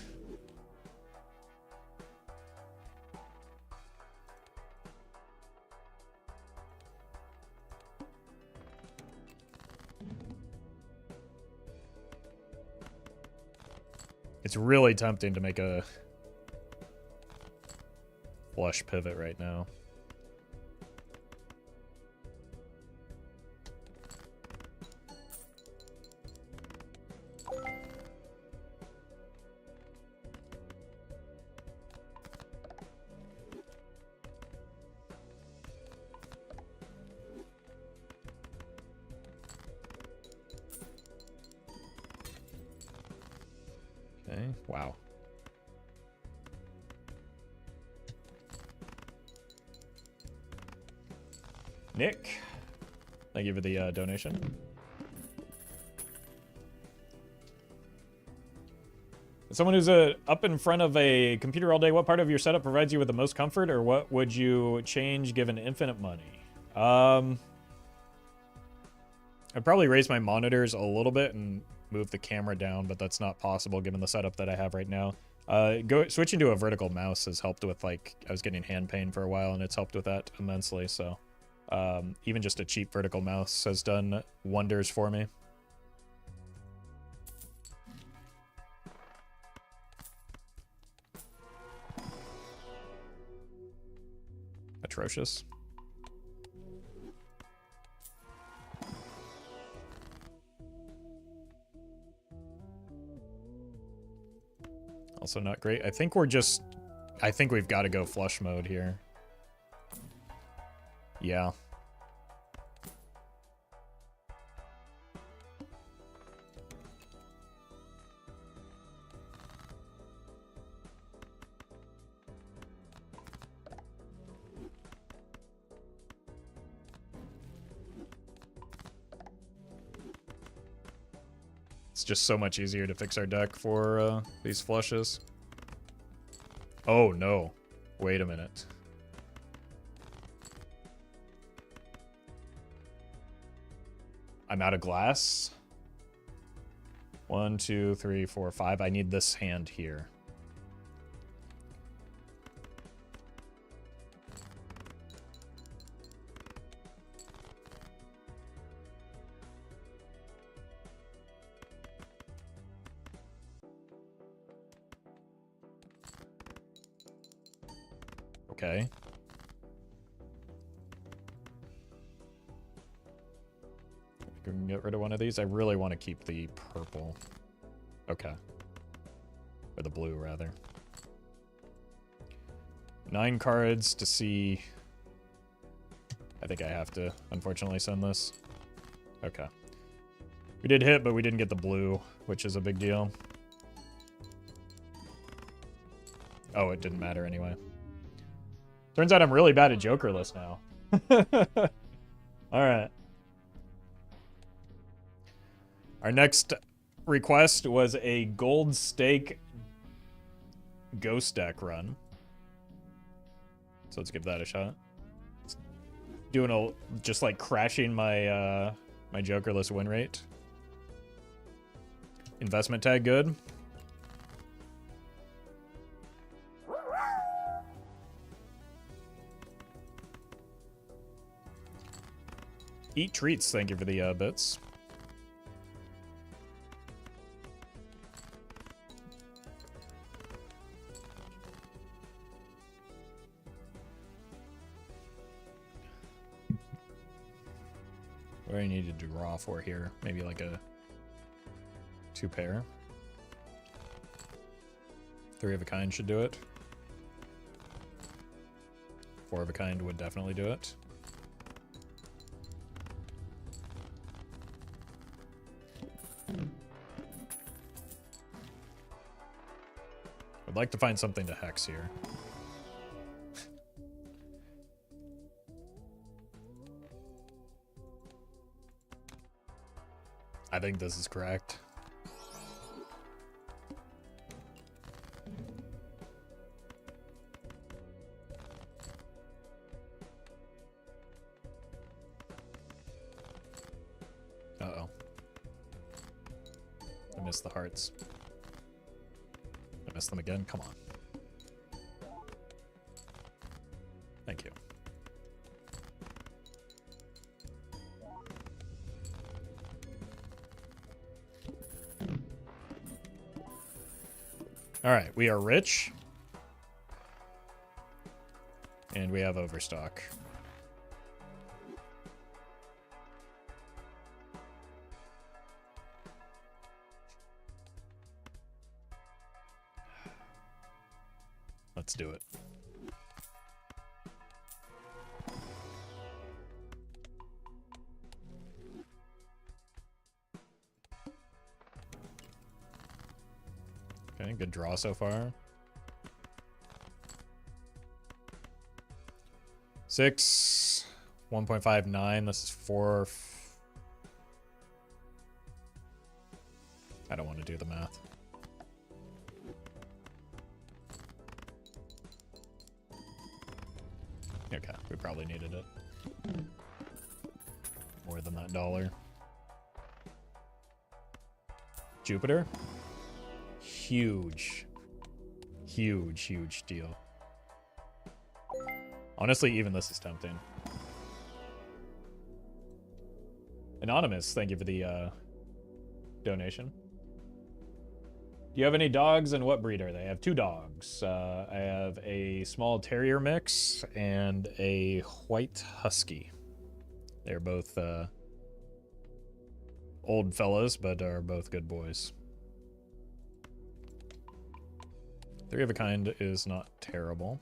it's really tempting to make a flush pivot right now. Okay, wow. Nick, thank you for the donation. As someone who's up in front of a computer all day, what part of your setup provides you with the most comfort, or what would you change given infinite money? I'd probably raise my monitors a little bit and move the camera down, but that's not possible given the setup that I have right now. Switching to a vertical mouse has helped with, like, I was getting hand pain for a while, and it's helped with that immensely, so even just a cheap vertical mouse has done wonders for me. Atrocious. Also not great. I think we've got to go flush mode here. Yeah. It's just so much easier to fix our deck for these flushes. Oh no. Wait a minute. I'm out of glass. 1, 2, 3, 4, 5. I need this hand here. Okay. We can get rid of one of these. I really want to keep the purple. Okay. Or the blue, rather. 9 cards to see. I think I have to, unfortunately, send this. Okay. We did hit, but we didn't get the blue, which is a big deal. Oh, it didn't matter anyway. Turns out I'm really bad at Jokerless now. Alright. Our next request was a gold stake ghost deck run. So let's give that a shot. Doing just like crashing my my Jokerless win rate. Investment tag good. Eat treats, thank you for the bits. What do I need to draw for here? Maybe like a 2 pair. 3 of a kind should do it. 4 of a kind would definitely do it. I'd like to find something to hex here. I think this is correct. Uh-oh. I missed the hearts. I missed them again? Come on. Thank you. All right, we are rich. we have overstock. Let's do it. Okay, good draw so far. 6, 1.59. This is 4. I don't want to do the math. Okay, we probably needed it. More than that dollar. Jupiter? Huge. Huge, huge deal. Honestly, even this is tempting. Anonymous, thank you for the donation. Do you have any dogs, and what breed are they? I have 2 dogs. I have a small terrier mix and a white husky. They're both old fellas, but are both good boys. 3 of a kind is not terrible.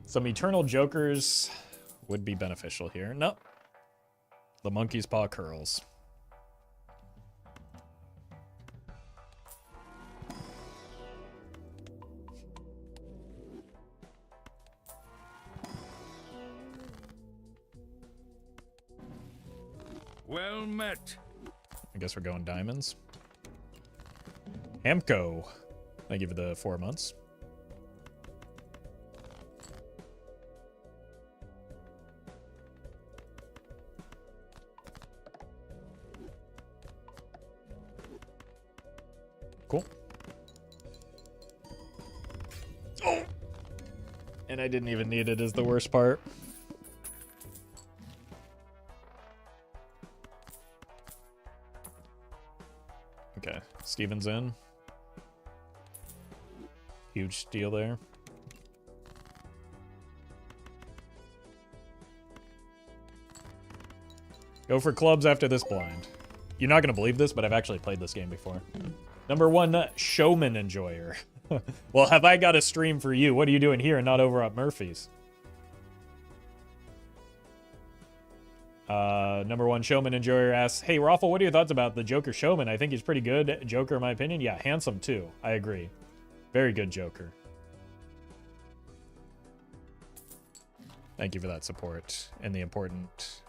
Some eternal jokers would be beneficial here. Nope. The monkey's paw curls. Well met. I guess we're going diamonds. Hamco. Thank you for the 4 months. Cool. Oh! And I didn't even need it is the worst part. Okay, Steven's in. Huge steal there. Go for clubs after this blind. You're not going to believe this, but I've actually played this game before. Number 1, showman enjoyer. Well, have I got a stream for you? What are you doing here and not over at Murphy's? Number 1, showman enjoyer asks, hey, Roffle, what are your thoughts about the Joker showman? I think he's pretty good. Joker, in my opinion. Yeah, handsome, too. I agree. Very good Joker. Thank you for that support and the important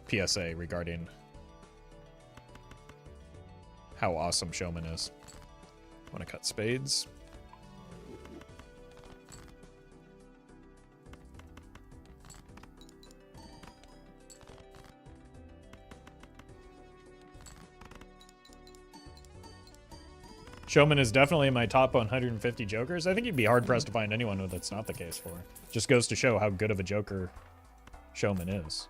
PSA regarding how awesome showman is. Want to cut spades. Showman is definitely in my top 150 jokers. I think you'd be hard-pressed to find anyone that's not the case for. Just goes to show how good of a joker showman is.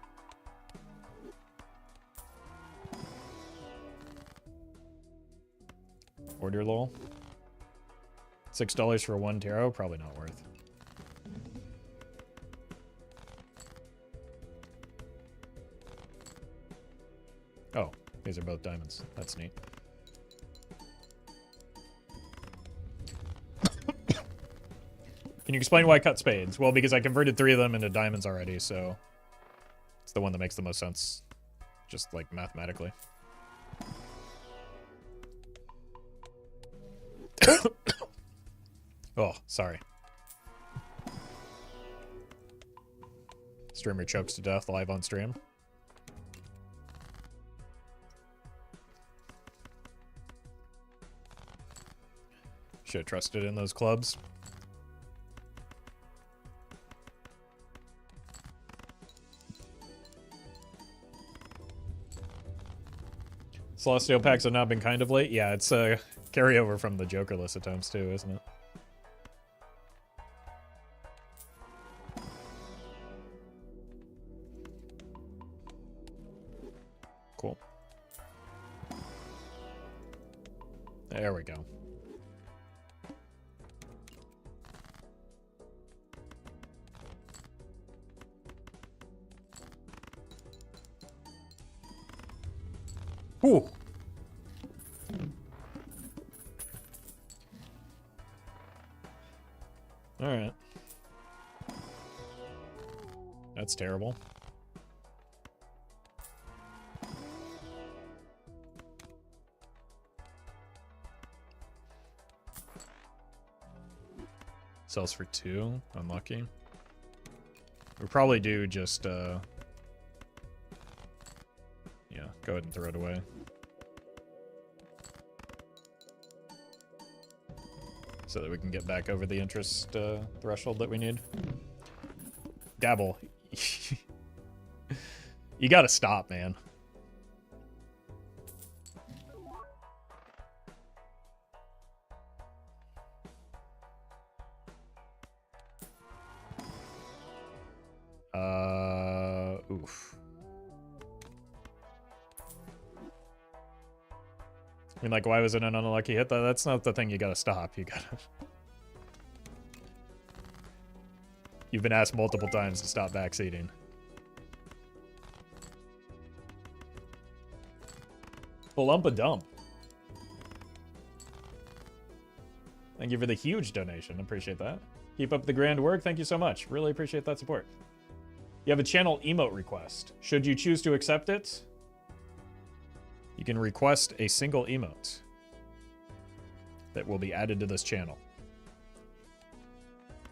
Order lol. $6 for 1 tarot? Probably not worth. Oh, these are both diamonds. That's neat. Can you explain why I cut spades? Well, because I converted 3 of them into diamonds already, so it's the one that makes the most sense, just like mathematically. Oh, sorry. Streamer chokes to death live on stream. Should have trusted in those clubs. Celestial packs have not been kind of late. Yeah, it's a carryover from the Jokerless attempts too, isn't it? There we go. Ooh. All right. That's terrible. Sells for 2. Unlucky. We probably do just, yeah, go ahead and throw it away. So that we can get back over the interest threshold that we need. Dabble. You gotta stop, man. Oof. I mean, like, why was it an unlucky hit? That's not the thing you gotta stop. You gotta... You've been asked multiple times to stop backseating. Lump-a-dump. Thank you for the huge donation. Appreciate that. Keep up the grand work. Thank you so much. Really appreciate that support. You have a channel emote request. Should you choose to accept it, you can request a single emote that will be added to this channel.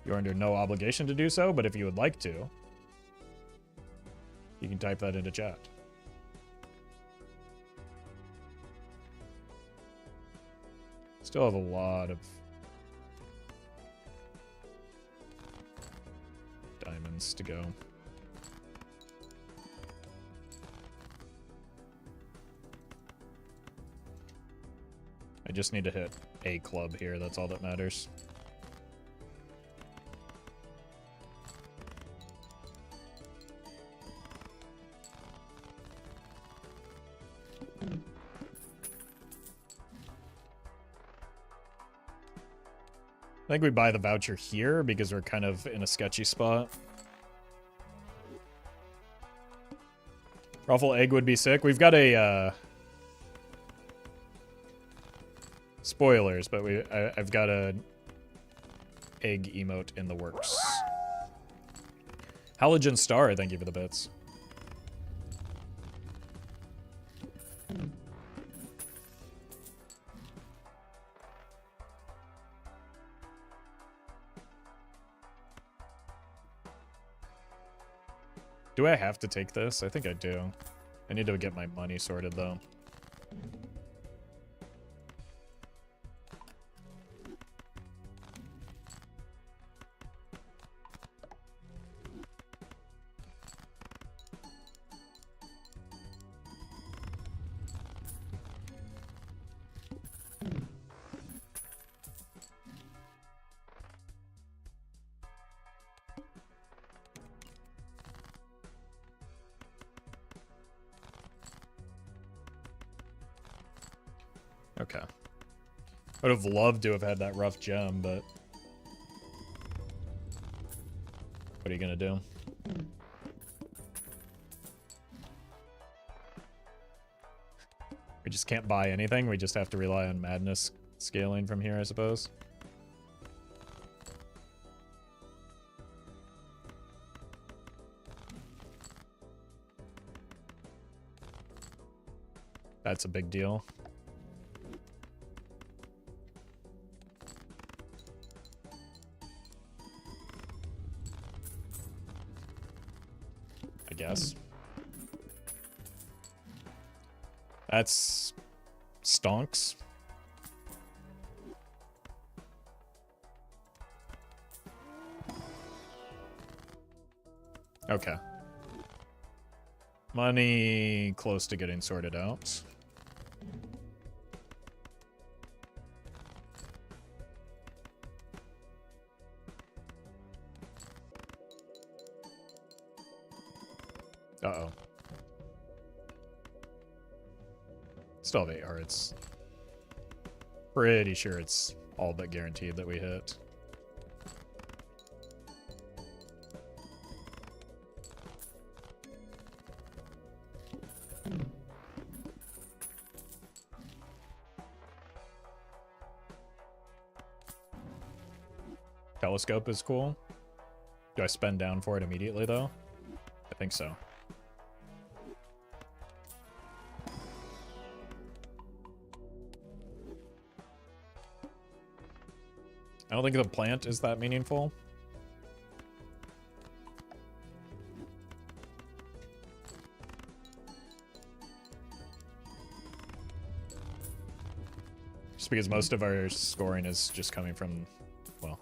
You're under no obligation to do so, but if you would like to, you can type that into chat. Still have a lot of diamonds to go. I just need to hit a club here. That's all that matters. I think we buy the voucher here because we're kind of in a sketchy spot. Ruffle egg would be sick. We've got a spoilers, but I've got a egg emote in the works. Halogen Star, thank you for the bits. Do I have to take this? I think I do. I need to get my money sorted, though. Okay. Would have loved to have had that rough gem, but what are you gonna do? We just can't buy anything. We just have to rely on madness scaling from here, I suppose. That's a big deal. I guess. That's stonks. Okay. Money close to getting sorted out. Uh-oh. Still have 8 hearts. Pretty sure it's all but guaranteed that we hit. Telescope is cool. Do I spend down for it immediately, though? I think so. I don't think the plant is that meaningful. Just because most of our scoring is just coming from, well,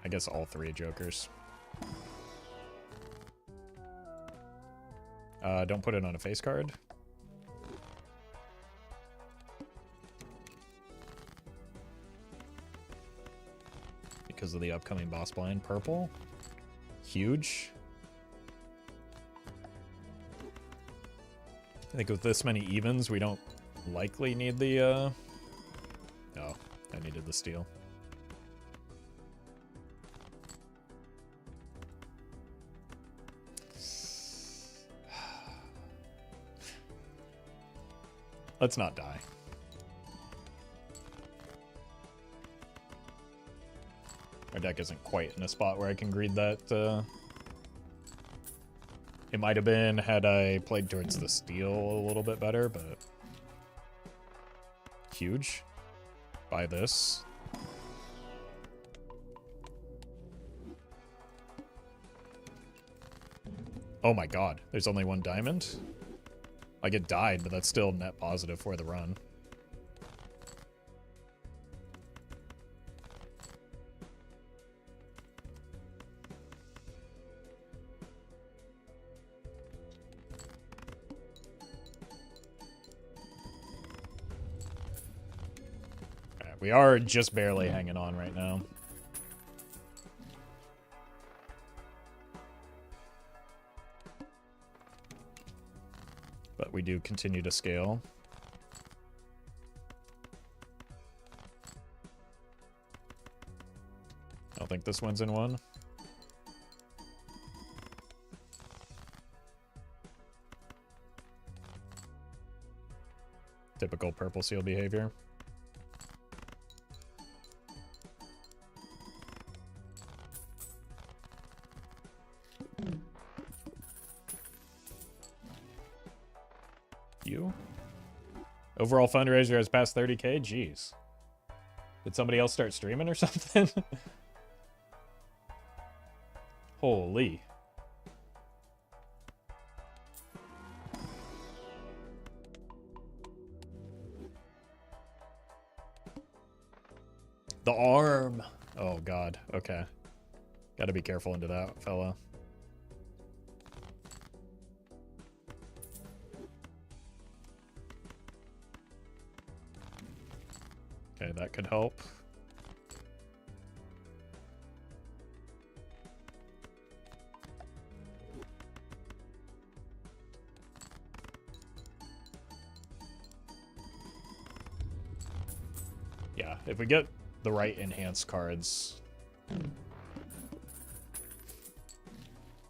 I guess all three jokers. Don't put it on a face card. Because of the upcoming boss blind. Purple. Huge. I think with this many evens, we don't likely need the, Oh, I needed the steel. Let's not die. Our deck isn't quite in a spot where I can greed that. It might have been had I played towards the steel a little bit better, but... Huge. Buy this. Oh my god, there's only one diamond? Like, it died, but that's still net positive for the run. Alright, we are just barely hanging on right now. But we do continue to scale. I don't think this one's in one. Typical purple seal behavior. Overall fundraiser has passed 30K? Jeez. Did somebody else start streaming or something? Holy. The arm. Oh, God. Okay. Gotta be careful into that, fella. Okay, that could help. Yeah, if we get the right enhanced cards,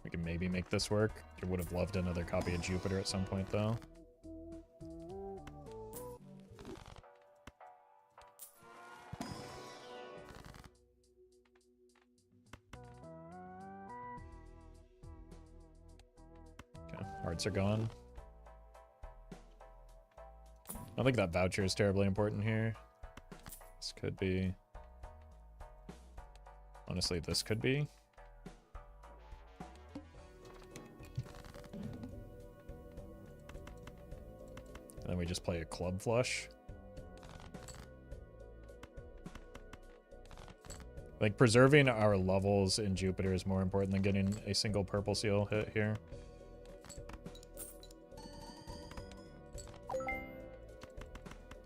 we can maybe make this work. I would have loved another copy of Jupiter at some point, though. Hearts are gone. I don't think that voucher is terribly important here. This could be... Honestly, this could be. And then we just play a club flush. Like, preserving our levels in Jupiter is more important than getting a single purple seal hit here.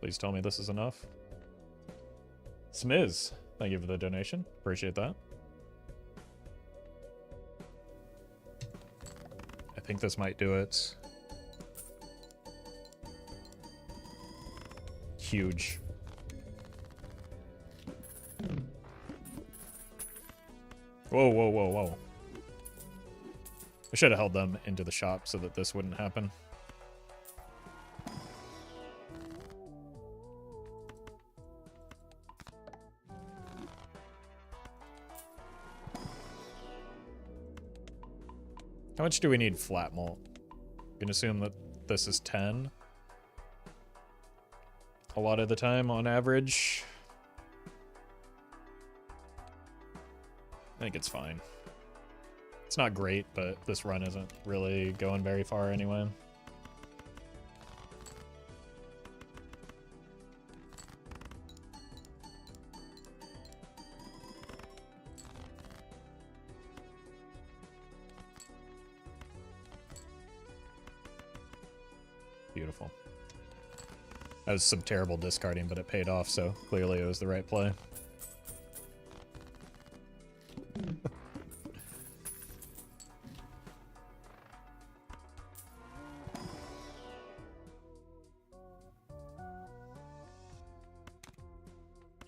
Please tell me this is enough. Smiz, thank you for the donation. Appreciate that. I think this might do it. Huge. Whoa, whoa, whoa, whoa. I should have held them into the shop so that this wouldn't happen. How much do we need flat malt? I'm gonna assume that this is 10. A lot of the time, on average. I think it's fine. It's not great, but this run isn't really going very far anyway. Beautiful. That was some terrible discarding, but it paid off, so clearly it was the right play.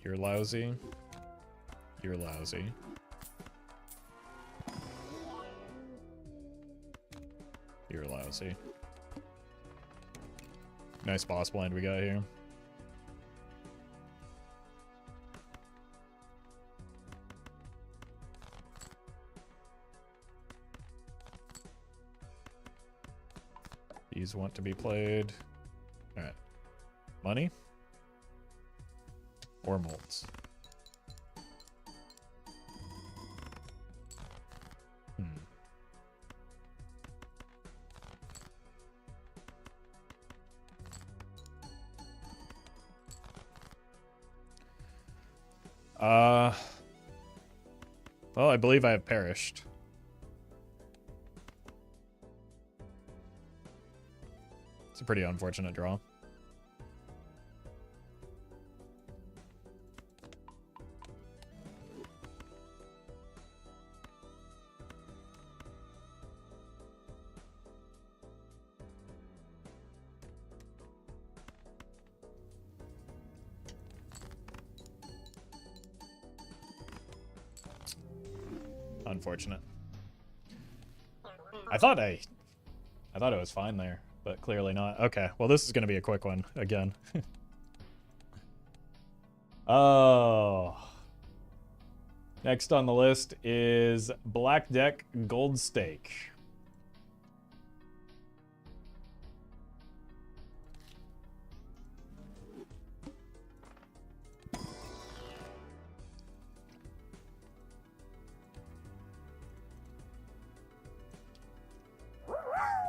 You're lousy. You're lousy. You're lousy. Nice boss blind we got here. These want to be played. Alright. Money? Or molds? Well, I believe I have perished. It's a pretty unfortunate draw. Unfortunate. I thought it was fine there, but clearly not. Okay, well this is going to be a quick one again. Oh. Next on the list is Black Deck Gold Stake.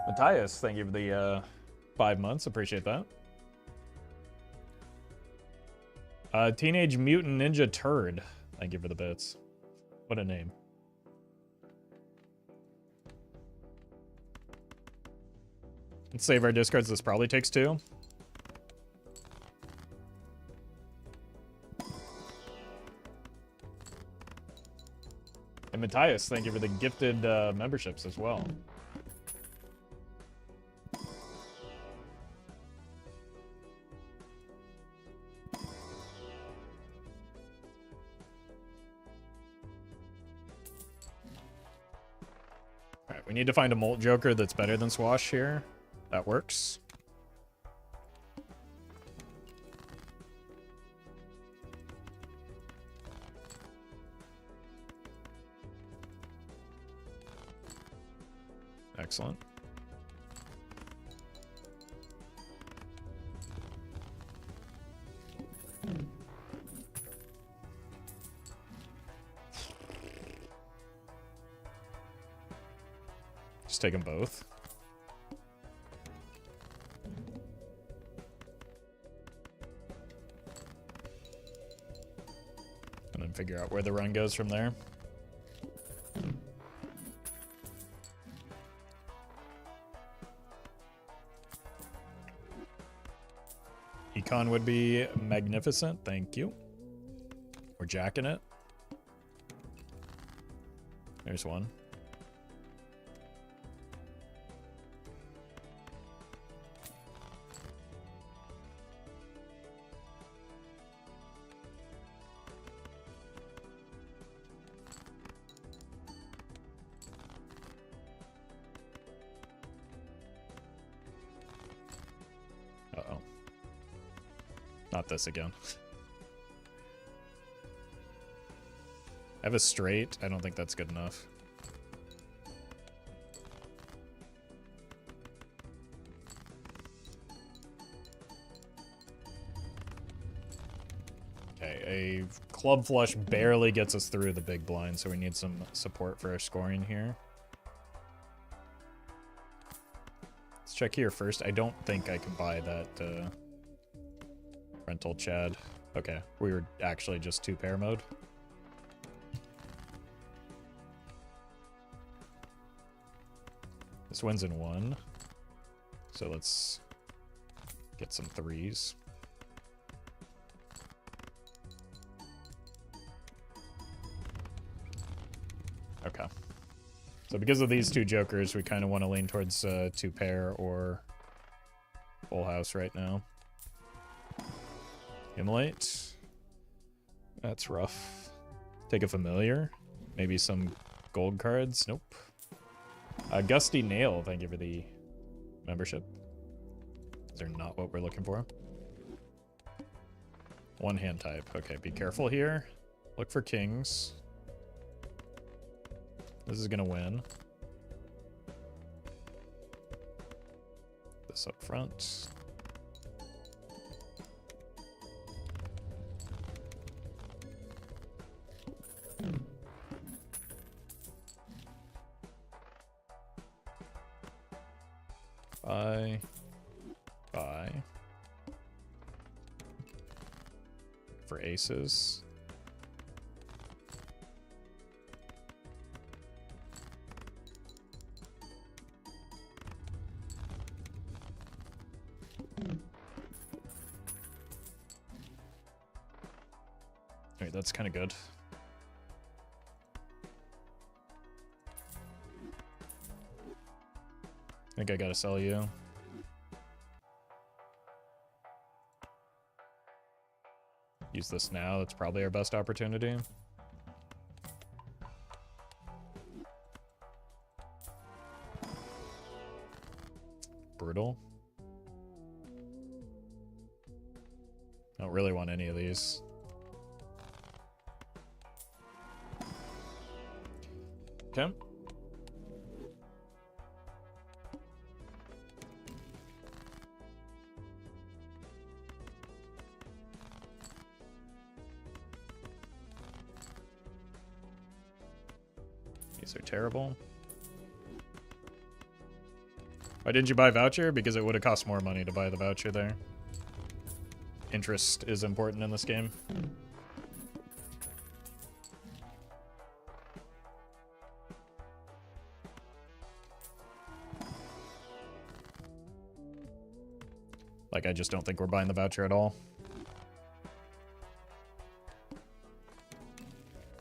Matthias, thank you for the 5 months. Appreciate that. Teenage Mutant Ninja Turd. Thank you for the bits. What a name. Let's save our discards. This probably takes 2. And Matthias, thank you for the gifted memberships as well. We need to find a Molt Joker that's better than Swash here. That works. Excellent. Just take them both. And then figure out where the run goes from there. Econ would be magnificent, thank you. We're jacking it. There's one. Not this again. I have a straight. I don't think that's good enough. Okay, a club flush barely gets us through the big blind, so we need some support for our scoring here. Let's check here first. I don't think I can buy that rental Chad. Okay, we were actually just 2-pair mode. This wins in 1. So let's get some 3s. Okay. So because of these 2 jokers, we kind of want to lean towards 2-pair or full house right now. Immolate. That's rough. Take a familiar. Maybe some gold cards. Nope. Gusty Nail, thank you for the membership. These are not what we're looking for. 1 hand type. Okay, be careful here. Look for kings. This is gonna win. This up front. Bye. Bye. For aces. Alright, that's kind of good. I think I gotta sell you. Use this now, that's probably our best opportunity. Brutal. I don't really want any of these. Okay. These are terrible. Why didn't you buy voucher? Because it would have cost more money to buy the voucher there. Interest is important in this game. Like, I just don't think we're buying the voucher at all.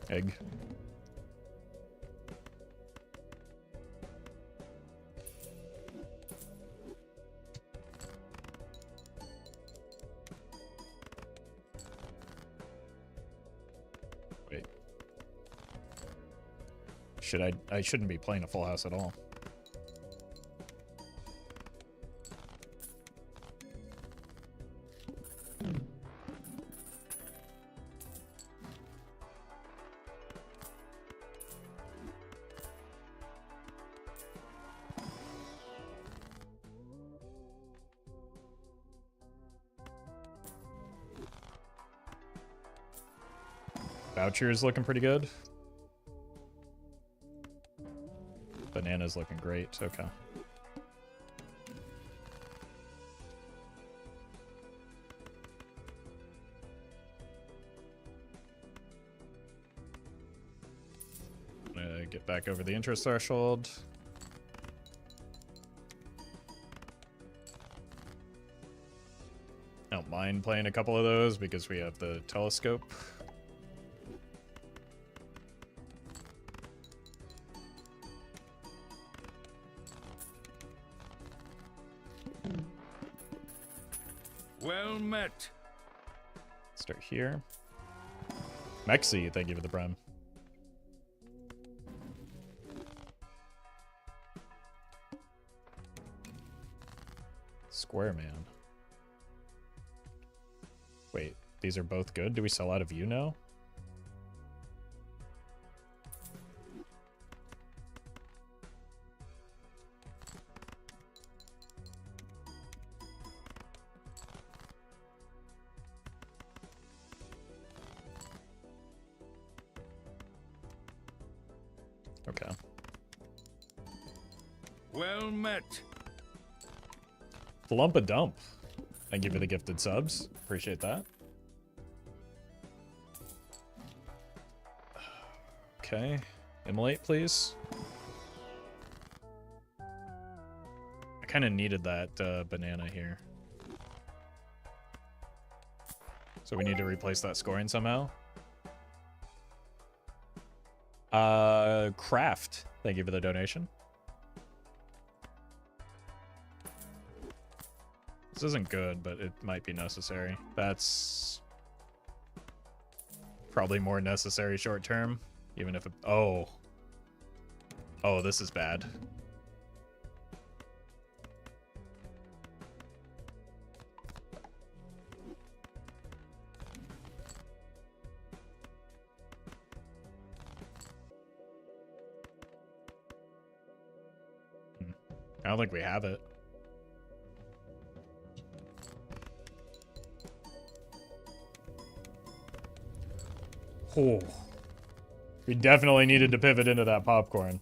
Egg. Wait. I shouldn't be playing a full house at all. Voucher is looking pretty good. Banana's looking great. Okay. I'm gonna get back over the interest threshold. I don't mind playing a couple of those because we have the telescope. Well met. Start here. Mexi, thank you for the prime. Square man. Wait, these are both good? Do we sell out of you now? Okay. Well met. Flump a dump. Thank you for the gifted subs. Appreciate that. Okay. Immolate, please. I kind of needed that banana here. So we need to replace that scoring somehow. Craft. Thank you for the donation. This isn't good, but it might be necessary. That's probably more necessary short term, even if it... Oh. Oh, this is bad. I don't think we have it. Oh. We definitely needed to pivot into that popcorn.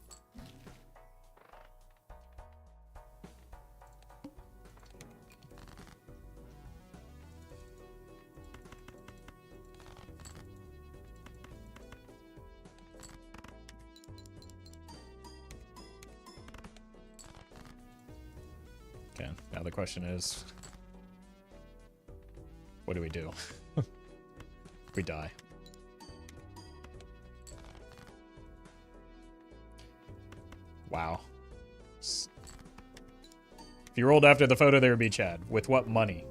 Okay, now the question is, what do we do? We die. Wow. If you rolled after the photo, there would be Chad. With what money?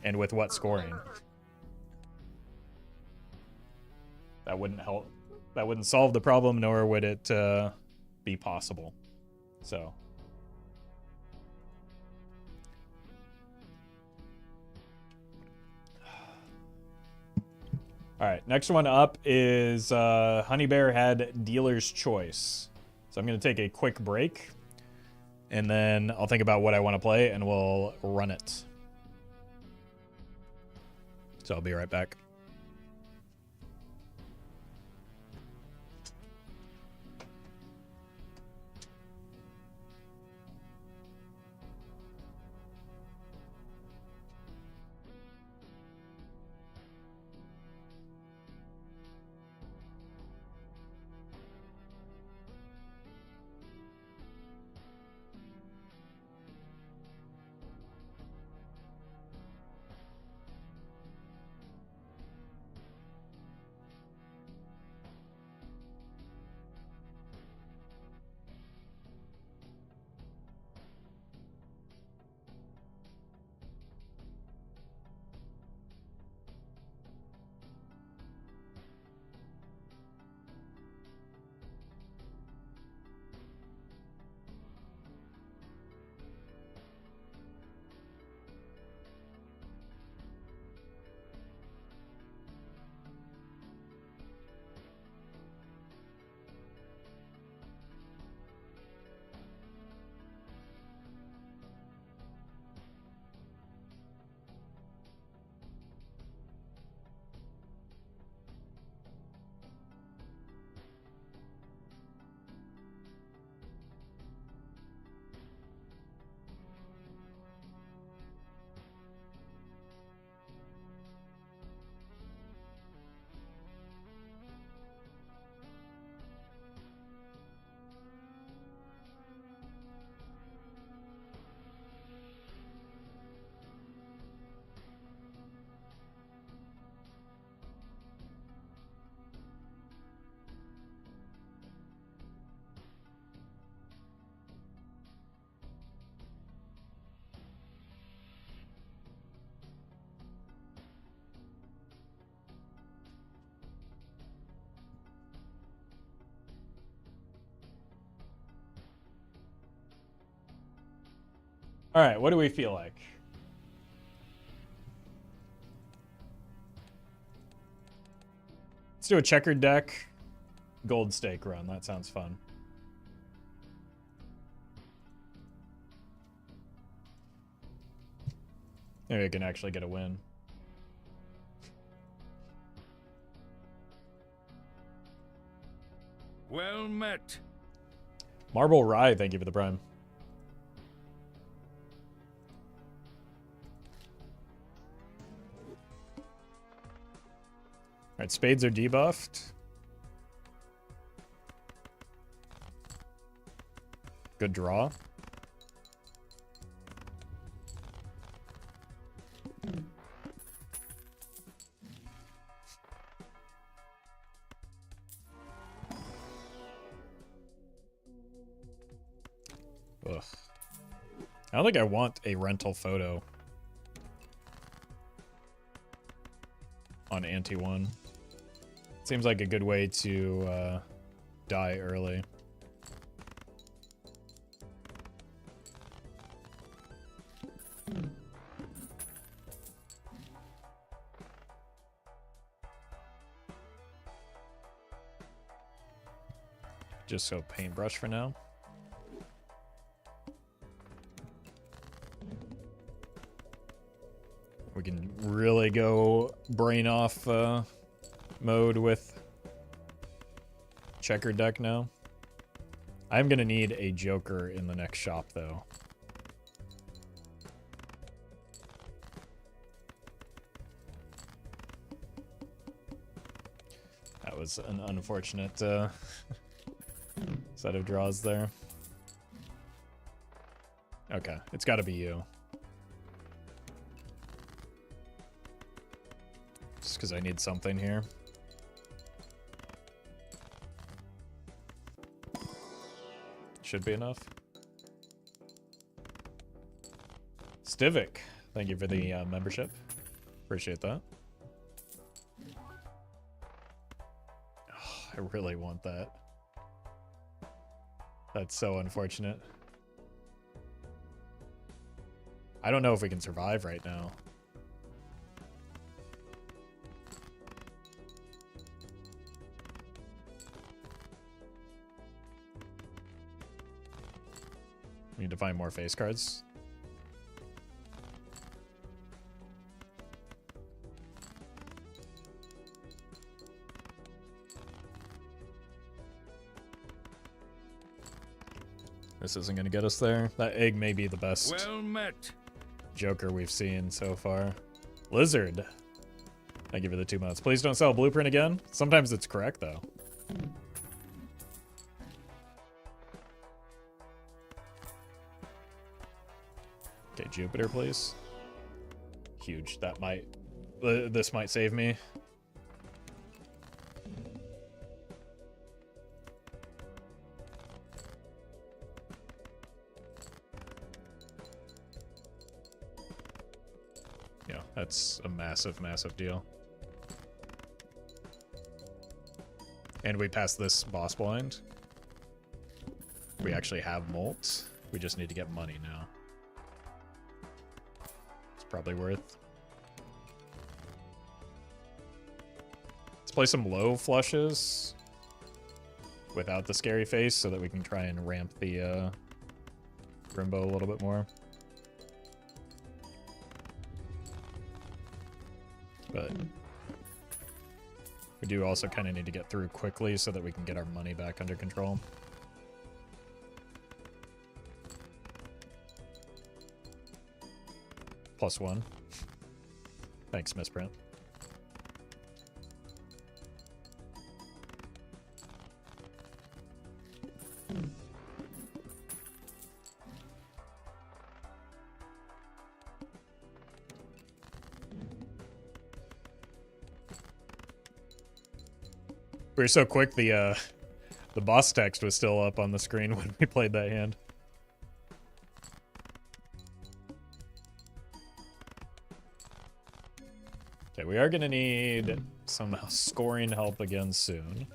And with what scoring? That wouldn't help. That wouldn't solve the problem, nor would it be possible. So. All right, next one up is Honey Bear had Dealer's Choice. So I'm going to take a quick break, and then I'll think about what I want to play, and we'll run it. So I'll be right back. All right, what do we feel like? Let's do a checkered deck gold stake run. That sounds fun. Maybe I can actually get a win. Well met. Marble Rye, thank you for the prime. Alright, spades are debuffed. Good draw. Ugh. I don't think I want a rental photo on ante 1. Seems like a good way to die early. Just go paintbrush for now. We can really go brain off mode with checker deck now. I'm gonna need a joker in the next shop though. That was an unfortunate set of draws there. Okay, it's gotta be you. Just because I need something here. Should be enough. Stivik, thank you for the membership. Appreciate that. Oh, I really want that. That's so unfortunate. I don't know if we can survive right now. We need to find more face cards. This isn't going to get us there. That egg may be the best Well met. joker we've seen so far. Lizard. Thank you for the 2 months. Please don't sell blueprint again. Sometimes it's correct, though. Okay, Jupiter, please. Huge. That might... this might save me. Yeah, that's a massive, massive deal. And we pass this boss blind. We actually have molt. We just need to get money now. It's probably worth. Let's play some low flushes without the scary face so that we can try and ramp the Rimbo a little bit more. But we do also kind of need to get through quickly so that we can get our money back under control. +1. Thanks, Misprint. We were so quick, the boss text was still up on the screen when we played that hand. Okay, we are gonna need some scoring help again soon.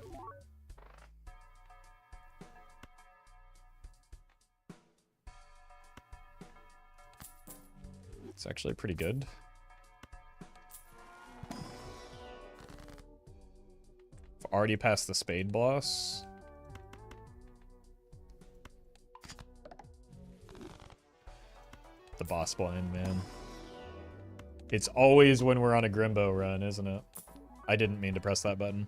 It's actually pretty good. Already past the spade boss. The boss blind, man. It's always when we're on a Grimbo run, isn't it? I didn't mean to press that button.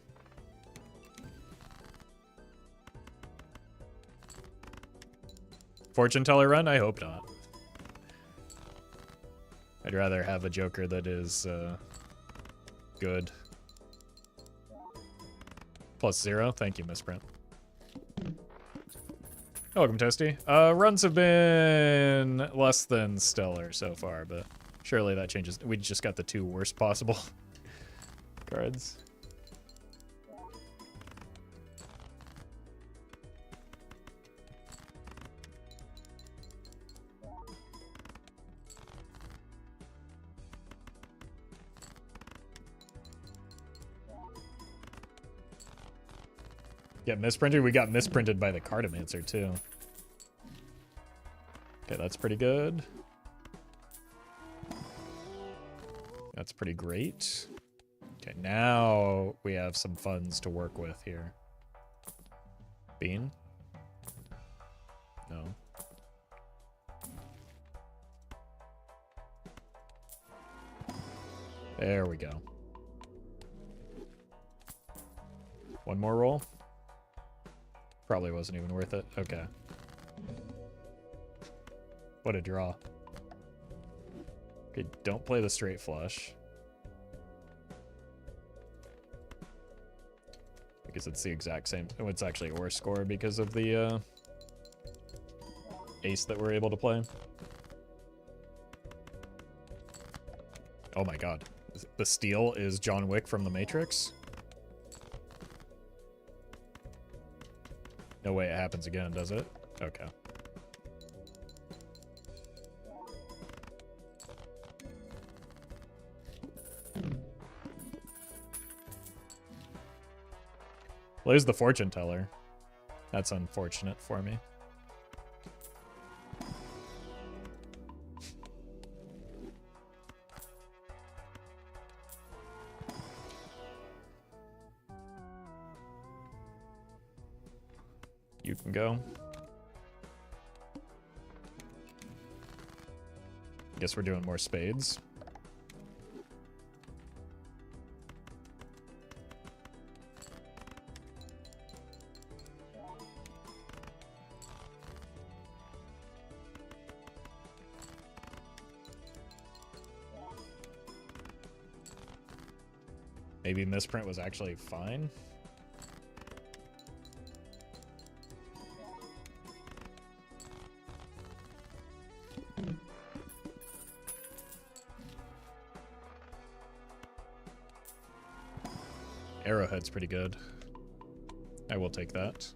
Fortune teller run? I hope not. I'd rather have a Joker that is good. +0. Thank you, Misprint. Oh, welcome, Toasty. Runs have been less than stellar so far, but surely that changes. We just got the 2 worst possible cards. Get misprinted? We got misprinted by the Cartomancer, too. Okay, that's pretty good. That's pretty great. Okay, now we have some funds to work with here. Bean? No. There we go. One more roll? Probably wasn't even worth it. Okay. What a draw. Okay, don't play the straight flush. Because it's the exact same. Oh, it's actually a worse score because of the ace that we're able to play. Oh my god. The steal is John Wick from The Matrix? No way it happens again, does it? Okay. Well, there's the fortune teller. That's unfortunate for me. You can go. Guess we're doing more spades. Maybe misprint was actually fine. Arrowhead's pretty good. I will take that.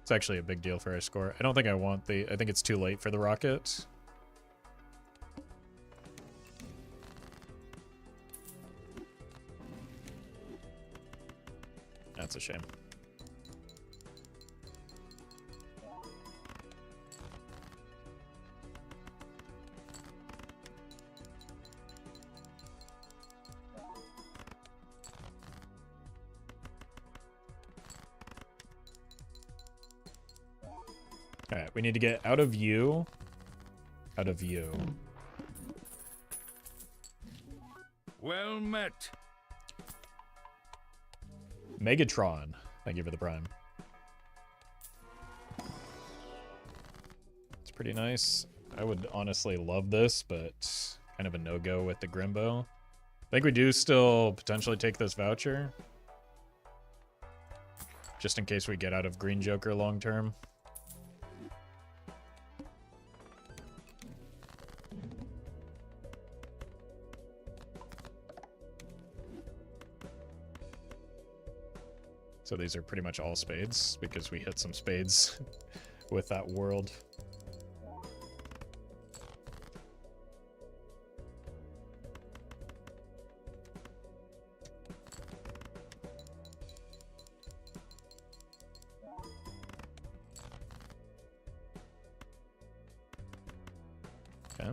It's actually a big deal for our score. I don't think I want the... I think it's too late for the rocket. That's a shame. Alright, we need to get out of you. Out of you. Well met. Megatron. Thank you for the prime. It's pretty nice. I would honestly love this, but kind of a no-go with the Grimbo. I think we do still potentially take this voucher. Just in case we get out of Green Joker long term. So these are pretty much all spades, because we hit some spades with that world. Okay.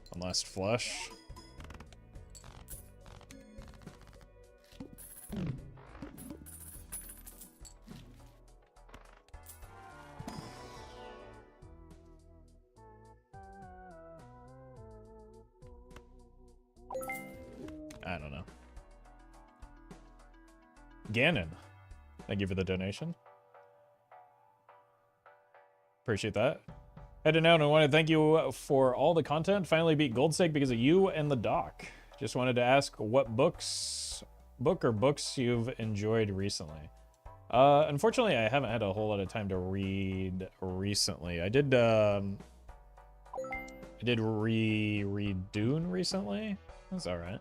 One last flush. I don't know. Gannon, thank you for the donation. Appreciate that. Heading out, and I want to thank you for all the content. Finally beat Goldstake because of you and the doc. Just wanted to ask what book or books you've enjoyed recently. Unfortunately, I haven't had a whole lot of time to read recently. I did read Dune recently. That's all right.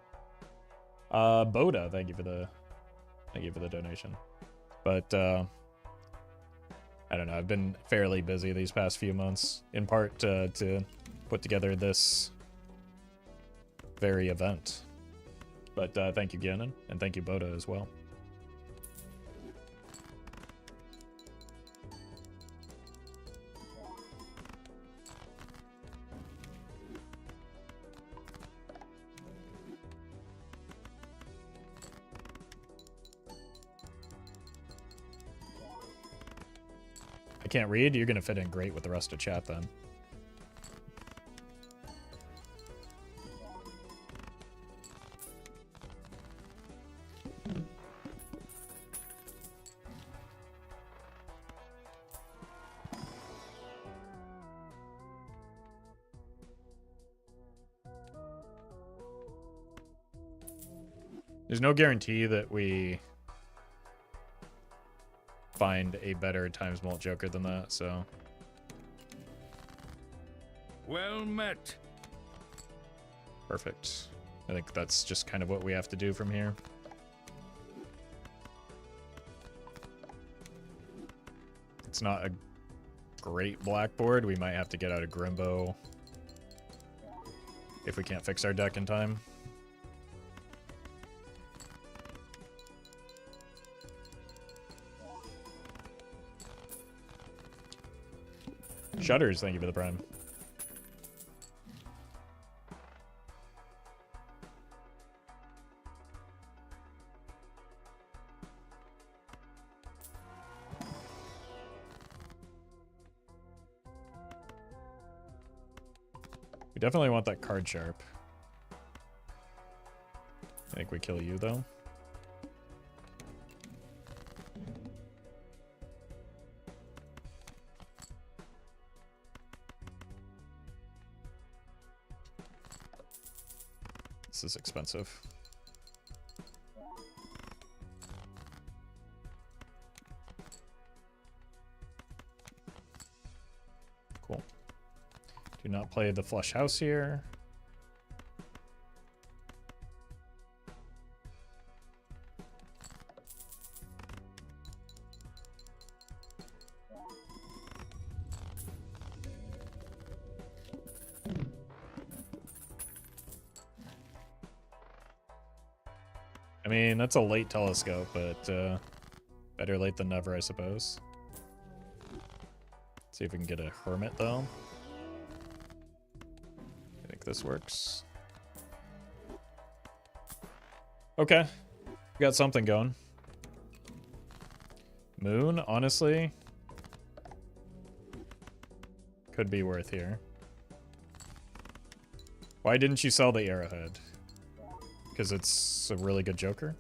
Boda, thank you for the donation. But I don't know. I've been fairly busy these past few months, in part to put together this very event. But thank you, Gannon, and thank you, Boda, as well. I can't read. You're gonna fit in great with the rest of chat then. There's no guarantee that we find a better times mult joker than that, so. Well met. Perfect. I think that's just kind of what we have to do from here. It's not a great blackboard. We might have to get out a Grimbo if we can't fix our deck in time. Shutters, thank you for the prime. We definitely want that card sharp. I think we kill you, though. This is expensive. Cool. Do not play the flush house here. I mean, that's a late telescope, but better late than never, I suppose. See if we can get a hermit, though. I think this works. Okay. We got something going. Moon, honestly, could be worth here. Why didn't you sell the arrowhead? Because it's a really good joker?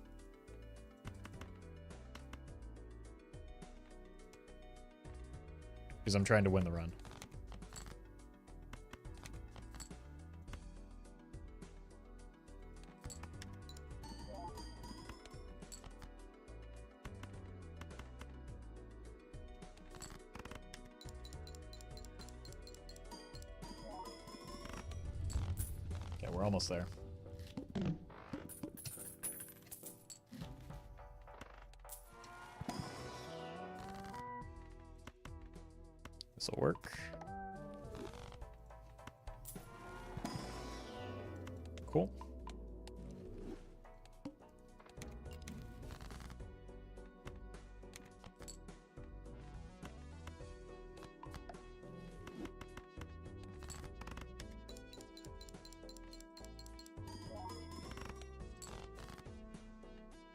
Because I'm trying to win the run. Okay, we're almost there. This'll work. Cool.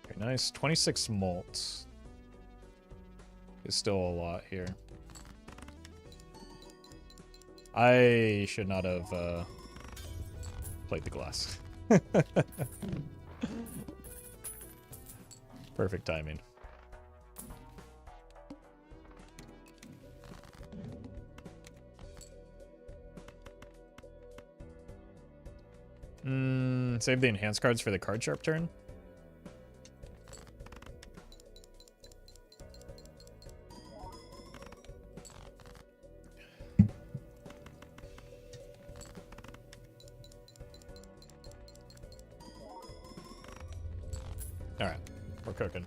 Okay, nice. 26 malt is still a lot here. I should not have played the glass. Perfect timing. Save the enhanced cards for the card sharp turn. All right, we're cooking.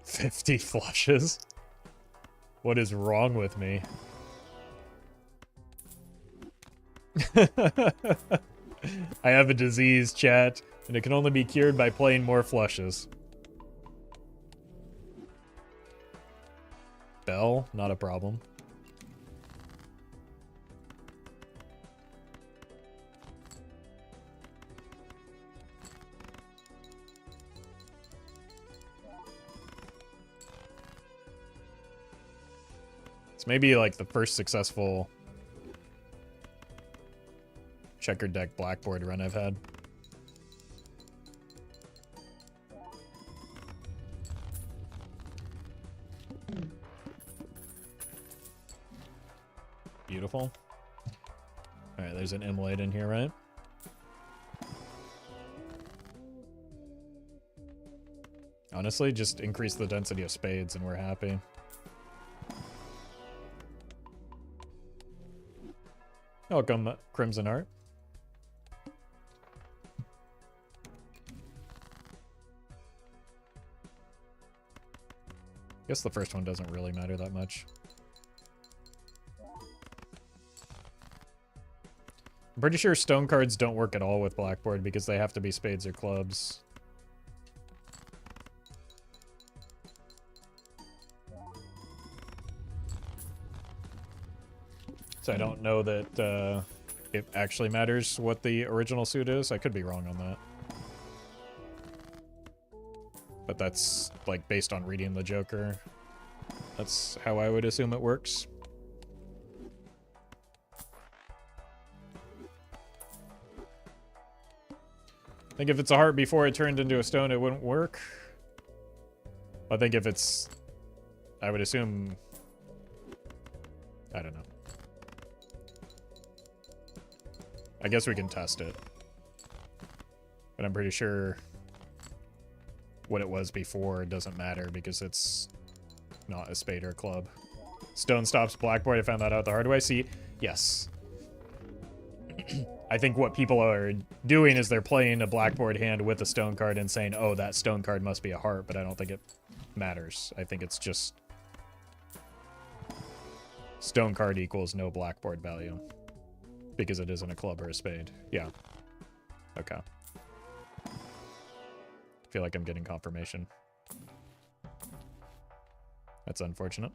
$50 flushes. What is wrong with me? I have a disease, chat, and it can only be cured by playing more flushes. Bell, not a problem. Maybe like the first successful checkered deck blackboard run I've had. Beautiful. All right, there's an immolate in here, right? Honestly, just increase the density of spades and we're happy. Welcome, Crimson Art. Guess the first one doesn't really matter that much. I'm pretty sure stone cards don't work at all with blackboard because they have to be spades or clubs. So I don't know that it actually matters what the original suit is. I could be wrong on that. But that's, like, based on reading the Joker. That's how I would assume it works. I think if it's a heart before it turned into a stone, it wouldn't work. I think if it's... I would assume... I don't know. I guess we can test it. But I'm pretty sure what it was before doesn't matter because it's not a spade or a club. Stone stops blackboard. I found that out the hard way. See, yes. I think what people are doing is they're playing a blackboard hand with a stone card and saying, oh, that stone card must be a heart, but I don't think it matters. I think it's just stone card equals no blackboard value. Because it isn't a club or a spade. Yeah. Okay. I feel like I'm getting confirmation. That's unfortunate.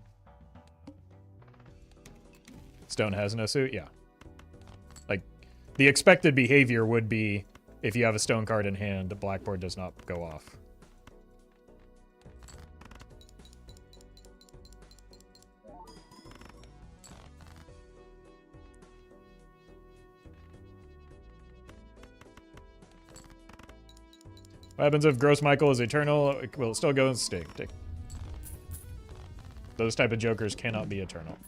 Stone has no suit? Yeah. Like, the expected behavior would be if you have a stone card in hand, the blackboard does not go off. What happens if Gross Michael is eternal? Will it still go in stink? Those type of jokers cannot be eternal.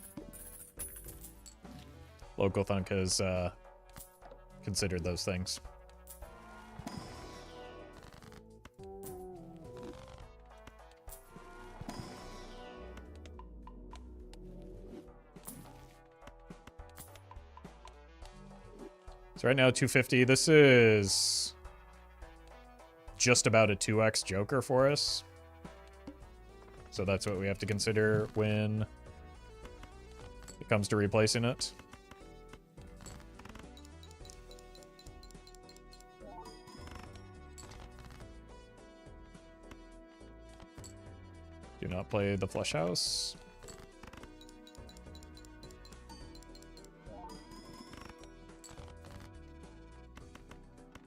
Local Thunk has considered those things. So right now 250. This is just about a 2x Joker for us. So that's what we have to consider when it comes to replacing it. Do not play the flush house.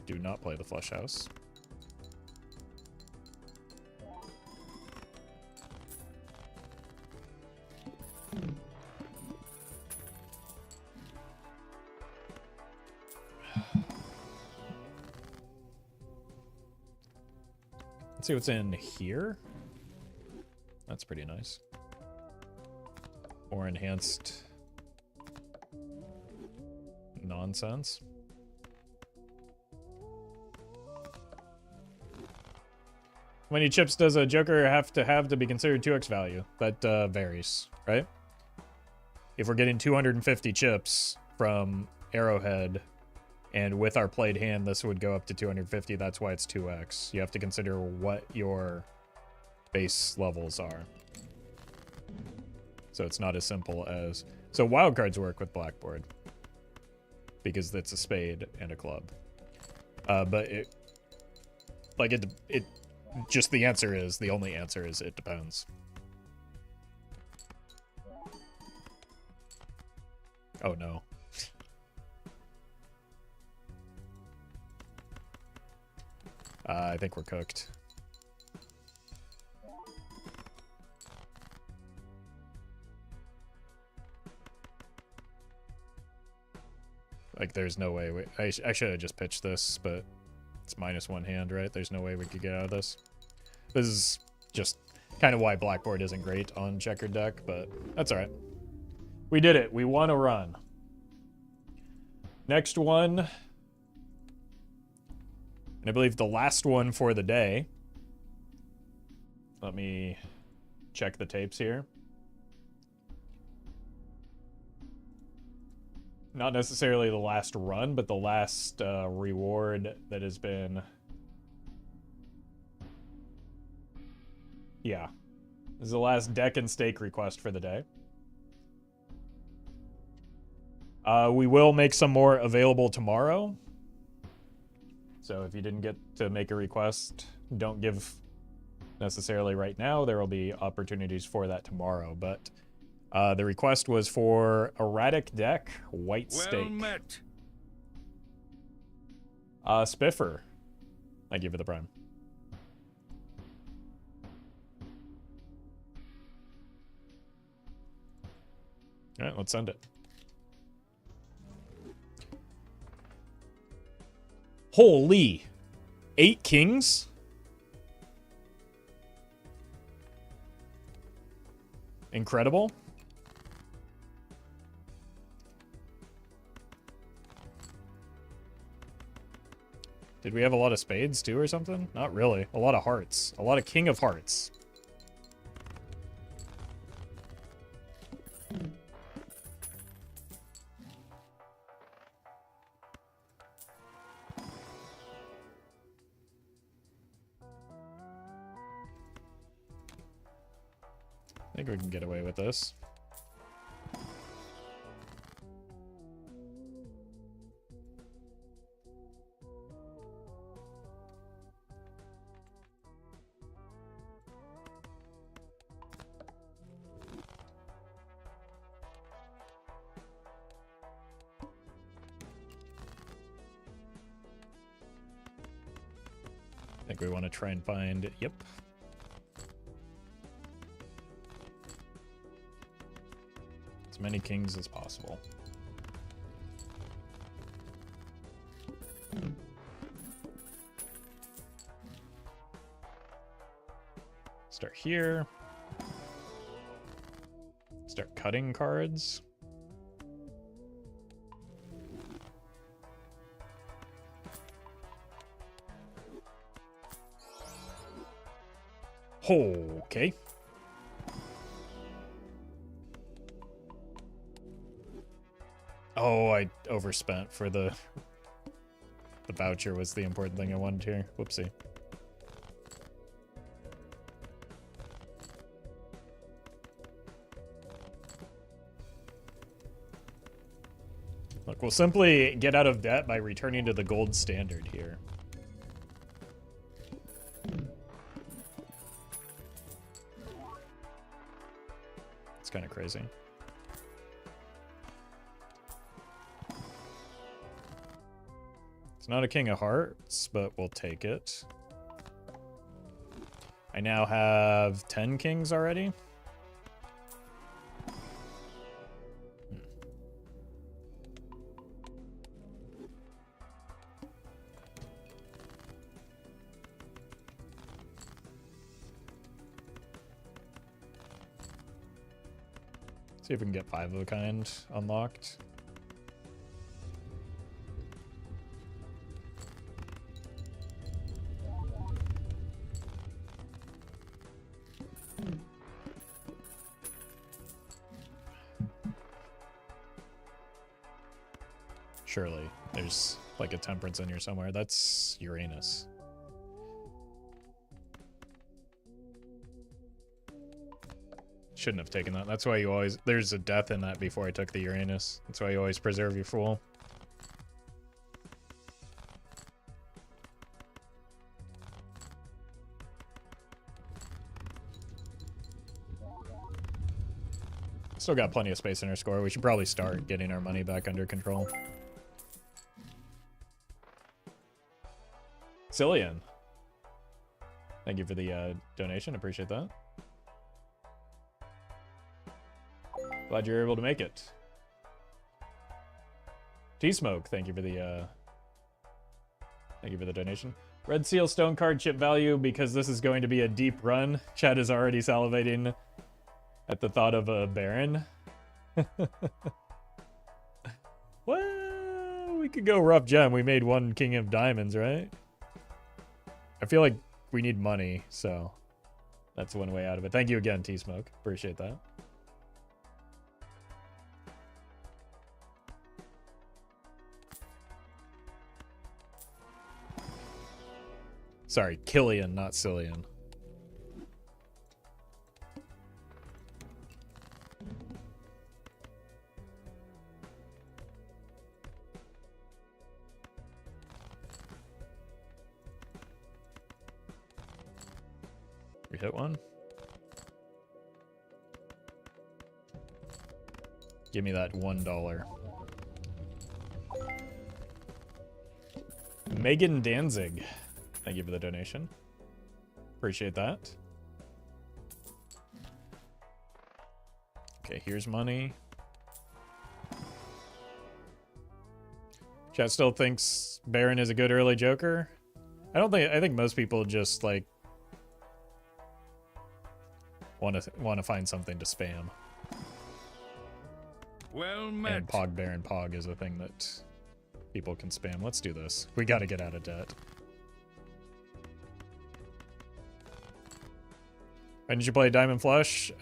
Do not play the flush house. Let's see what's in here. That's pretty nice. Or enhanced nonsense. How many chips does a Joker have to be considered 2x value? That varies, right? If we're getting 250 chips from Arrowhead, and with our played hand, this would go up to 250. That's why it's 2x. You have to consider what your base levels are. So it's not as simple as... So wild cards work with Blackboard, because it's a spade and a club. But it... Like, it just the answer is... The only answer is it depends. Oh, no. I think we're cooked. Like, there's no way I should have just pitched this, but it's -1 hand, right? There's no way we could get out of this. This is just kind of why Blackboard isn't great on checkered deck, but that's all right. We did it. We won a run. Next one, and I believe the last one for the day. Let me check the tapes here. Not necessarily the last run, but the last reward that has been... Yeah. This is the last deck and stake request for the day. We will make some more available tomorrow. So if you didn't get to make a request, don't give necessarily right now. There will be opportunities for that tomorrow. But the request was for erratic deck, white stake. Well met. Spiffer. Thank you for the prime. All right, let's send it. Holy, 8 kings? Incredible. Did we have a lot of spades too or something? Not really. A lot of hearts. A lot of king of hearts. I think we can get away with this. I think we want to try and find... Yep. As many kings as possible. Start here. Start cutting cards. Okay. Oh, I overspent for the voucher was the important thing I wanted here. Whoopsie. Look, we'll simply get out of debt by returning to the gold standard here. It's kind of crazy. It's not a king of hearts, but we'll take it. I now have 10 kings already. See if we can get 5 of a kind unlocked. Surely there's like a temperance in here somewhere. That's Uranus. Shouldn't have taken that. That's why you always... There's a death in that before I took the Uranus. That's why you always preserve your Fool. Still got plenty of space in our score. We should probably start getting our money back under control. Cillian. Thank you for the donation. Appreciate that. Glad you're able to make it. T-Smoke, thank you for the donation. Red Seal Stone card chip value because this is going to be a deep run. Chad is already salivating at the thought of a Baron. Well, we could go rough gem. We made 1 King of Diamonds, right? I feel like we need money, so that's one way out of it. Thank you again, T-Smoke. Appreciate that. Sorry, Killian, not Cillian. We hit one. Give me that $1. Megan Danzig. Thank you for the donation. Appreciate that. Okay, here's money. Chat still thinks Baron is a good early Joker. I think most people just like want to find something to spam. Well met. And Pog Baron Pog is a thing that people can spam. Let's do this. We got to get out of debt. When did you play Diamond Flush? Would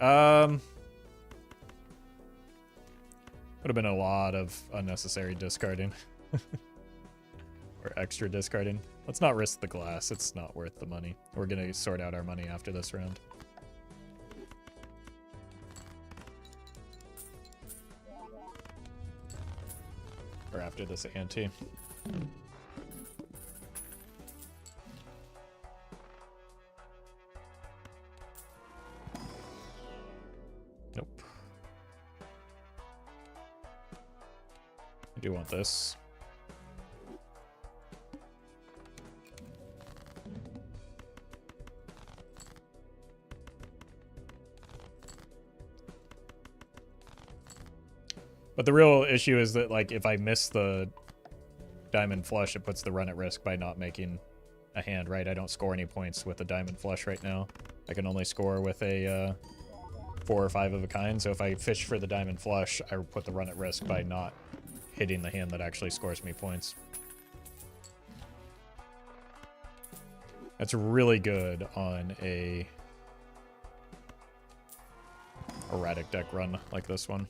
have been a lot of unnecessary discarding. Or extra discarding. Let's not risk the glass. It's not worth the money. We're going to sort out our money after this round. Or after this ante. Nope. I do want this. But the real issue is that, like, if I miss the diamond flush, it puts the run at risk by not making a hand, right? I don't score any points with a diamond flush right now. I can only score with a 4 or 5 of a kind. So if I fish for the diamond flush, I put the run at risk by not hitting the hand that actually scores me points. That's really good on a erratic deck run like this one.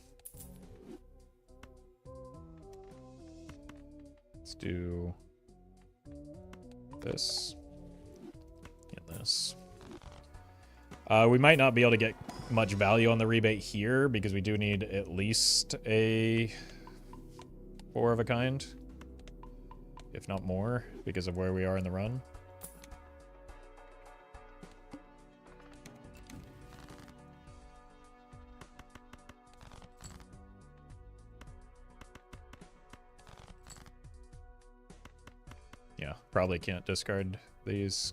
Let's do this and this. We might not be able to get much value on the rebate here because we do need at least a 4 of a kind, if not more, because of where we are in the run. Yeah, probably can't discard these.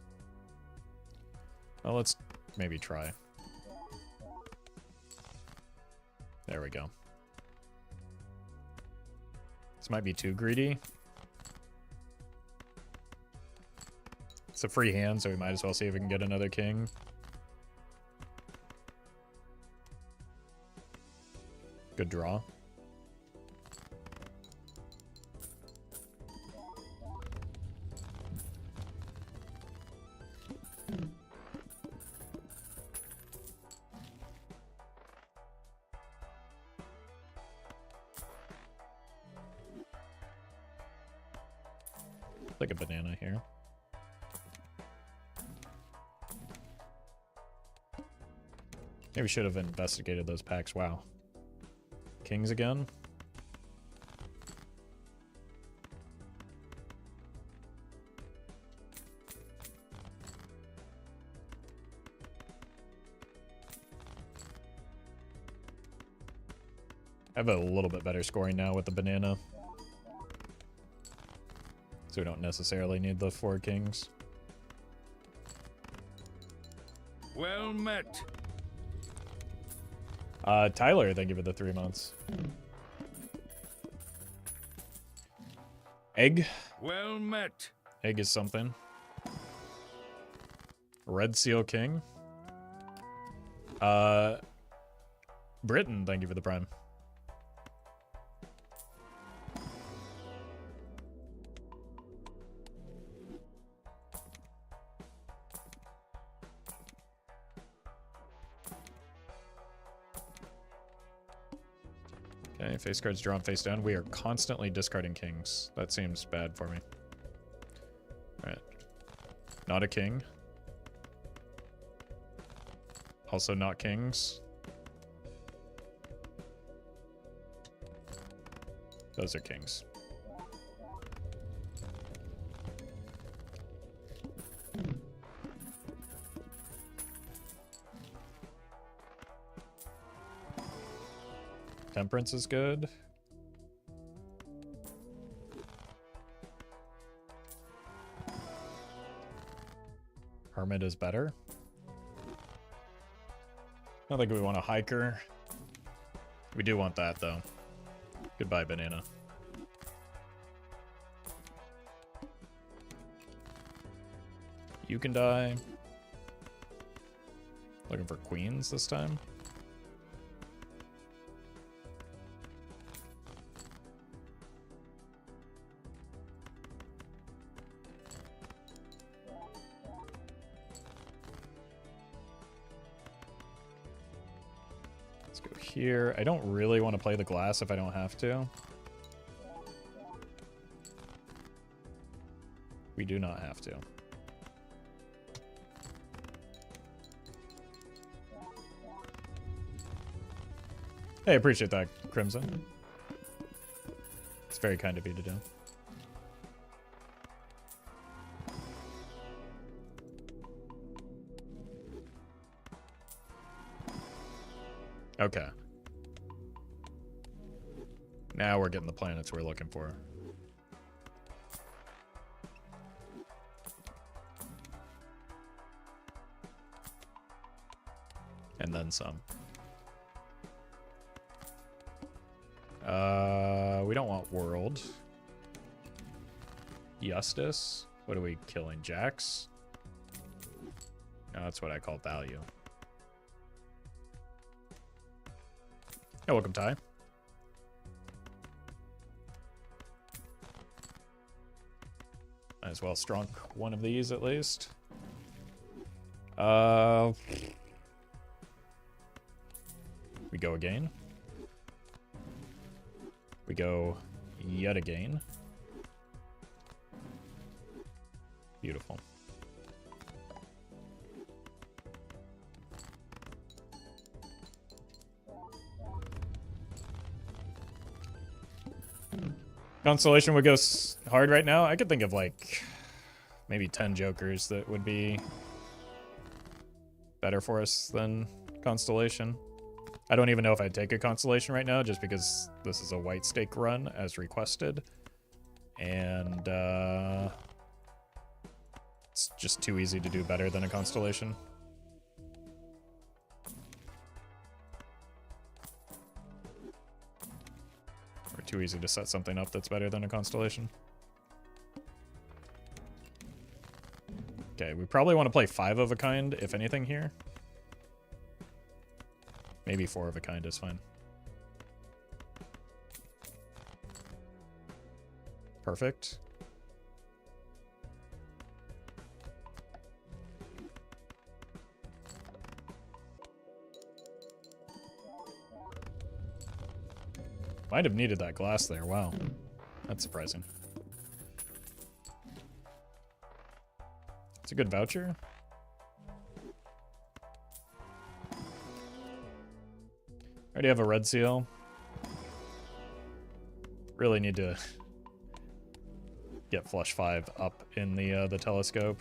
Well, let's maybe try. There we go. This might be too greedy. It's a free hand, so we might as well see if we can get another king. Good draw. Like a banana here. Maybe we should have investigated those packs. Wow. Kings again. I have a little bit better scoring now with the banana. So we don't necessarily need the 4 kings. Well met. Tyler, thank you for the 3 months. Egg. Well met. Egg is something. Red Seal King. Britain, thank you for the prime. Okay, face cards drawn face down. We are constantly discarding kings. That seems bad for me. Alright. Not a king. Also not kings. Those are kings. Temperance is good. Hermit is better. I don't think we want a hiker. We do want that, though. Goodbye, banana. You can die. Looking for queens this time. Here. I don't really want to play the glass if I don't have to. We do not have to. Hey, I appreciate that, Crimson. It's very kind of you to do. Okay. Now we're getting the planets we're looking for. And then some. We don't want world. Justice. What are we killing? Jacks? No, that's what I call value. Oh, welcome, Ty. Might as well strunk one of these at least. We go again. We go yet again. Beautiful. Constellation would go hard right now. I could think of like maybe 10 jokers that would be better for us than Constellation. I don't even know if I'd take a Constellation right now just because this is a white stake run as requested. And it's just too easy to do better than a Constellation. Or too easy to set something up that's better than a Constellation. Okay, we probably want to play 5 of a kind, if anything, here. Maybe 4 of a kind is fine. Perfect. Might have needed that glass there. Wow. That's surprising. It's a good voucher. Already have a red seal. Really need to get flush 5 up in the telescope.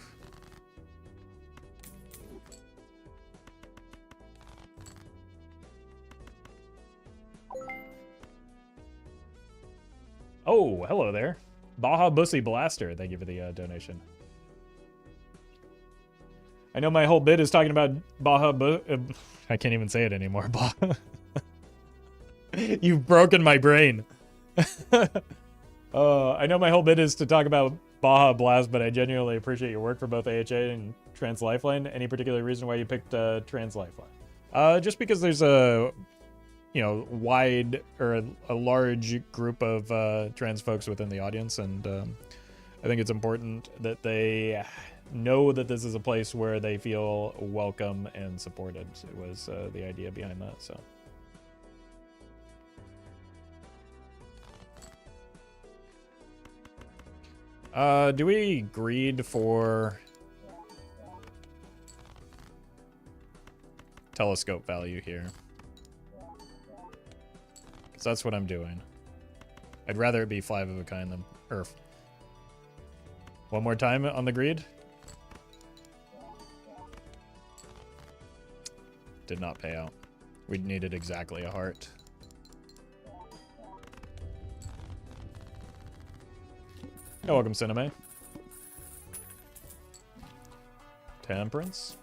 Oh, hello there. Baja Bussy Blaster. Thank you for the donation. I know my whole bit is talking about I can't even say it anymore. Baja. You've broken my brain. I know my whole bit is to talk about Baja Blast, but I genuinely appreciate your work for both AHA and Trans Lifeline. Any particular reason why you picked Trans Lifeline? Just because there's a, wide or a large group of trans folks within the audience, and I think it's important that they know that this is a place where they feel welcome and supported. It was the idea behind that, so. Do we greed for telescope value here? Because that's what I'm doing. I'd rather it be 5 of a kind than Earth. One more time on the greed. Did not pay out. We needed exactly a heart. You're welcome, Cinema. Temperance.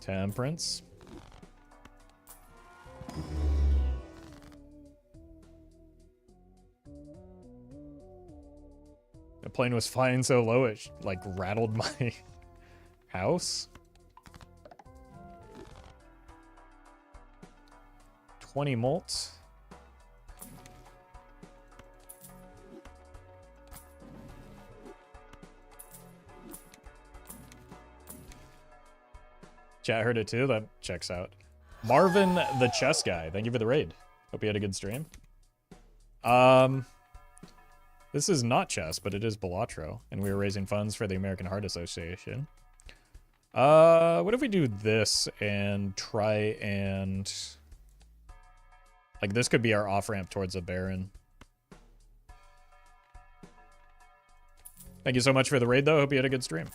Temperance. The plane was flying so low it like rattled my house. 20 molts. Chat heard it too. That checks out. Marvin the chess guy. Thank you for the raid. Hope you had a good stream. This is not chess, but it is Balatro, and we were raising funds for the American Heart Association. What if we do this and try and... Like, this could be our off-ramp towards a Baron. Thank you so much for the raid, though. Hope you had a good stream.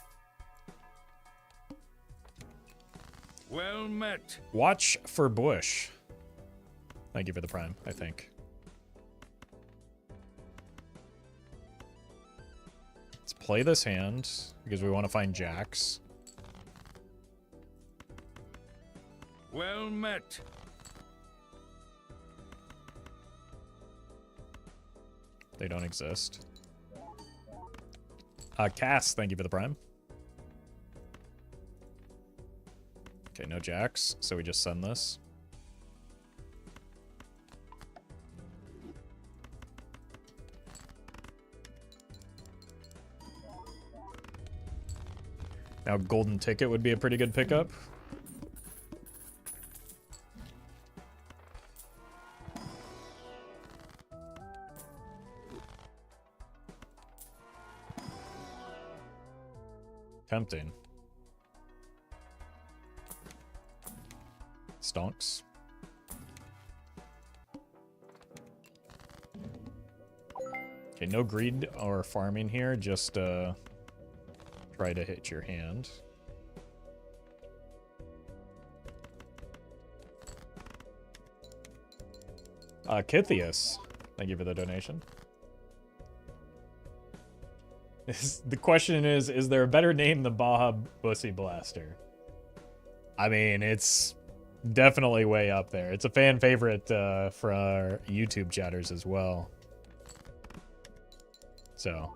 Well met. Watch for Bush. Thank you for the prime, I think. Let's play this hand, because we want to find jacks. Well met. They don't exist. Cass, thank you for the prime. Okay, no jacks, so we just send this. Now, golden ticket would be a pretty good pickup. Tempting. Stonks. Okay, no greed or farming here, just try to hit your hand. Kithius, thank you for the donation. The question is there a better name than Baja Bussy Blaster? I mean, it's definitely way up there. It's a fan favorite for our YouTube chatters as well. So,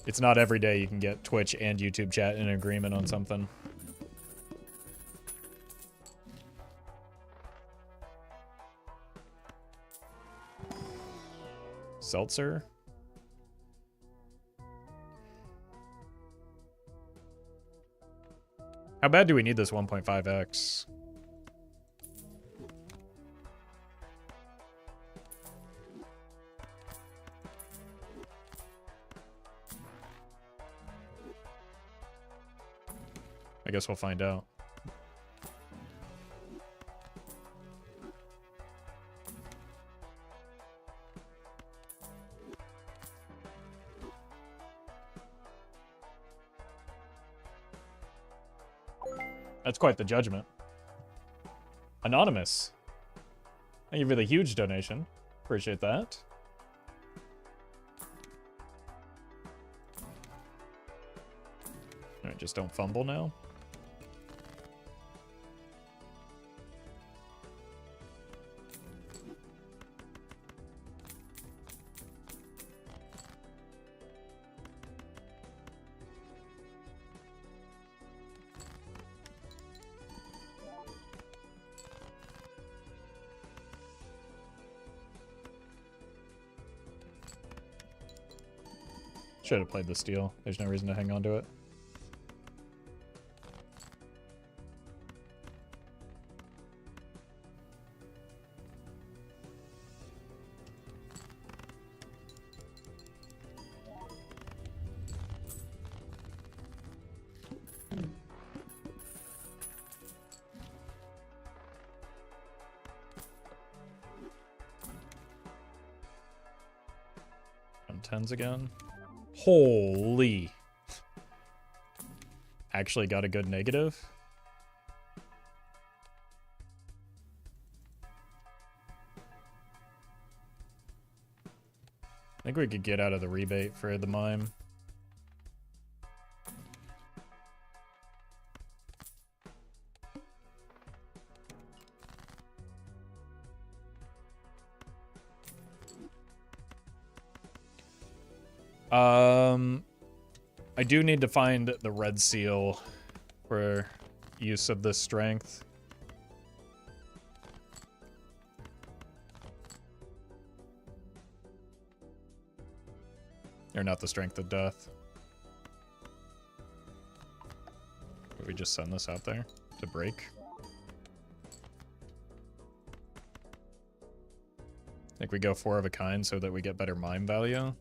it's not every day you can get Twitch and YouTube chat in agreement on something. Seltzer. How bad do we need this 1.5x? I guess we'll find out. That's quite the judgment. Anonymous. Thank you for the huge donation. Appreciate that. Alright, just don't fumble now. Should have played the steal. There's no reason to hang on to it. On tens again. Holy. Actually got a good negative. I think we could get out of the rebate for the mime. I do need to find the red seal for use of this strength. Or not the strength of death. Would we just send this out there to break? I think we go 4 of a kind so that we get better mime value.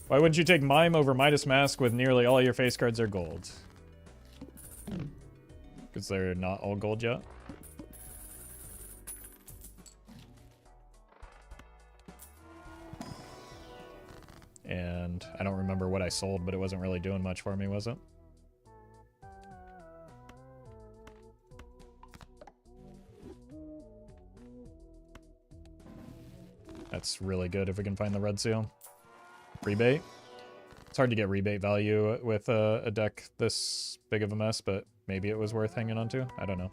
Why wouldn't you take Mime over Midas Mask with nearly all your face cards are gold? Because they're not all gold yet. And I don't remember what I sold, but it wasn't really doing much for me, was it? That's really good if we can find the red seal. Rebate. It's hard to get rebate value with a deck this big of a mess, but maybe it was worth hanging on to. I don't know.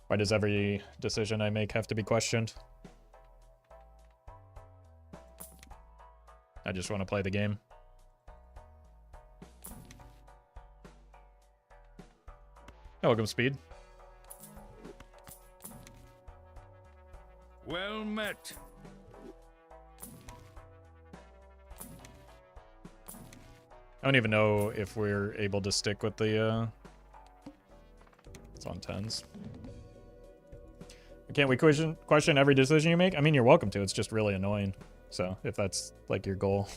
Why does every decision I make have to be questioned? I just want to play the game. Welcome, Speed. Well met. I don't even know if we're able to stick with the, it's on tens. Can't we question every decision you make? I mean, you're welcome to. It's just really annoying. So, if that's, like, your goal.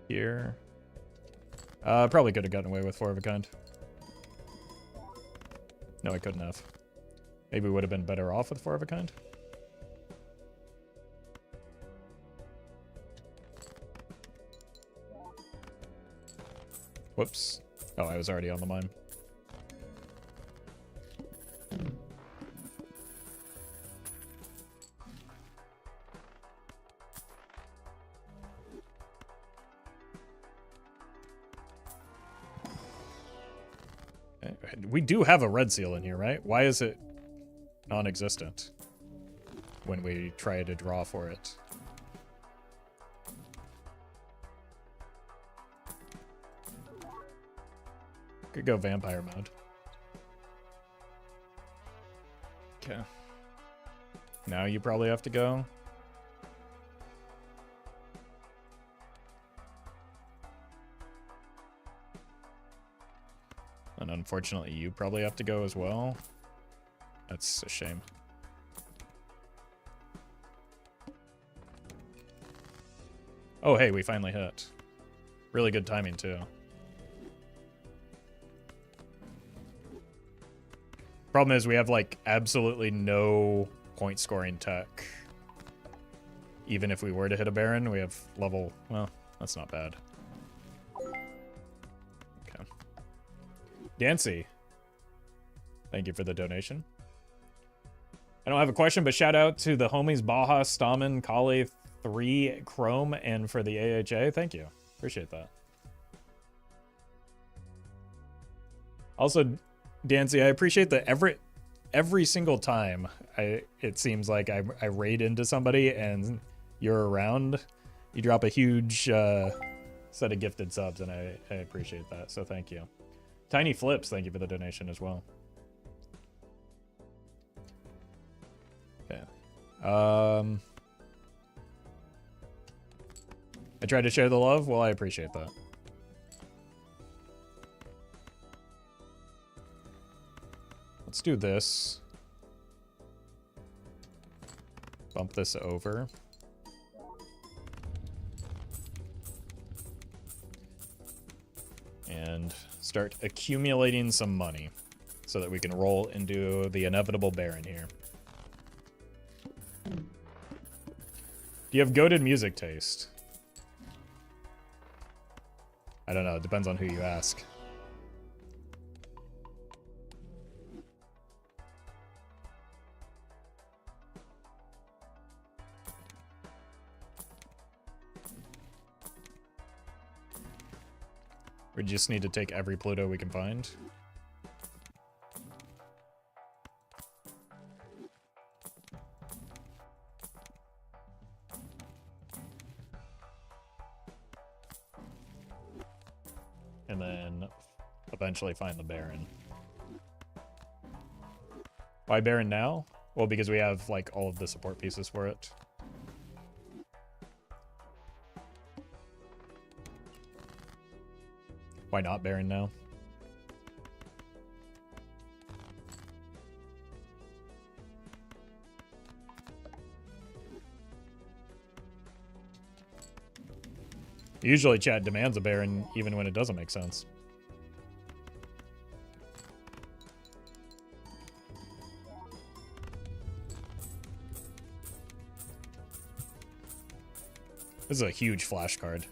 Here. Probably could have gotten away with 4 of a kind. No, I couldn't have. Maybe we would have been better off with 4 of a kind. Whoops. Oh, I was already on the mime. We do have a red seal in here, right? Why is it non-existent when we try to draw for it? Could go vampire mode. Okay. Now you probably have to go. And unfortunately, you probably have to go as well. That's a shame. Oh, hey, we finally hit. Really good timing, too. Problem is, we have, like, absolutely no point scoring tech. Even if we were to hit a Baron, we have level... Well, that's not bad. Okay. Dancy. Thank you for the donation. I don't have a question, but shout out to the homies Baja, Stamen, Kali, 3, Chrome, and for the AHA. Thank you. Appreciate that. Also, Dancy, I appreciate that every single time it seems like I raid into somebody and you're around, you drop a huge set of gifted subs, and I appreciate that. So thank you. Tiny Flips, thank you for the donation as well. Okay. I tried to share the love. Well, I appreciate that. Let's do this. Bump this over. And start accumulating some money so that we can roll into the inevitable Baron here. Do you have goated music taste? I don't know. It depends on who you ask. We just need to take every Pluto we can find. And then eventually find the Baron. Why Baron now? Well, because we have like all of the support pieces for it. Why not Baron now? Usually chat demands a Baron even when it doesn't make sense. This is a huge flash card.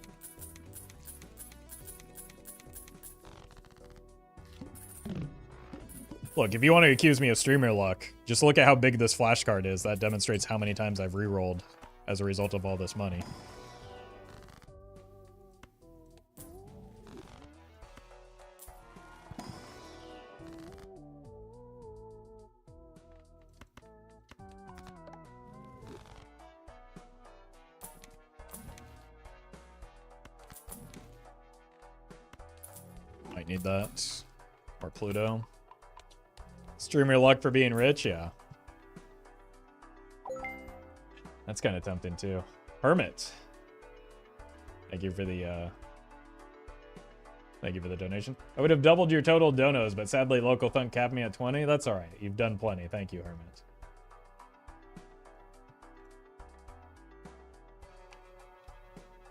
Look, if you want to accuse me of streamer luck, just look at how big this flash card is. That demonstrates how many times I've rerolled as a result of all this money. Might need that. Or Pluto. Streamer luck for being rich, yeah. That's kind of tempting too. Hermit. Thank you for the donation. I would have doubled your total donos, but sadly local thunk capped me at 20. That's all right. You've done plenty. Thank you, Hermit.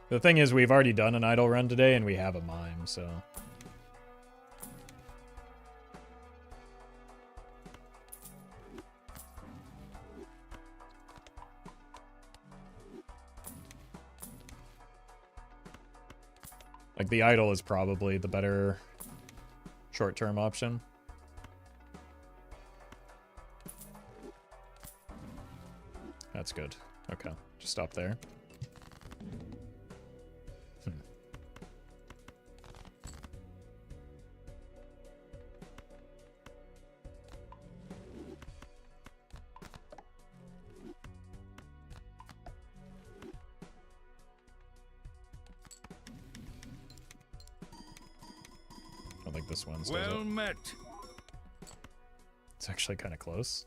The thing is, we've already done an idle run today, and we have a mime, so... Like, the idol is probably the better short-term option. That's good. Okay, just stop there. don't think this one's does Well it. met. It's actually kind of close.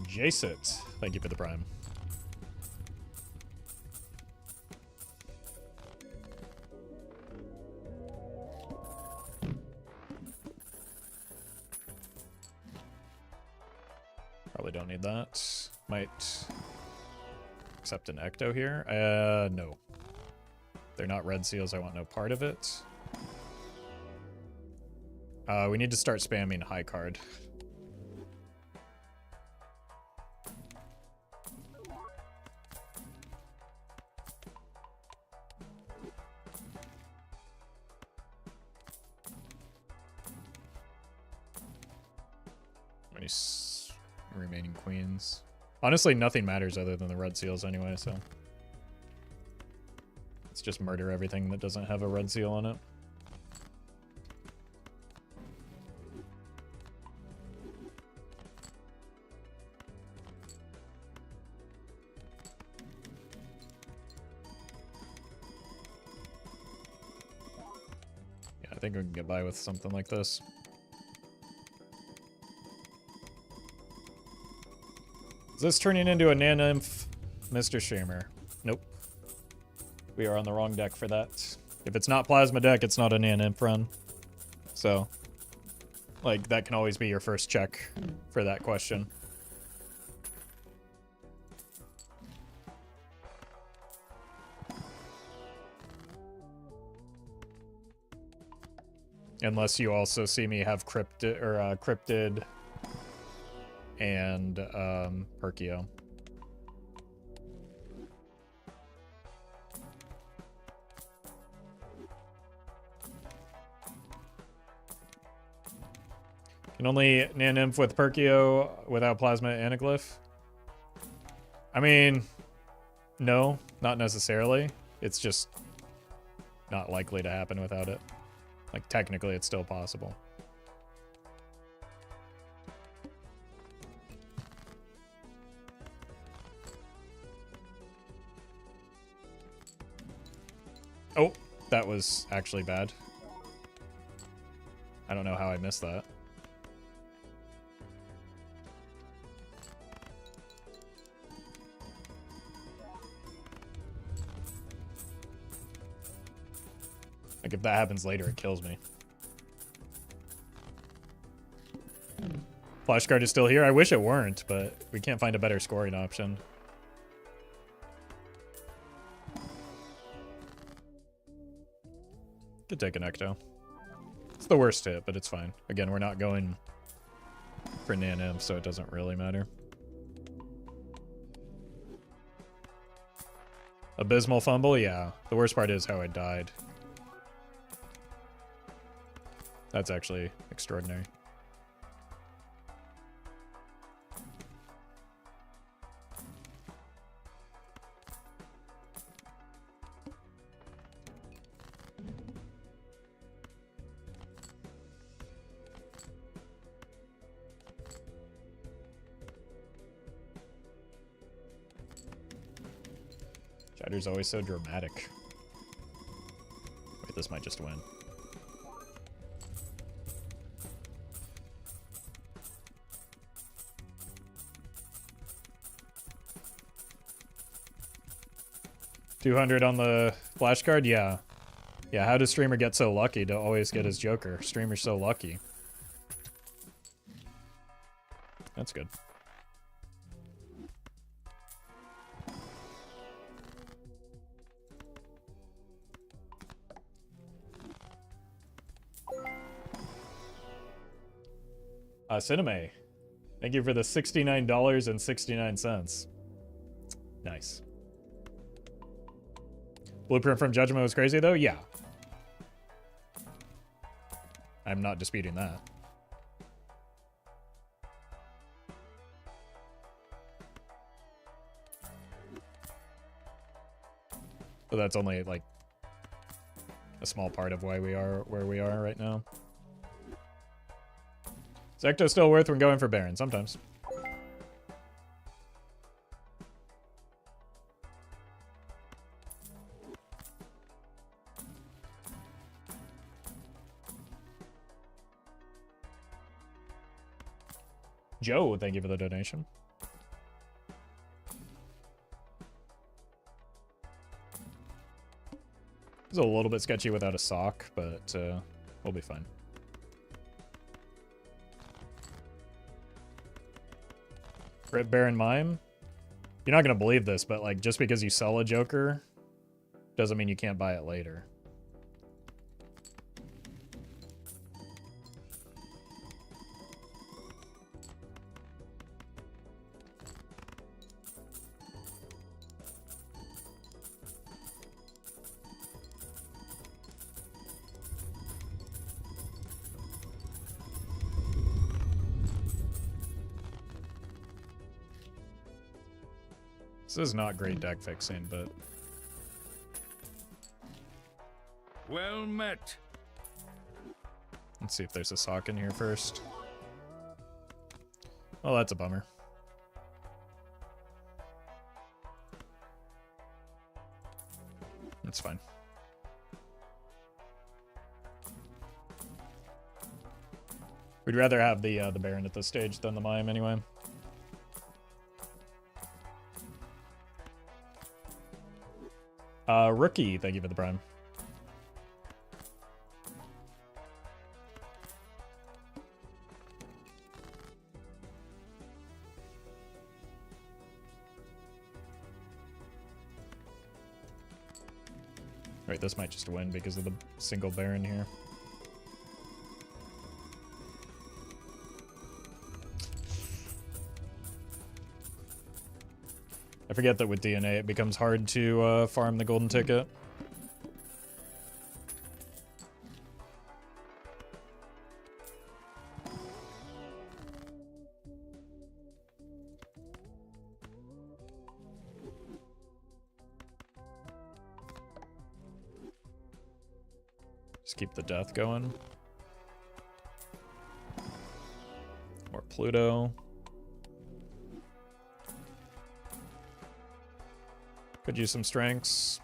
Jacet, thank you for the prime. Probably don't need that. Might accept an ecto here. No. They're not red seals, I want no part of it. We need to start spamming high card. Many remaining queens. Honestly, nothing matters other than the red seals anyway, so. Let's just murder everything that doesn't have a red seal on it. Yeah, I think we can get by with something like this. Is this turning into a Nanymph, Mr. Streamer? Nope. We are on the wrong deck for that. If it's not Plasma deck, it's not a Nanymph run. So, like, that can always be your first check for that question. Unless you also see me have Cryptid and Perkio. Can only Nanymph with Perkio without Plasma Anaglyph? I mean, no, not necessarily. It's just not likely to happen without it. Like, technically, it's still possible. Oh, that was actually bad. I don't know how I missed that. Like, if that happens later, it kills me. Flashcard is still here. I wish it weren't, but we can't find a better scoring option. Could take an Ecto. It's the worst hit, but it's fine. Again, we're not going for Nanymph, so it doesn't really matter. Abysmal fumble? Yeah. The worst part is how I died. That's actually extraordinary. Chatter's always so dramatic. Wait, this might just win. $200 on the flashcard? Yeah. Yeah, how does Streamer get so lucky to always get his Joker? Streamer's so lucky. That's good. Cineme. Thank you for the $69.69. Nice. Blueprint from Judgment was crazy, though? Yeah. I'm not disputing that. But that's only, like, a small part of why we are where we are right now. Is Ecto still worth when going for Baron? Sometimes. Joe, thank you for the donation. It's a little bit sketchy without a sock, but we'll be fine. Rip Baron Mime. You're not going to believe this, but like just because you sell a Joker doesn't mean you can't buy it later. This is not great deck fixing, but... Well met. Let's see if there's a sock in here first. Oh, that's a bummer. That's fine. We'd rather have the Baron at this stage than the Mime anyway. Rookie, thank you for the prime. Right, this might just win because of the single Baron here. I forget that with DNA it becomes hard to farm the golden ticket. Just keep the death going. More Pluto. Could use some strengths.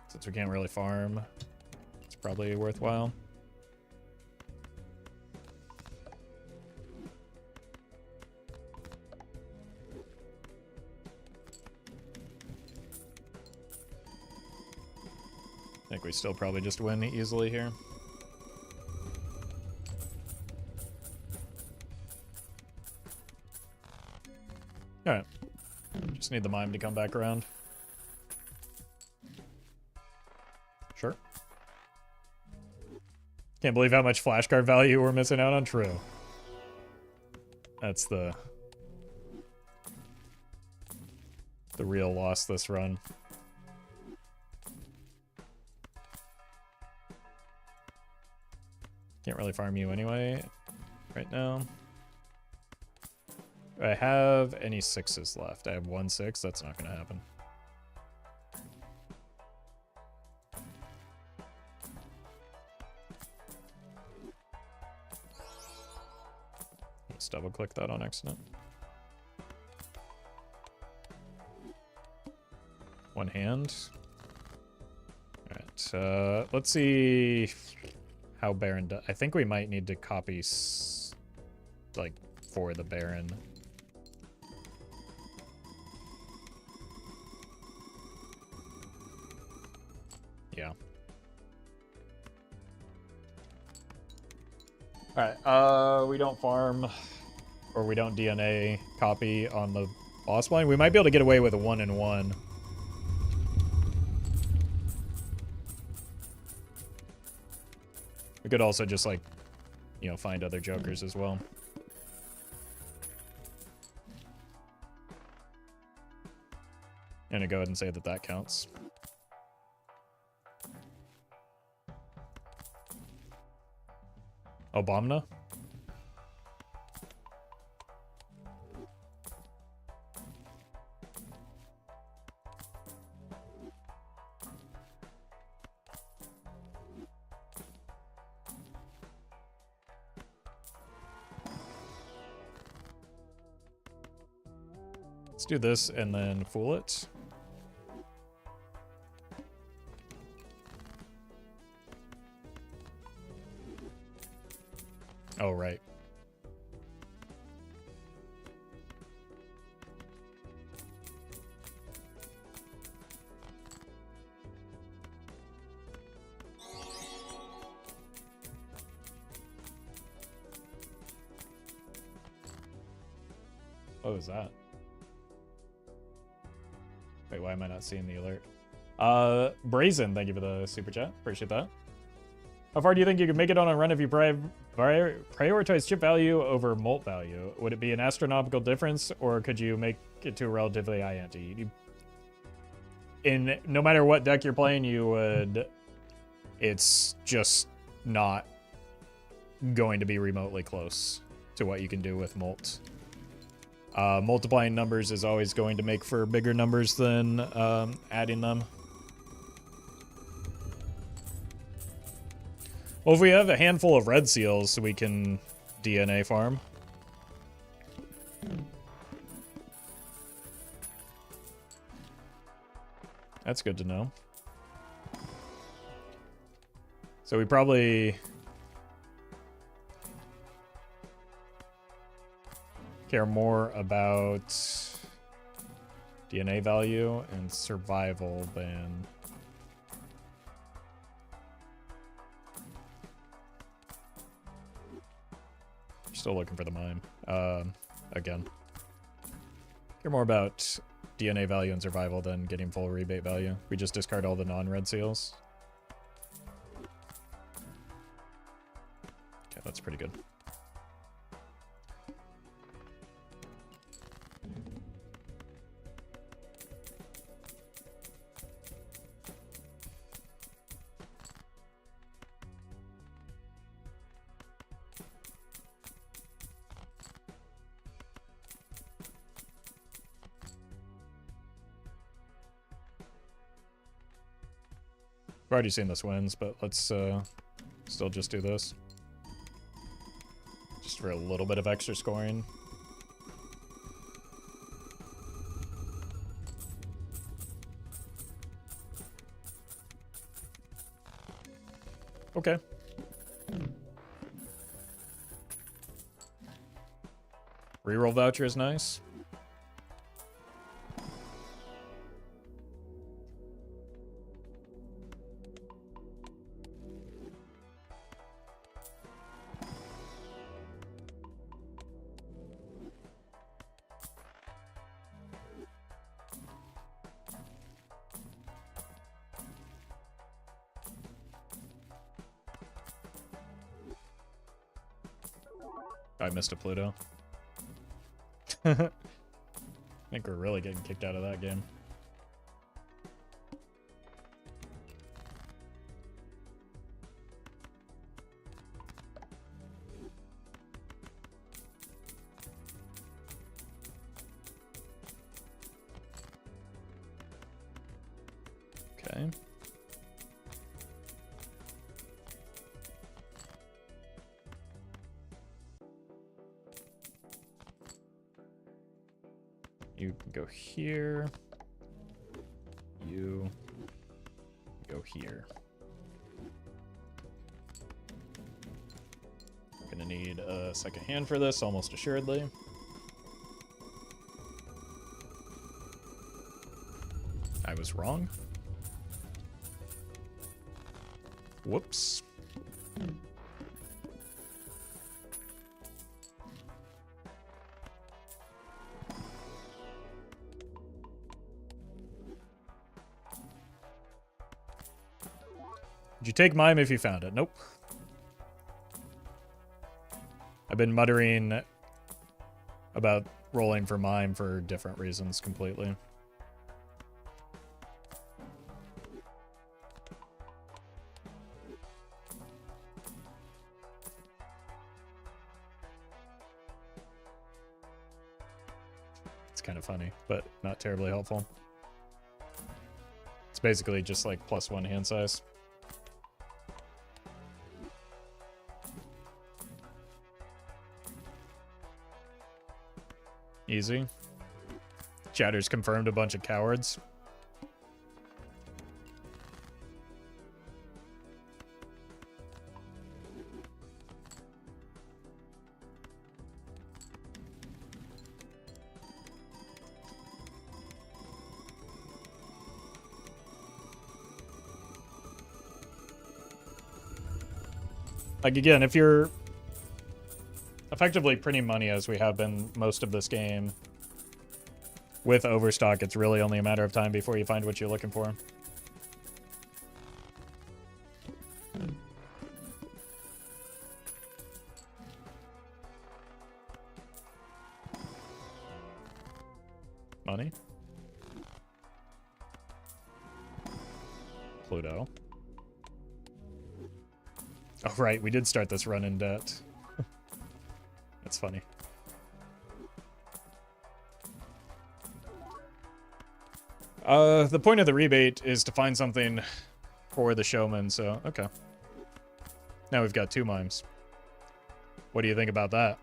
Since we can't really farm, it's probably worthwhile. I think we still probably just win easily here. Alright. Just need the Mime to come back around. Sure. Can't believe how much flashcard value we're missing out on. True. That's the real loss this run. Can't really farm you anyway right now. Do I have any 6s left? I have 1 6. That's not going to happen. Let's double click that on accident. One hand. Alright, let's see how Baron does. I think we might need to copy like for the Baron. Yeah. Alright, we don't farm or we don't DNA copy on the boss blind. We might be able to get away with a 1-in-1. We could also just like, you know, find other jokers as well. I'm gonna go ahead and say that that counts. Obama? Let's do this and then fool it. Oh, right. What was that? Wait, why am I not seeing the alert? Brazen, thank you for the super chat. Appreciate that. How far do you think you could make it on a run if you prioritize chip value over molt value? Would it be an astronomical difference, or could you make it to a relatively high ante? In no matter what deck you're playing, you would. It's just not going to be remotely close to what you can do with molt. Multiplying numbers is always going to make for bigger numbers than adding them. Well, if we have a handful of red seals, we can DNA farm. That's good to know. So we probably care more about DNA value and survival than... Still looking for the mime. Again. Care more about DNA value and survival than getting full rebate value. We just discard all the non-red seals. Okay, that's pretty good. I've already seen this wins, but let's still just do this. Just for a little bit of extra scoring. Okay. Reroll voucher is nice. I missed a Pluto. I think we're really getting kicked out of that game. Okay. You can go here. You go here. Gonna need a second hand for this, almost assuredly. I was wrong. Whoops. Did you take mime if you found it? Nope. I've been muttering about rolling for mime for different reasons completely. It's kind of funny, but not terribly helpful. It's basically just like +1 hand size. Easy. Chatter's confirmed a bunch of cowards. Like, again, if you're effectively printing money as we have been most of this game, with Overstock, it's really only a matter of time before you find what you're looking for. Money. Pluto. Oh, right, we did start this run in debt. That's funny. The point of the rebate is to find something for the showman, so, okay. Now we've got 2 mimes. What do you think about that?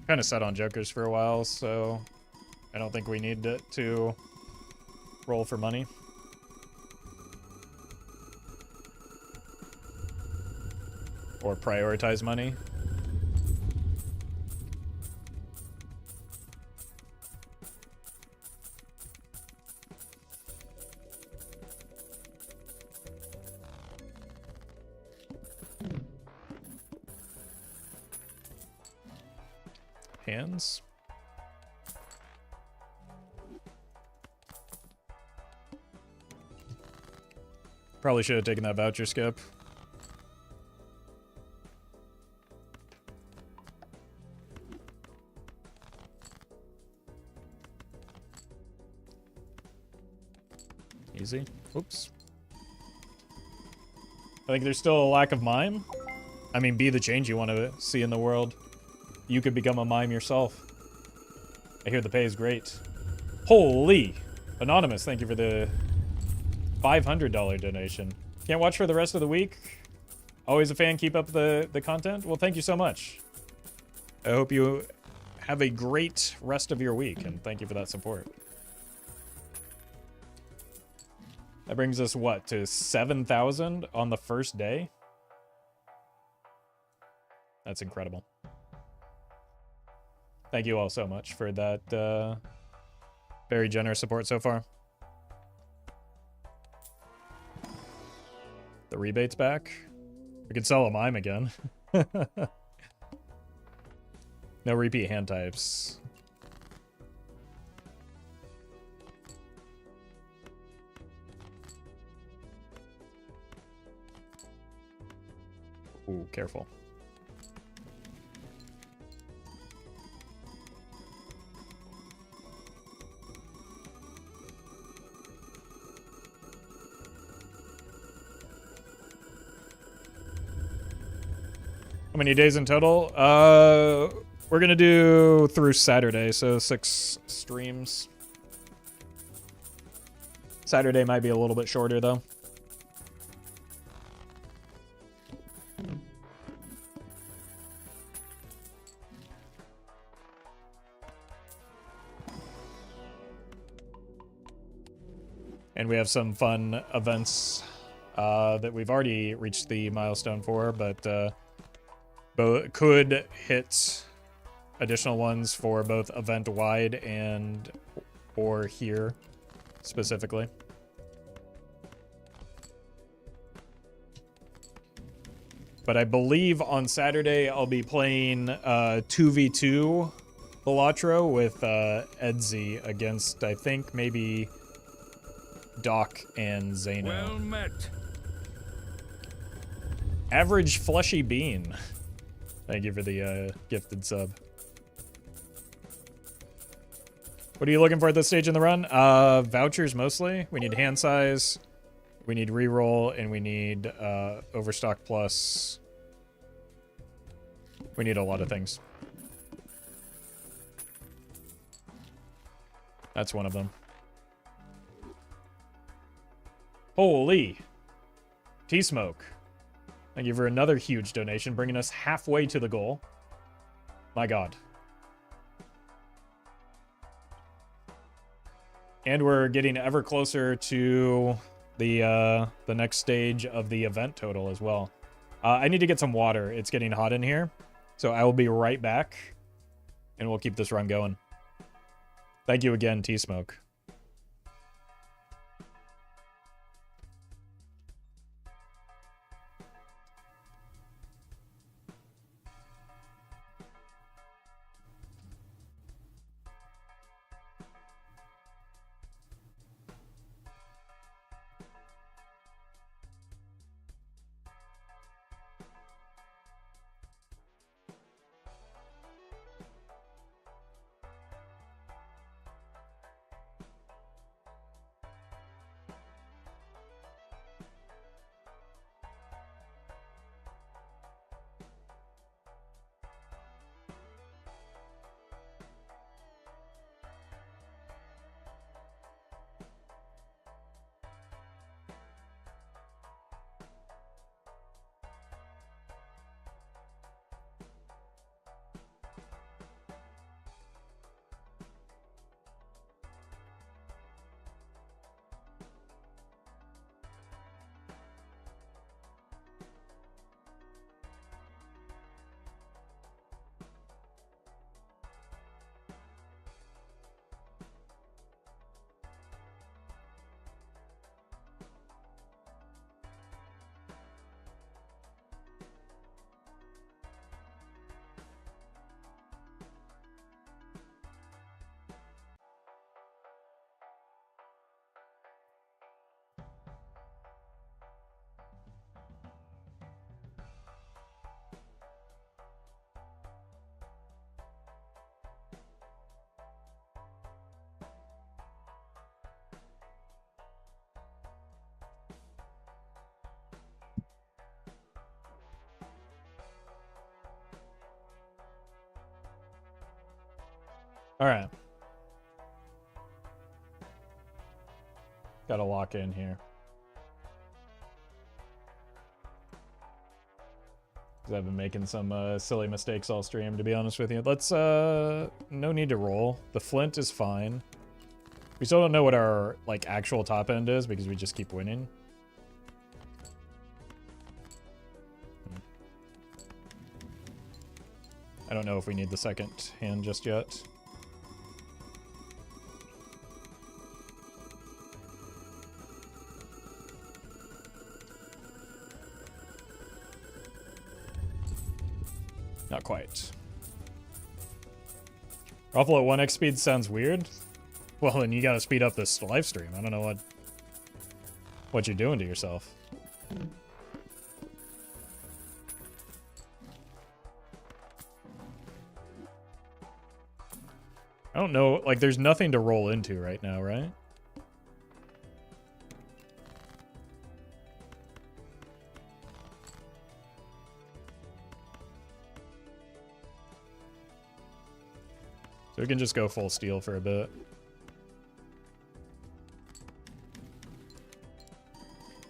Kind of set on jokers for a while, so I don't think we need it to roll for money. Or prioritize money. Hands. Probably should have taken that voucher skip. Easy. Oops. I think there's still a lack of mime. I mean, be the change you want to see in the world. You could become a mime yourself. I hear the pay is great. Holy! Anonymous, thank you for the $500 donation. Can't watch for the rest of the week? Always a fan, keep up the content? Well, thank you so much. I hope you have a great rest of your week, and thank you for that support. That brings us, what, to 7,000 on the first day? That's incredible. Thank you all so much for that very generous support so far. The rebate's back. We could sell a mime again. No repeat hand types. Ooh, careful. How many days in total? We're gonna do through Saturday, so 6 streams. Saturday might be a little bit shorter, though. And we have some fun events that we've already reached the milestone for, but could hit additional ones for both event-wide and or here specifically. But I believe on Saturday I'll be playing 2v2 Balatro with Edzy against, I think, maybe Doc and Zeno. Well met. Average Fleshy Bean. Thank you for the gifted sub. What are you looking for at this stage in the run? Vouchers mostly. We need hand size, we need reroll, and we need Overstock Plus. We need a lot of things. That's one of them. Holy! T-Smoke. Thank you for another huge donation, bringing us halfway to the goal. My God. And we're getting ever closer to the next stage of the event total as well. I need to get some water. It's getting hot in here. So I will be right back, and we'll keep this run going. Thank you again, T-Smoke. All right. Gotta lock in here. Because I've been making some silly mistakes all stream, to be honest with you. Let's, no need to roll. The flint is fine. We still don't know what our, like, actual top end is because we just keep winning. I don't know if we need the second hand just yet. Not quite. Roffle at 1x speed sounds weird. Well, then you gotta speed up this live stream. I don't know what you're doing to yourself. I don't know, like there's nothing to roll into right now, right? So we can just go full steal for a bit.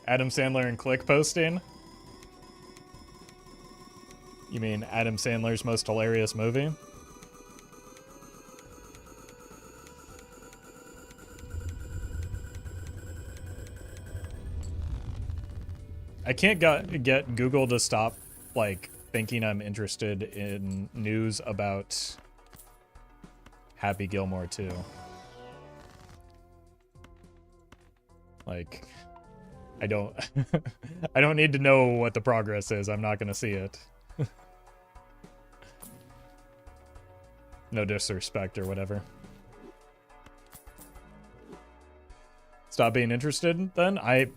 Adam Sandler and Click posting? You mean Adam Sandler's most hilarious movie? I can't get Google to stop, like, thinking I'm interested in news about Happy Gilmore 2. Like, I don't I don't need to know what the progress is. I'm not gonna see it. No disrespect or whatever. Stop being interested then? I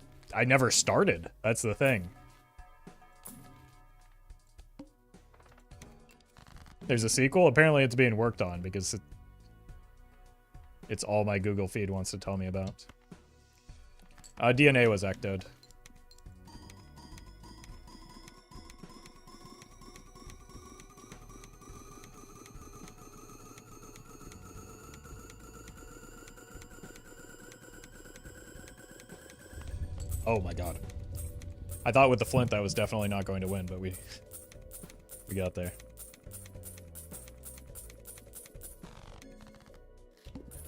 never started. That's the thing. There's a sequel? Apparently it's being worked on because it's all my Google feed wants to tell me about. DNA was ectoed. Oh my god. I thought with the flint that was definitely not going to win, but we got there.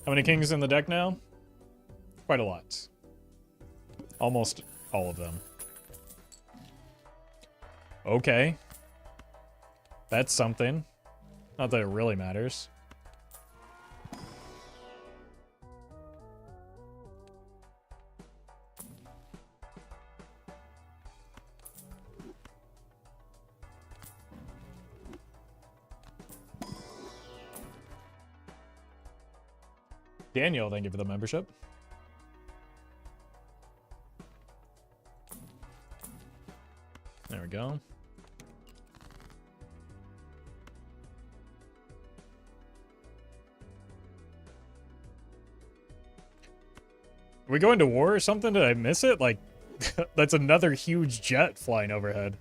How many kings in the deck now? Quite a lot. Almost all of them. Okay. That's something. Not that it really matters. Daniel, thank you for the membership. There we go. Are we going to war or something? Did I miss it? Like, that's another huge jet flying overhead.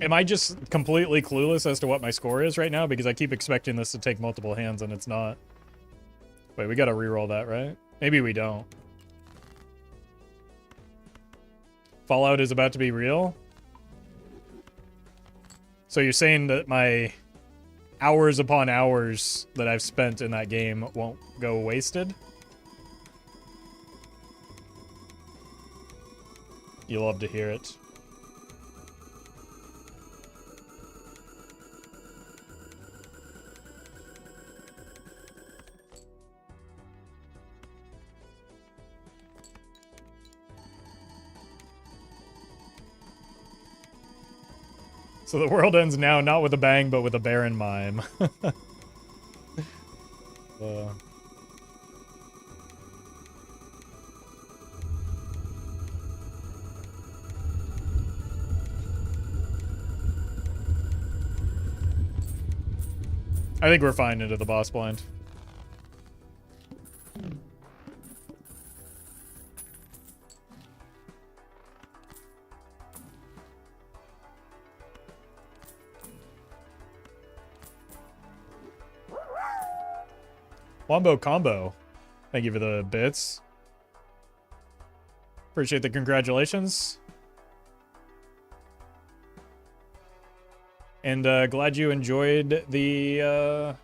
Am I just completely clueless as to what my score is right now? Because I keep expecting this to take multiple hands and it's not. Wait, we gotta reroll that, right? Maybe we don't. Fallout is about to be real? So you're saying that my hours upon hours that I've spent in that game won't go wasted? You love to hear it. So the world ends now, not with a bang, but with a barren mime. I think we're fine into the boss blind. Wombo combo. Thank you for the bits. Appreciate the congratulations. And glad you enjoyed the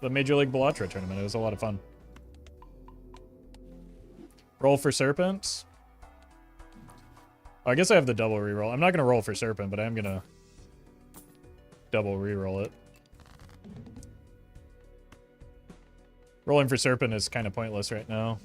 Major League Balatro tournament. It was a lot of fun. Roll for Serpent. Oh, I guess I have the double reroll. I'm not going to roll for Serpent, but I am going to double reroll it. Rolling for Serpent is kind of pointless right now.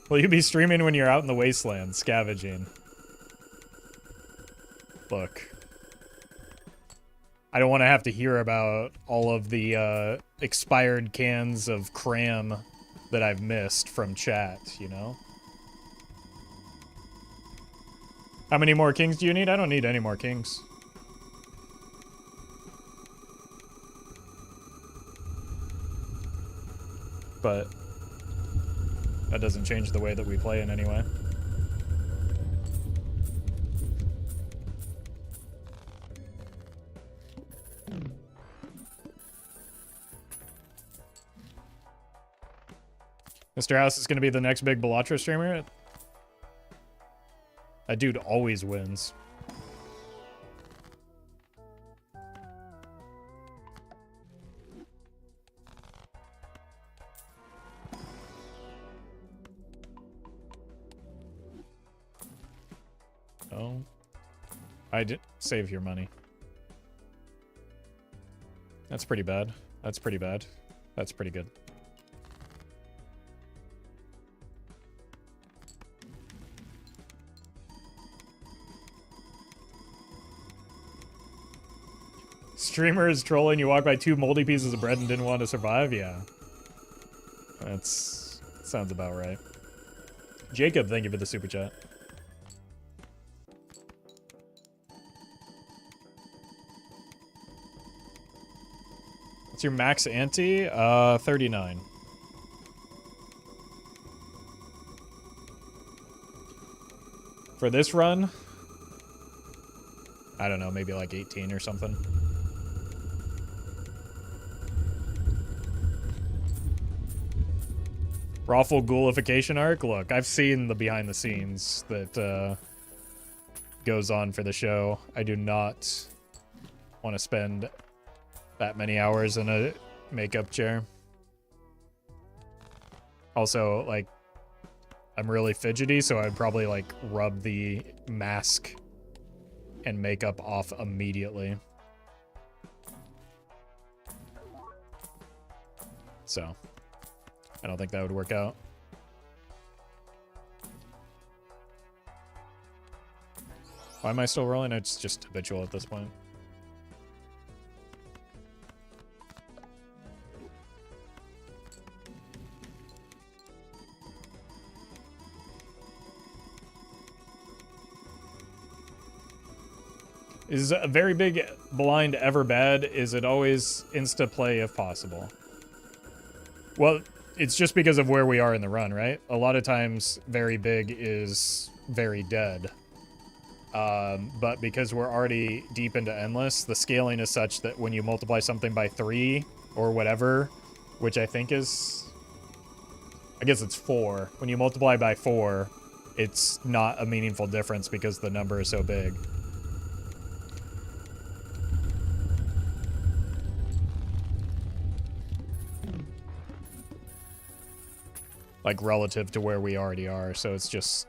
Will you be streaming when you're out in the wasteland, scavenging? Look. I don't want to have to hear about all of the expired cans of cram that I've missed from chat, you know? How many more kings do you need? I don't need any more kings. But that doesn't change the way that we play in any way. Mr. House is going to be the next big Balatro streamer. That dude always wins. Oh. I did save your money. That's pretty bad. That's pretty bad. That's pretty good. Streamer is trolling. You walk by 2 moldy pieces of bread and didn't want to survive? Yeah. That's... sounds about right. Jacob, thank you for the super chat. What's your max ante? 39. For this run, I don't know, maybe like 18 or something. Roffle ghoulification arc? Look, I've seen the behind the scenes that goes on for the show. I do not want to spend that many hours in a makeup chair. Also, like, I'm really fidgety, so I'd probably, like, rub the mask and makeup off immediately. So, I don't think that would work out. Why am I still rolling? It's just habitual at this point. Is a very big blind ever bad? Is it always insta-play if possible? Well, it's just because of where we are in the run, right? A lot of times, very big is very dead. But because we're already deep into endless, the scaling is such that when you multiply something by 3 or whatever, which I think is... I guess it's 4. When you multiply by 4, it's not a meaningful difference because the number is so big. Like, relative to where we already are, so it's just...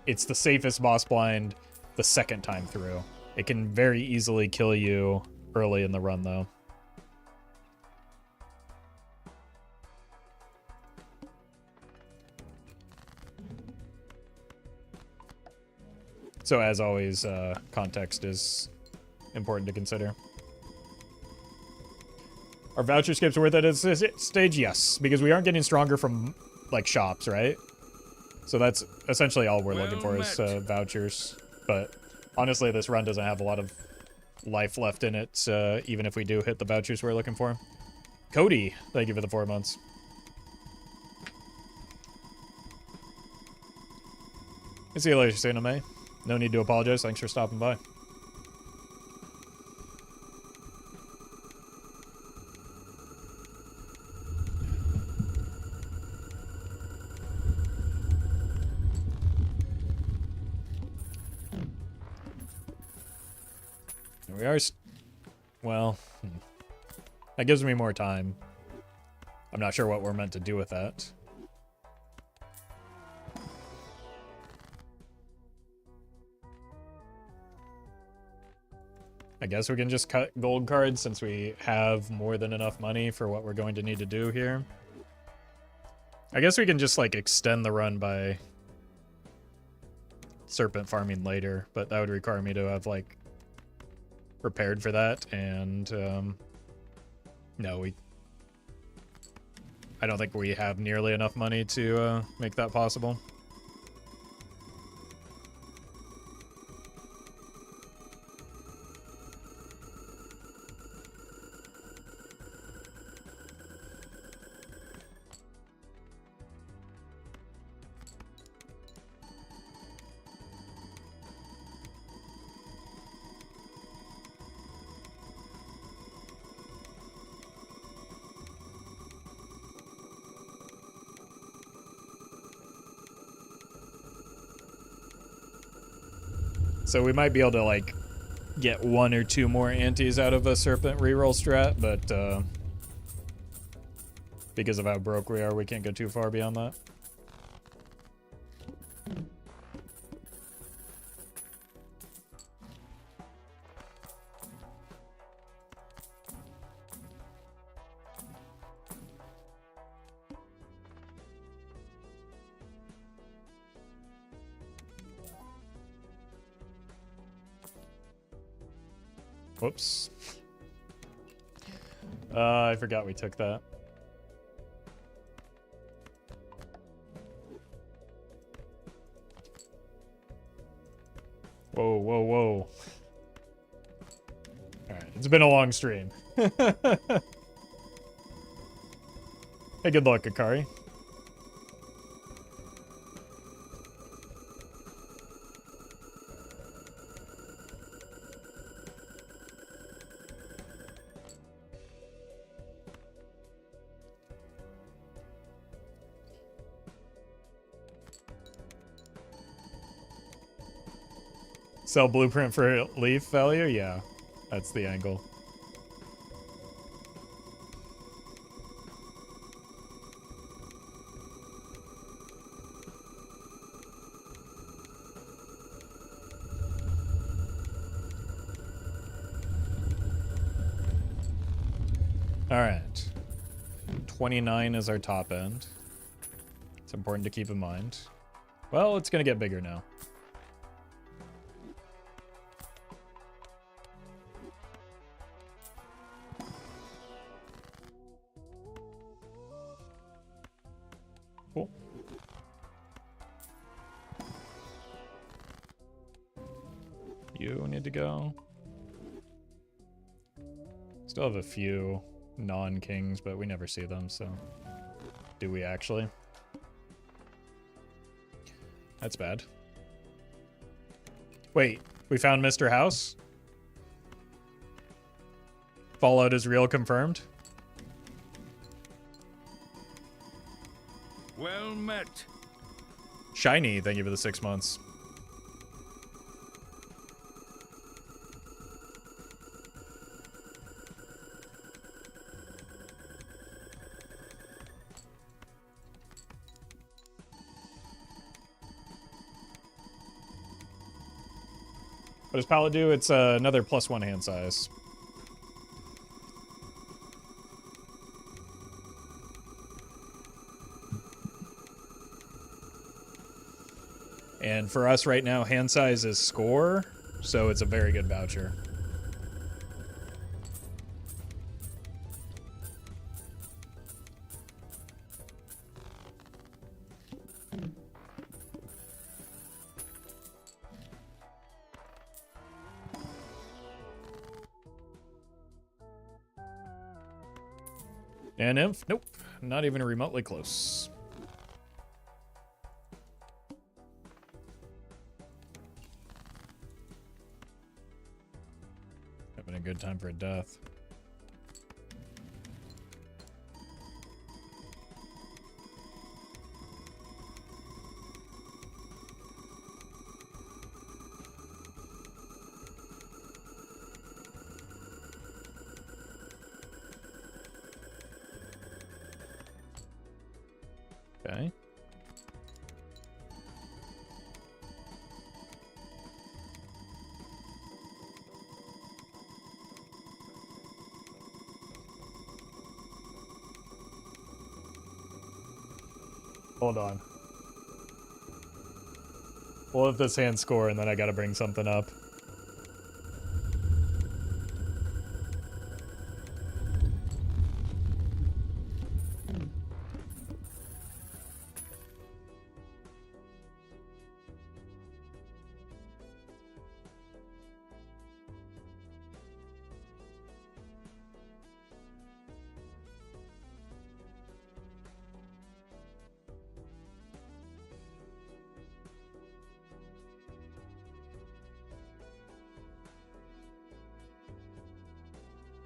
It's the safest boss blind the second time through. It can very easily kill you early in the run, though. So, as always, context is important to consider. Are voucher skips worth it at this stage? Yes, because we aren't getting stronger from, like, shops, right? So that's essentially all we're looking for is vouchers. But honestly, this run doesn't have a lot of life left in it, even if we do hit the vouchers we're looking for. Cody, thank you for the 4 months. See you later, Suname. No need to apologize. Thanks for stopping by. We are, well, that gives me more time. I'm not sure what we're meant to do with that. I guess we can just cut gold cards since we have more than enough money for what we're going to need to do here. I guess we can just, like, extend the run by serpent farming later, but that would require me to have, like, prepared for that, and no, I don't think we have nearly enough money to make that possible. So we might be able to, like, get 1 or 2 more antes out of a serpent reroll strat, but because of how broke we are, we can't go too far beyond that. Whoops. I forgot we took that. Whoa, whoa, whoa. Alright, it's been a long stream. Hey, good luck, Akari. Sell blueprint for leaf value? Yeah, that's the angle. All right. 29 is our top end. It's important to keep in mind. Well, it's going to get bigger now. Cool. You need to go. Still have a few non-kings, but we never see them, so... Do we actually? That's bad. Wait, we found Mr. House? Fallout is real confirmed? Well met. Shiny, thank you for the 6 months. What does pallet do? It's another +1 hand size. And for us right now, hand size is score, so it's a very good voucher. And Nymph? Nope. Not even remotely close. Having a good time for a death. Okay. Hold on. We'll let this hand score, and then I gotta bring something up.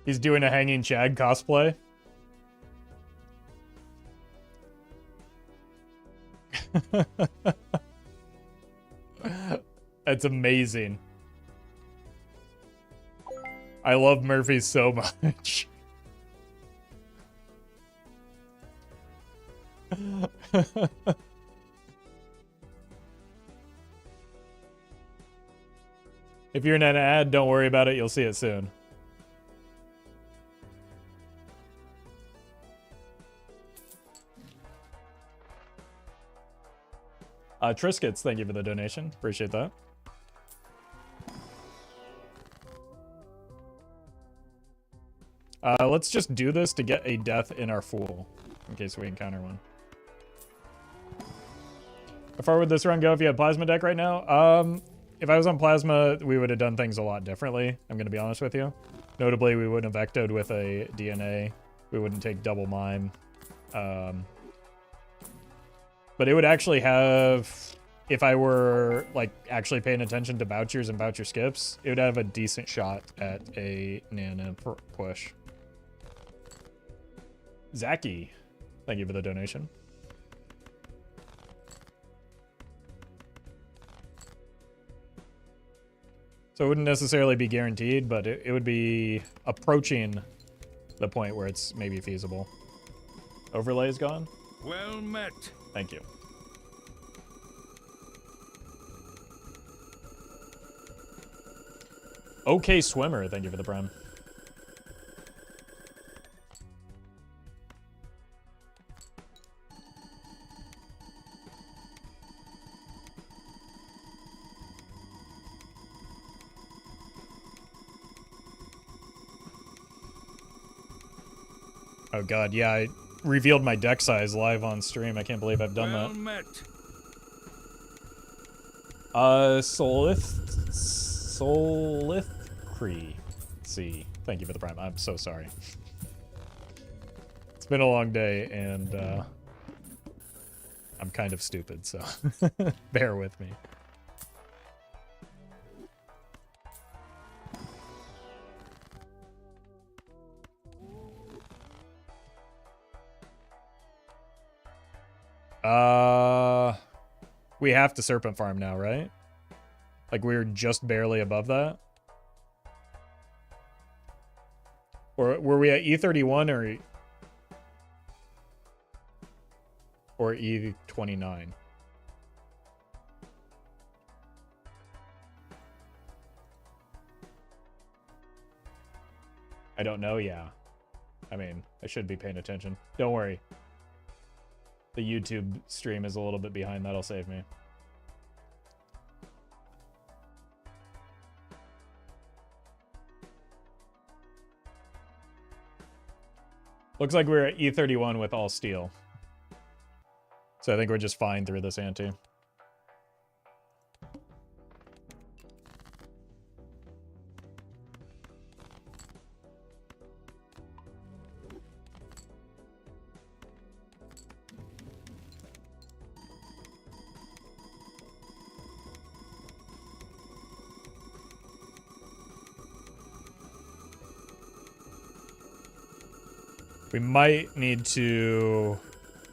He's doing a Hanging Chad cosplay. That's amazing. I love Murphy so much. If you're in an ad, don't worry about it. You'll see it soon. Triscuits, thank you for the donation. Appreciate that. Let's just do this to get a death in our Fool, in case we encounter one. How far would this run go if you had Plasma deck right now? If I was on Plasma, we would have done things a lot differently, I'm going to be honest with you. Notably, we wouldn't have ectoed with a DNA. We wouldn't take double mime. But it would actually have, if I were like actually paying attention to vouchers and voucher skips, it would have a decent shot at a Nana push. Zaki, thank you for the donation. So it wouldn't necessarily be guaranteed, but it would be approaching the point where it's maybe feasible. Overlay is gone? Well met. Thank you. Okay, swimmer, thank you for the prime. Oh god, yeah, I revealed my deck size live on stream. I can't believe I've done Well that. met. Solithcree. See, thank you for the prime. I'm so sorry. It's been a long day, and I'm kind of stupid, so bear with me. We have to Serpent Farm now, right? Like, we were just barely above that? Or were we at E31 or E29? I don't know, yeah. I mean, I should be paying attention. Don't worry. The YouTube stream is a little bit behind. That'll save me. Looks like we're at E31 with all steel. So I think we're just fine through this ante. We might need to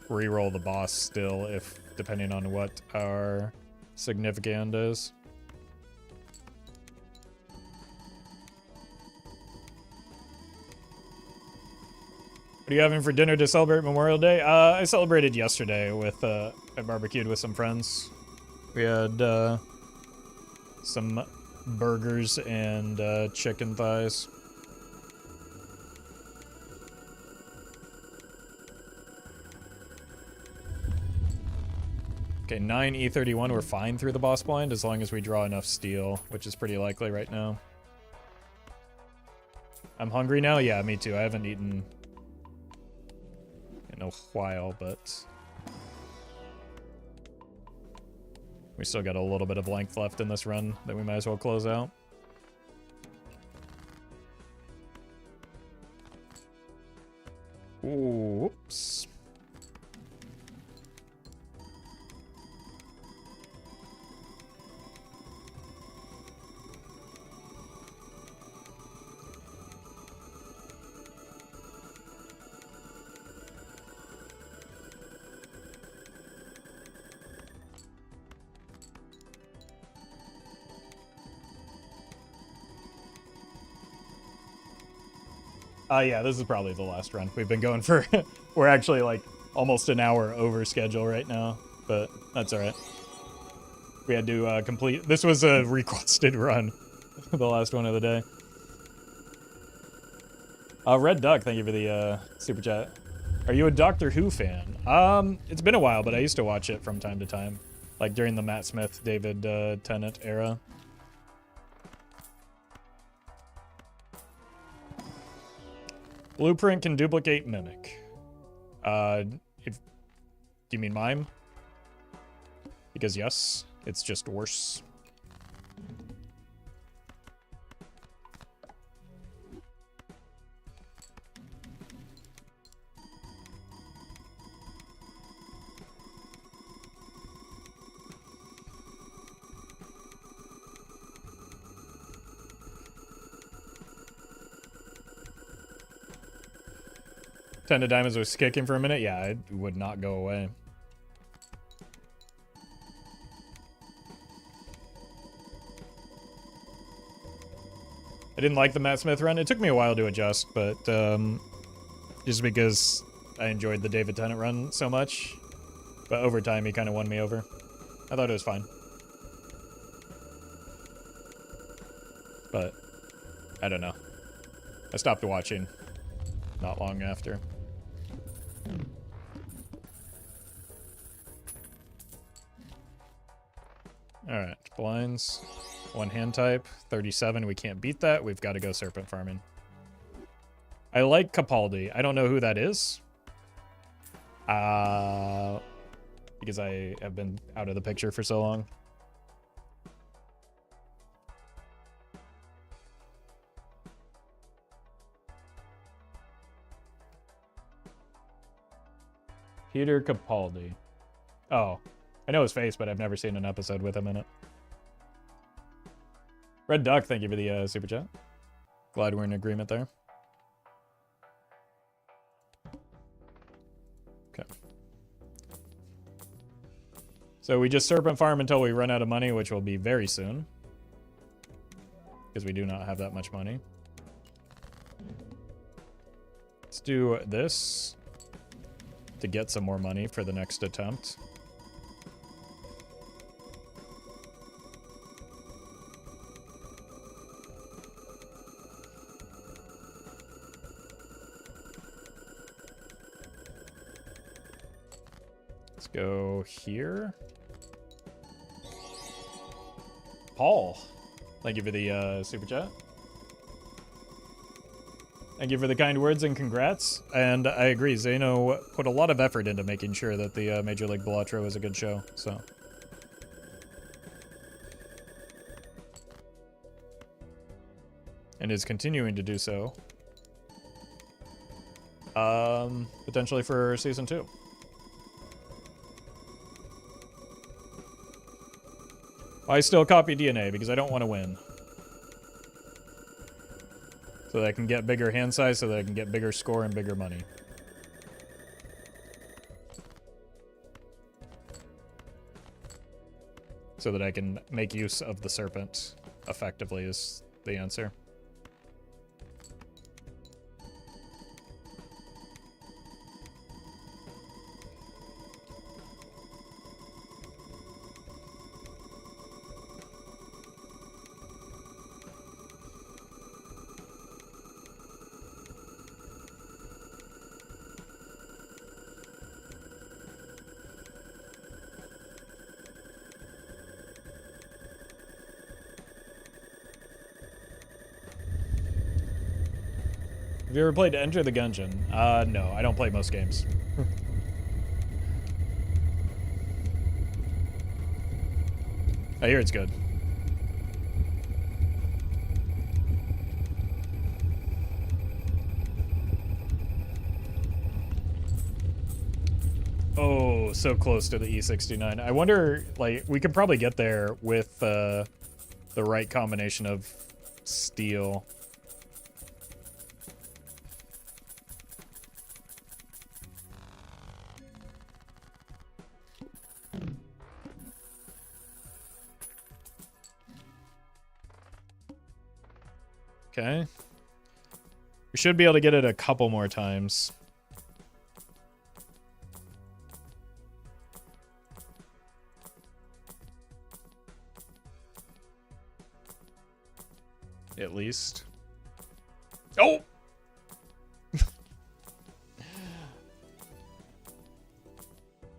re-roll the boss still, if depending on what our significand is. What are you having for dinner to celebrate Memorial Day? I celebrated yesterday with, I barbecued with some friends. We had, some burgers and, chicken thighs. Okay, 9 E31, we're fine through the boss blind as long as we draw enough steel, which is pretty likely right now. I'm hungry now? Yeah, me too. I haven't eaten in a while, but we still got a little bit of length left in this run that we might as well close out. Ooh, whoops. Yeah, this is probably the last run. We've been going for... we're actually, like, almost an hour over schedule right now, but that's alright. We had to complete... This was a requested run. The last one of the day. Red Duck, thank you for the super chat. Are you a Doctor Who fan? It's been a while, but I used to watch it from time to time. Like, during the Matt Smith, David Tennant era. Blueprint can duplicate Mimic. Do you mean Mime? Because yes, it's just worse. Ten of Diamonds was kicking for a minute. Yeah, it would not go away. I didn't like the Matt Smith run. It took me a while to adjust, but just because I enjoyed the David Tennant run so much. But over time, he kind of won me over. I thought it was fine. But I don't know. I stopped watching not long after. Alright, blinds. One hand type. 37, we can't beat that. We've got to go serpent farming. I like Capaldi. I don't know who that is. Because I have been out of the picture for so long. Peter Capaldi. Oh, I know his face, but I've never seen an episode with him in it. Red Duck, thank you for the super chat. Glad we're in agreement there. Okay. So we just serpent farm until we run out of money, which will be very soon. Because we do not have that much money. Let's do this to get some more money for the next attempt. Let's go here. Paul, thank you for the super chat. Thank you for the kind words and congrats. And I agree, Zeno put a lot of effort into making sure that the Major League Balatro was a good show, so. And is continuing to do so. Potentially for season 2. I still copy DNA because I don't want to win. So that I can get bigger hand size, so that I can get bigger score and bigger money. So that I can make use of the serpent effectively is the answer. Have you ever played Enter the Gungeon? No, I don't play most games. I hear it's good. Oh, so close to the E69. I wonder, like, we could probably get there with the right combination of steel. Okay. We should be able to get it a couple more times. At least. Oh!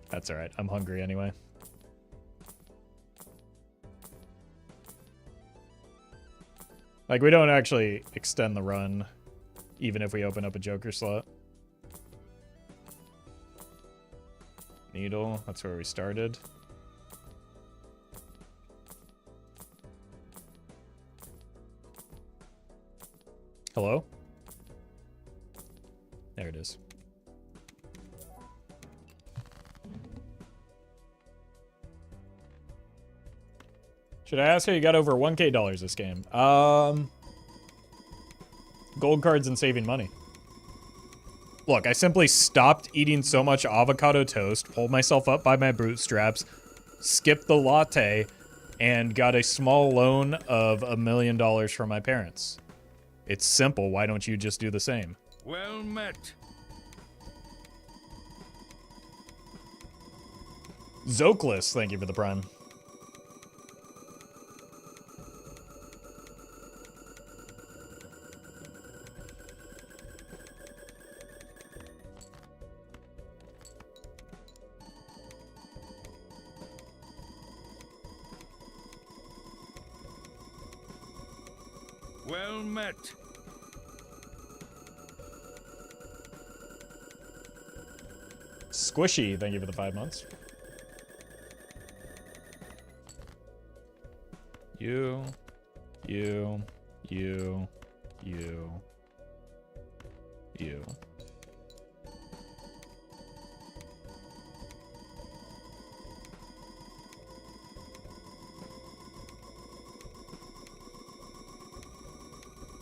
That's alright. I'm hungry anyway. Like, we don't actually extend the run, even if we open up a Joker slot. Needle, that's where we started. Hello? There it is. Should I ask how you got over $1K this game? Gold cards and saving money. Look, I simply stopped eating so much avocado toast, pulled myself up by my bootstraps, skipped the latte, and got a small loan of $1 million from my parents. It's simple. Why don't you just do the same? Well met. Zoklis, thank you for the prime. Well met. Squishy, thank you for the 5 months. You.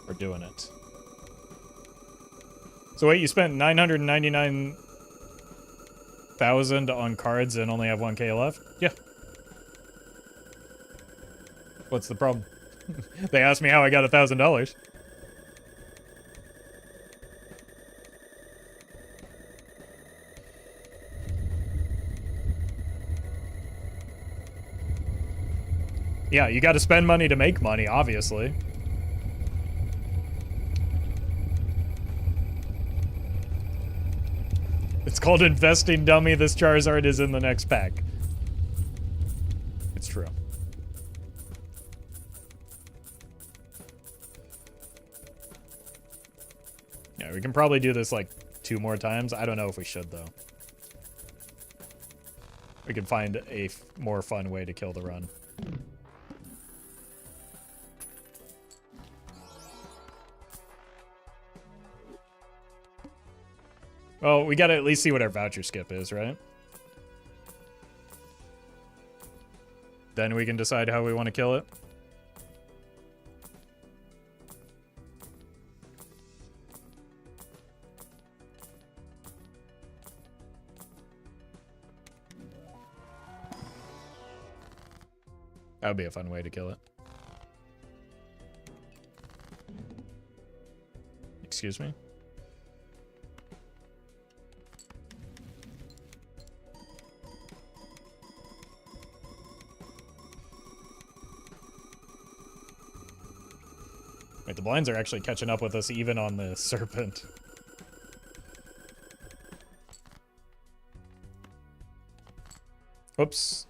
We're doing it. So wait, you spent 999,000 on cards and only have 1K left? Yeah. What's the problem? They asked me how I got $1,000. Yeah, you got to spend money to make money, obviously. It's called investing, dummy. This Charizard is in the next pack. It's true. Yeah, we can probably do this like 2 more times. I don't know if we should, though. We can find a more fun way to kill the run. Well, we gotta at least see what our voucher skip is, right? Then we can decide how we want to kill it. That would be a fun way to kill it. Excuse me? Wait, the blinds are actually catching up with us even on the serpent. Whoops.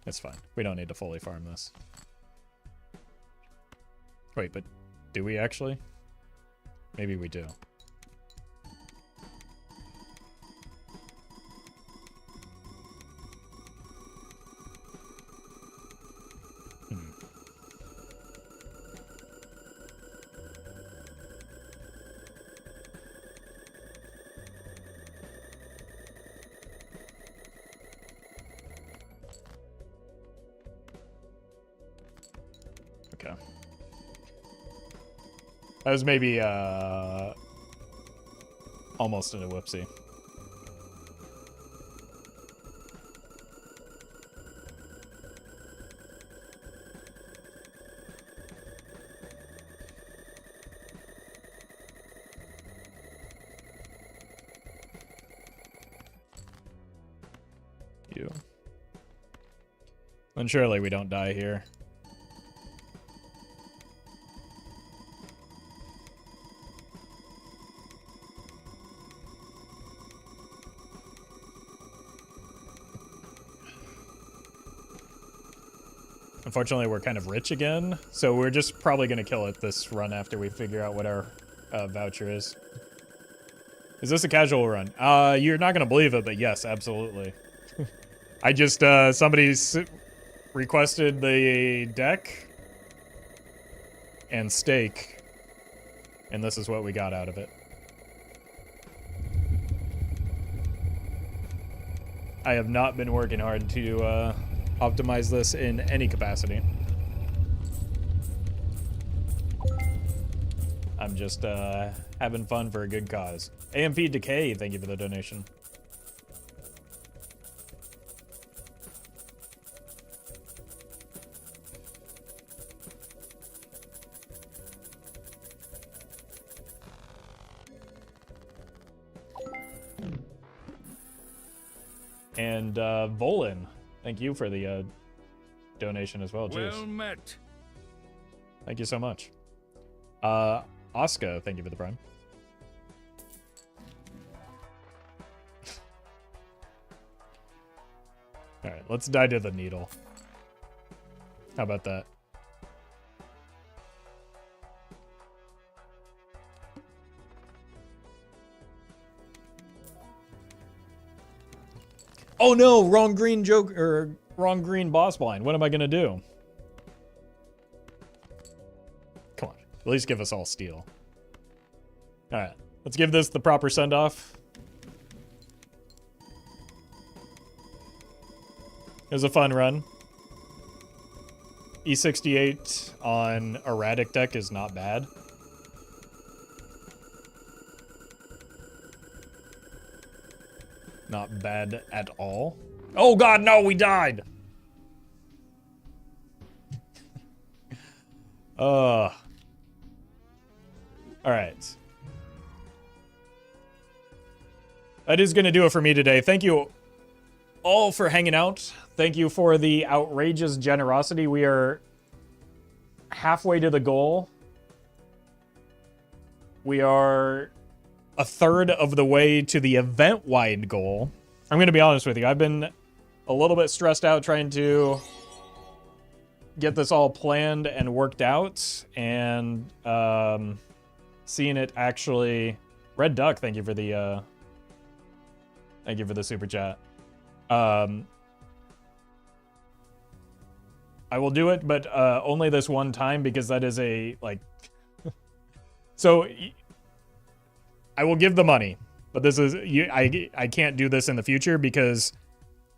It's fine. We don't need to fully farm this. Wait, but do we actually? Maybe we do. Okay. That was maybe, almost a whoopsie. You. And surely we don't die here. Unfortunately, we're kind of rich again, so we're just probably going to kill it this run after we figure out what our voucher is. Is this a casual run? You're not going to believe it, but yes, absolutely. I just, somebody requested the deck and stake, and this is what we got out of it. I have not been working hard to, optimize this in any capacity. I'm just having fun for a good cause. AMP Decay, thank you for the donation. And Volin, thank you for the donation as well. Cheers. Well met. Thank you so much. Oscar, thank you for the prime. All right, let's die to the needle. How about that? Oh no, wrong green joke or wrong green boss blind. What am I gonna do? Come on, at least give us all steel. All right, let's give this the proper send off. It was a fun run. E68 on erratic deck is not bad. Not bad at all. Oh god, no, we died! Alright. That is gonna do it for me today. Thank you all for hanging out. Thank you for the outrageous generosity. We are halfway to the goal. We are a third of the way to the event-wide goal. I'm going to be honest with you. I've been a little bit stressed out trying to get this all planned and worked out, and seeing it actually... Red Duck, thank you for the super chat. I will do it, but only this one time, because that is a, like... So, I will give the money, but this is... I can't do this in the future, because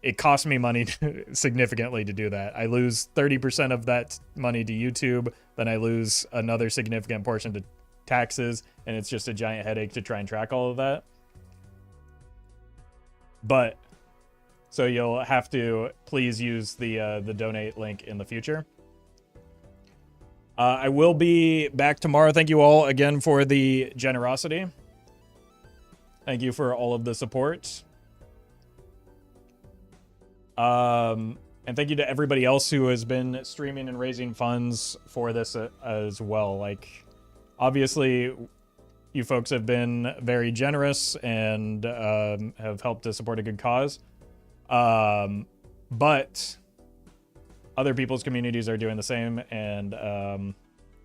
it costs me money significantly to do that. I lose 30% of that money to YouTube, then I lose another significant portion to taxes, and it's just a giant headache to try and track all of that. But... So you'll have to please use the donate link in the future. I will be back tomorrow. Thank you all again for the generosity. Thank you for all of the support. And thank you to everybody else who has been streaming and raising funds for this as well. Like, obviously, you folks have been very generous and have helped to support a good cause. But other people's communities are doing the same, and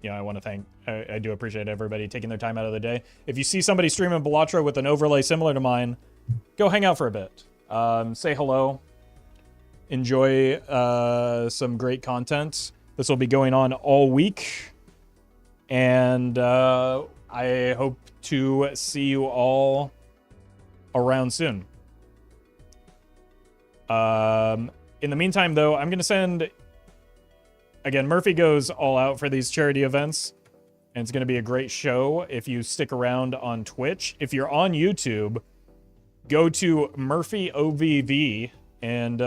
you know, I want to thank, I do appreciate everybody taking their time out of the day. If you see somebody streaming Balatro with an overlay similar to mine, go hang out for a bit. Say hello. Enjoy some great content. This will be going on all week, and I hope to see you all around soon. In the meantime, though, I'm going to send... Again, Murphy goes all out for these charity events, and it's going to be a great show if you stick around on Twitch. If you're on YouTube, go to Murphy OVV and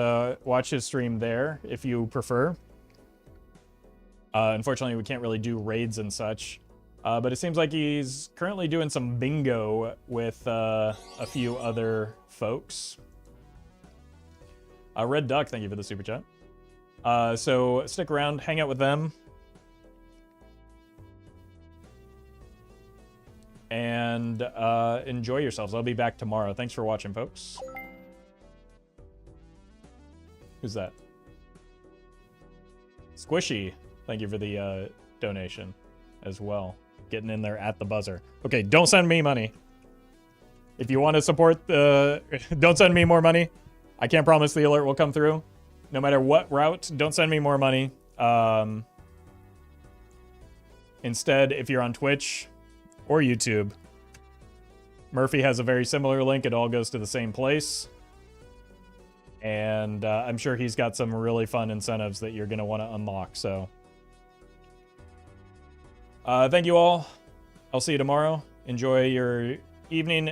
watch his stream there if you prefer. Unfortunately, we can't really do raids and such, but it seems like he's currently doing some bingo with a few other folks. Red Duck, thank you for the super chat. So stick around, hang out with them. And enjoy yourselves. I'll be back tomorrow. Thanks for watching, folks. Who's that? Squishy, thank you for the donation as well. Getting in there at the buzzer. Okay, don't send me money. If you want to support the... don't send me more money. I can't promise the alert will come through. No matter what route, don't send me more money. Instead, if you're on Twitch or YouTube, Murphy has a very similar link. It all goes to the same place. And I'm sure he's got some really fun incentives that you're going to want to unlock. So, thank you all. I'll see you tomorrow. Enjoy your evening.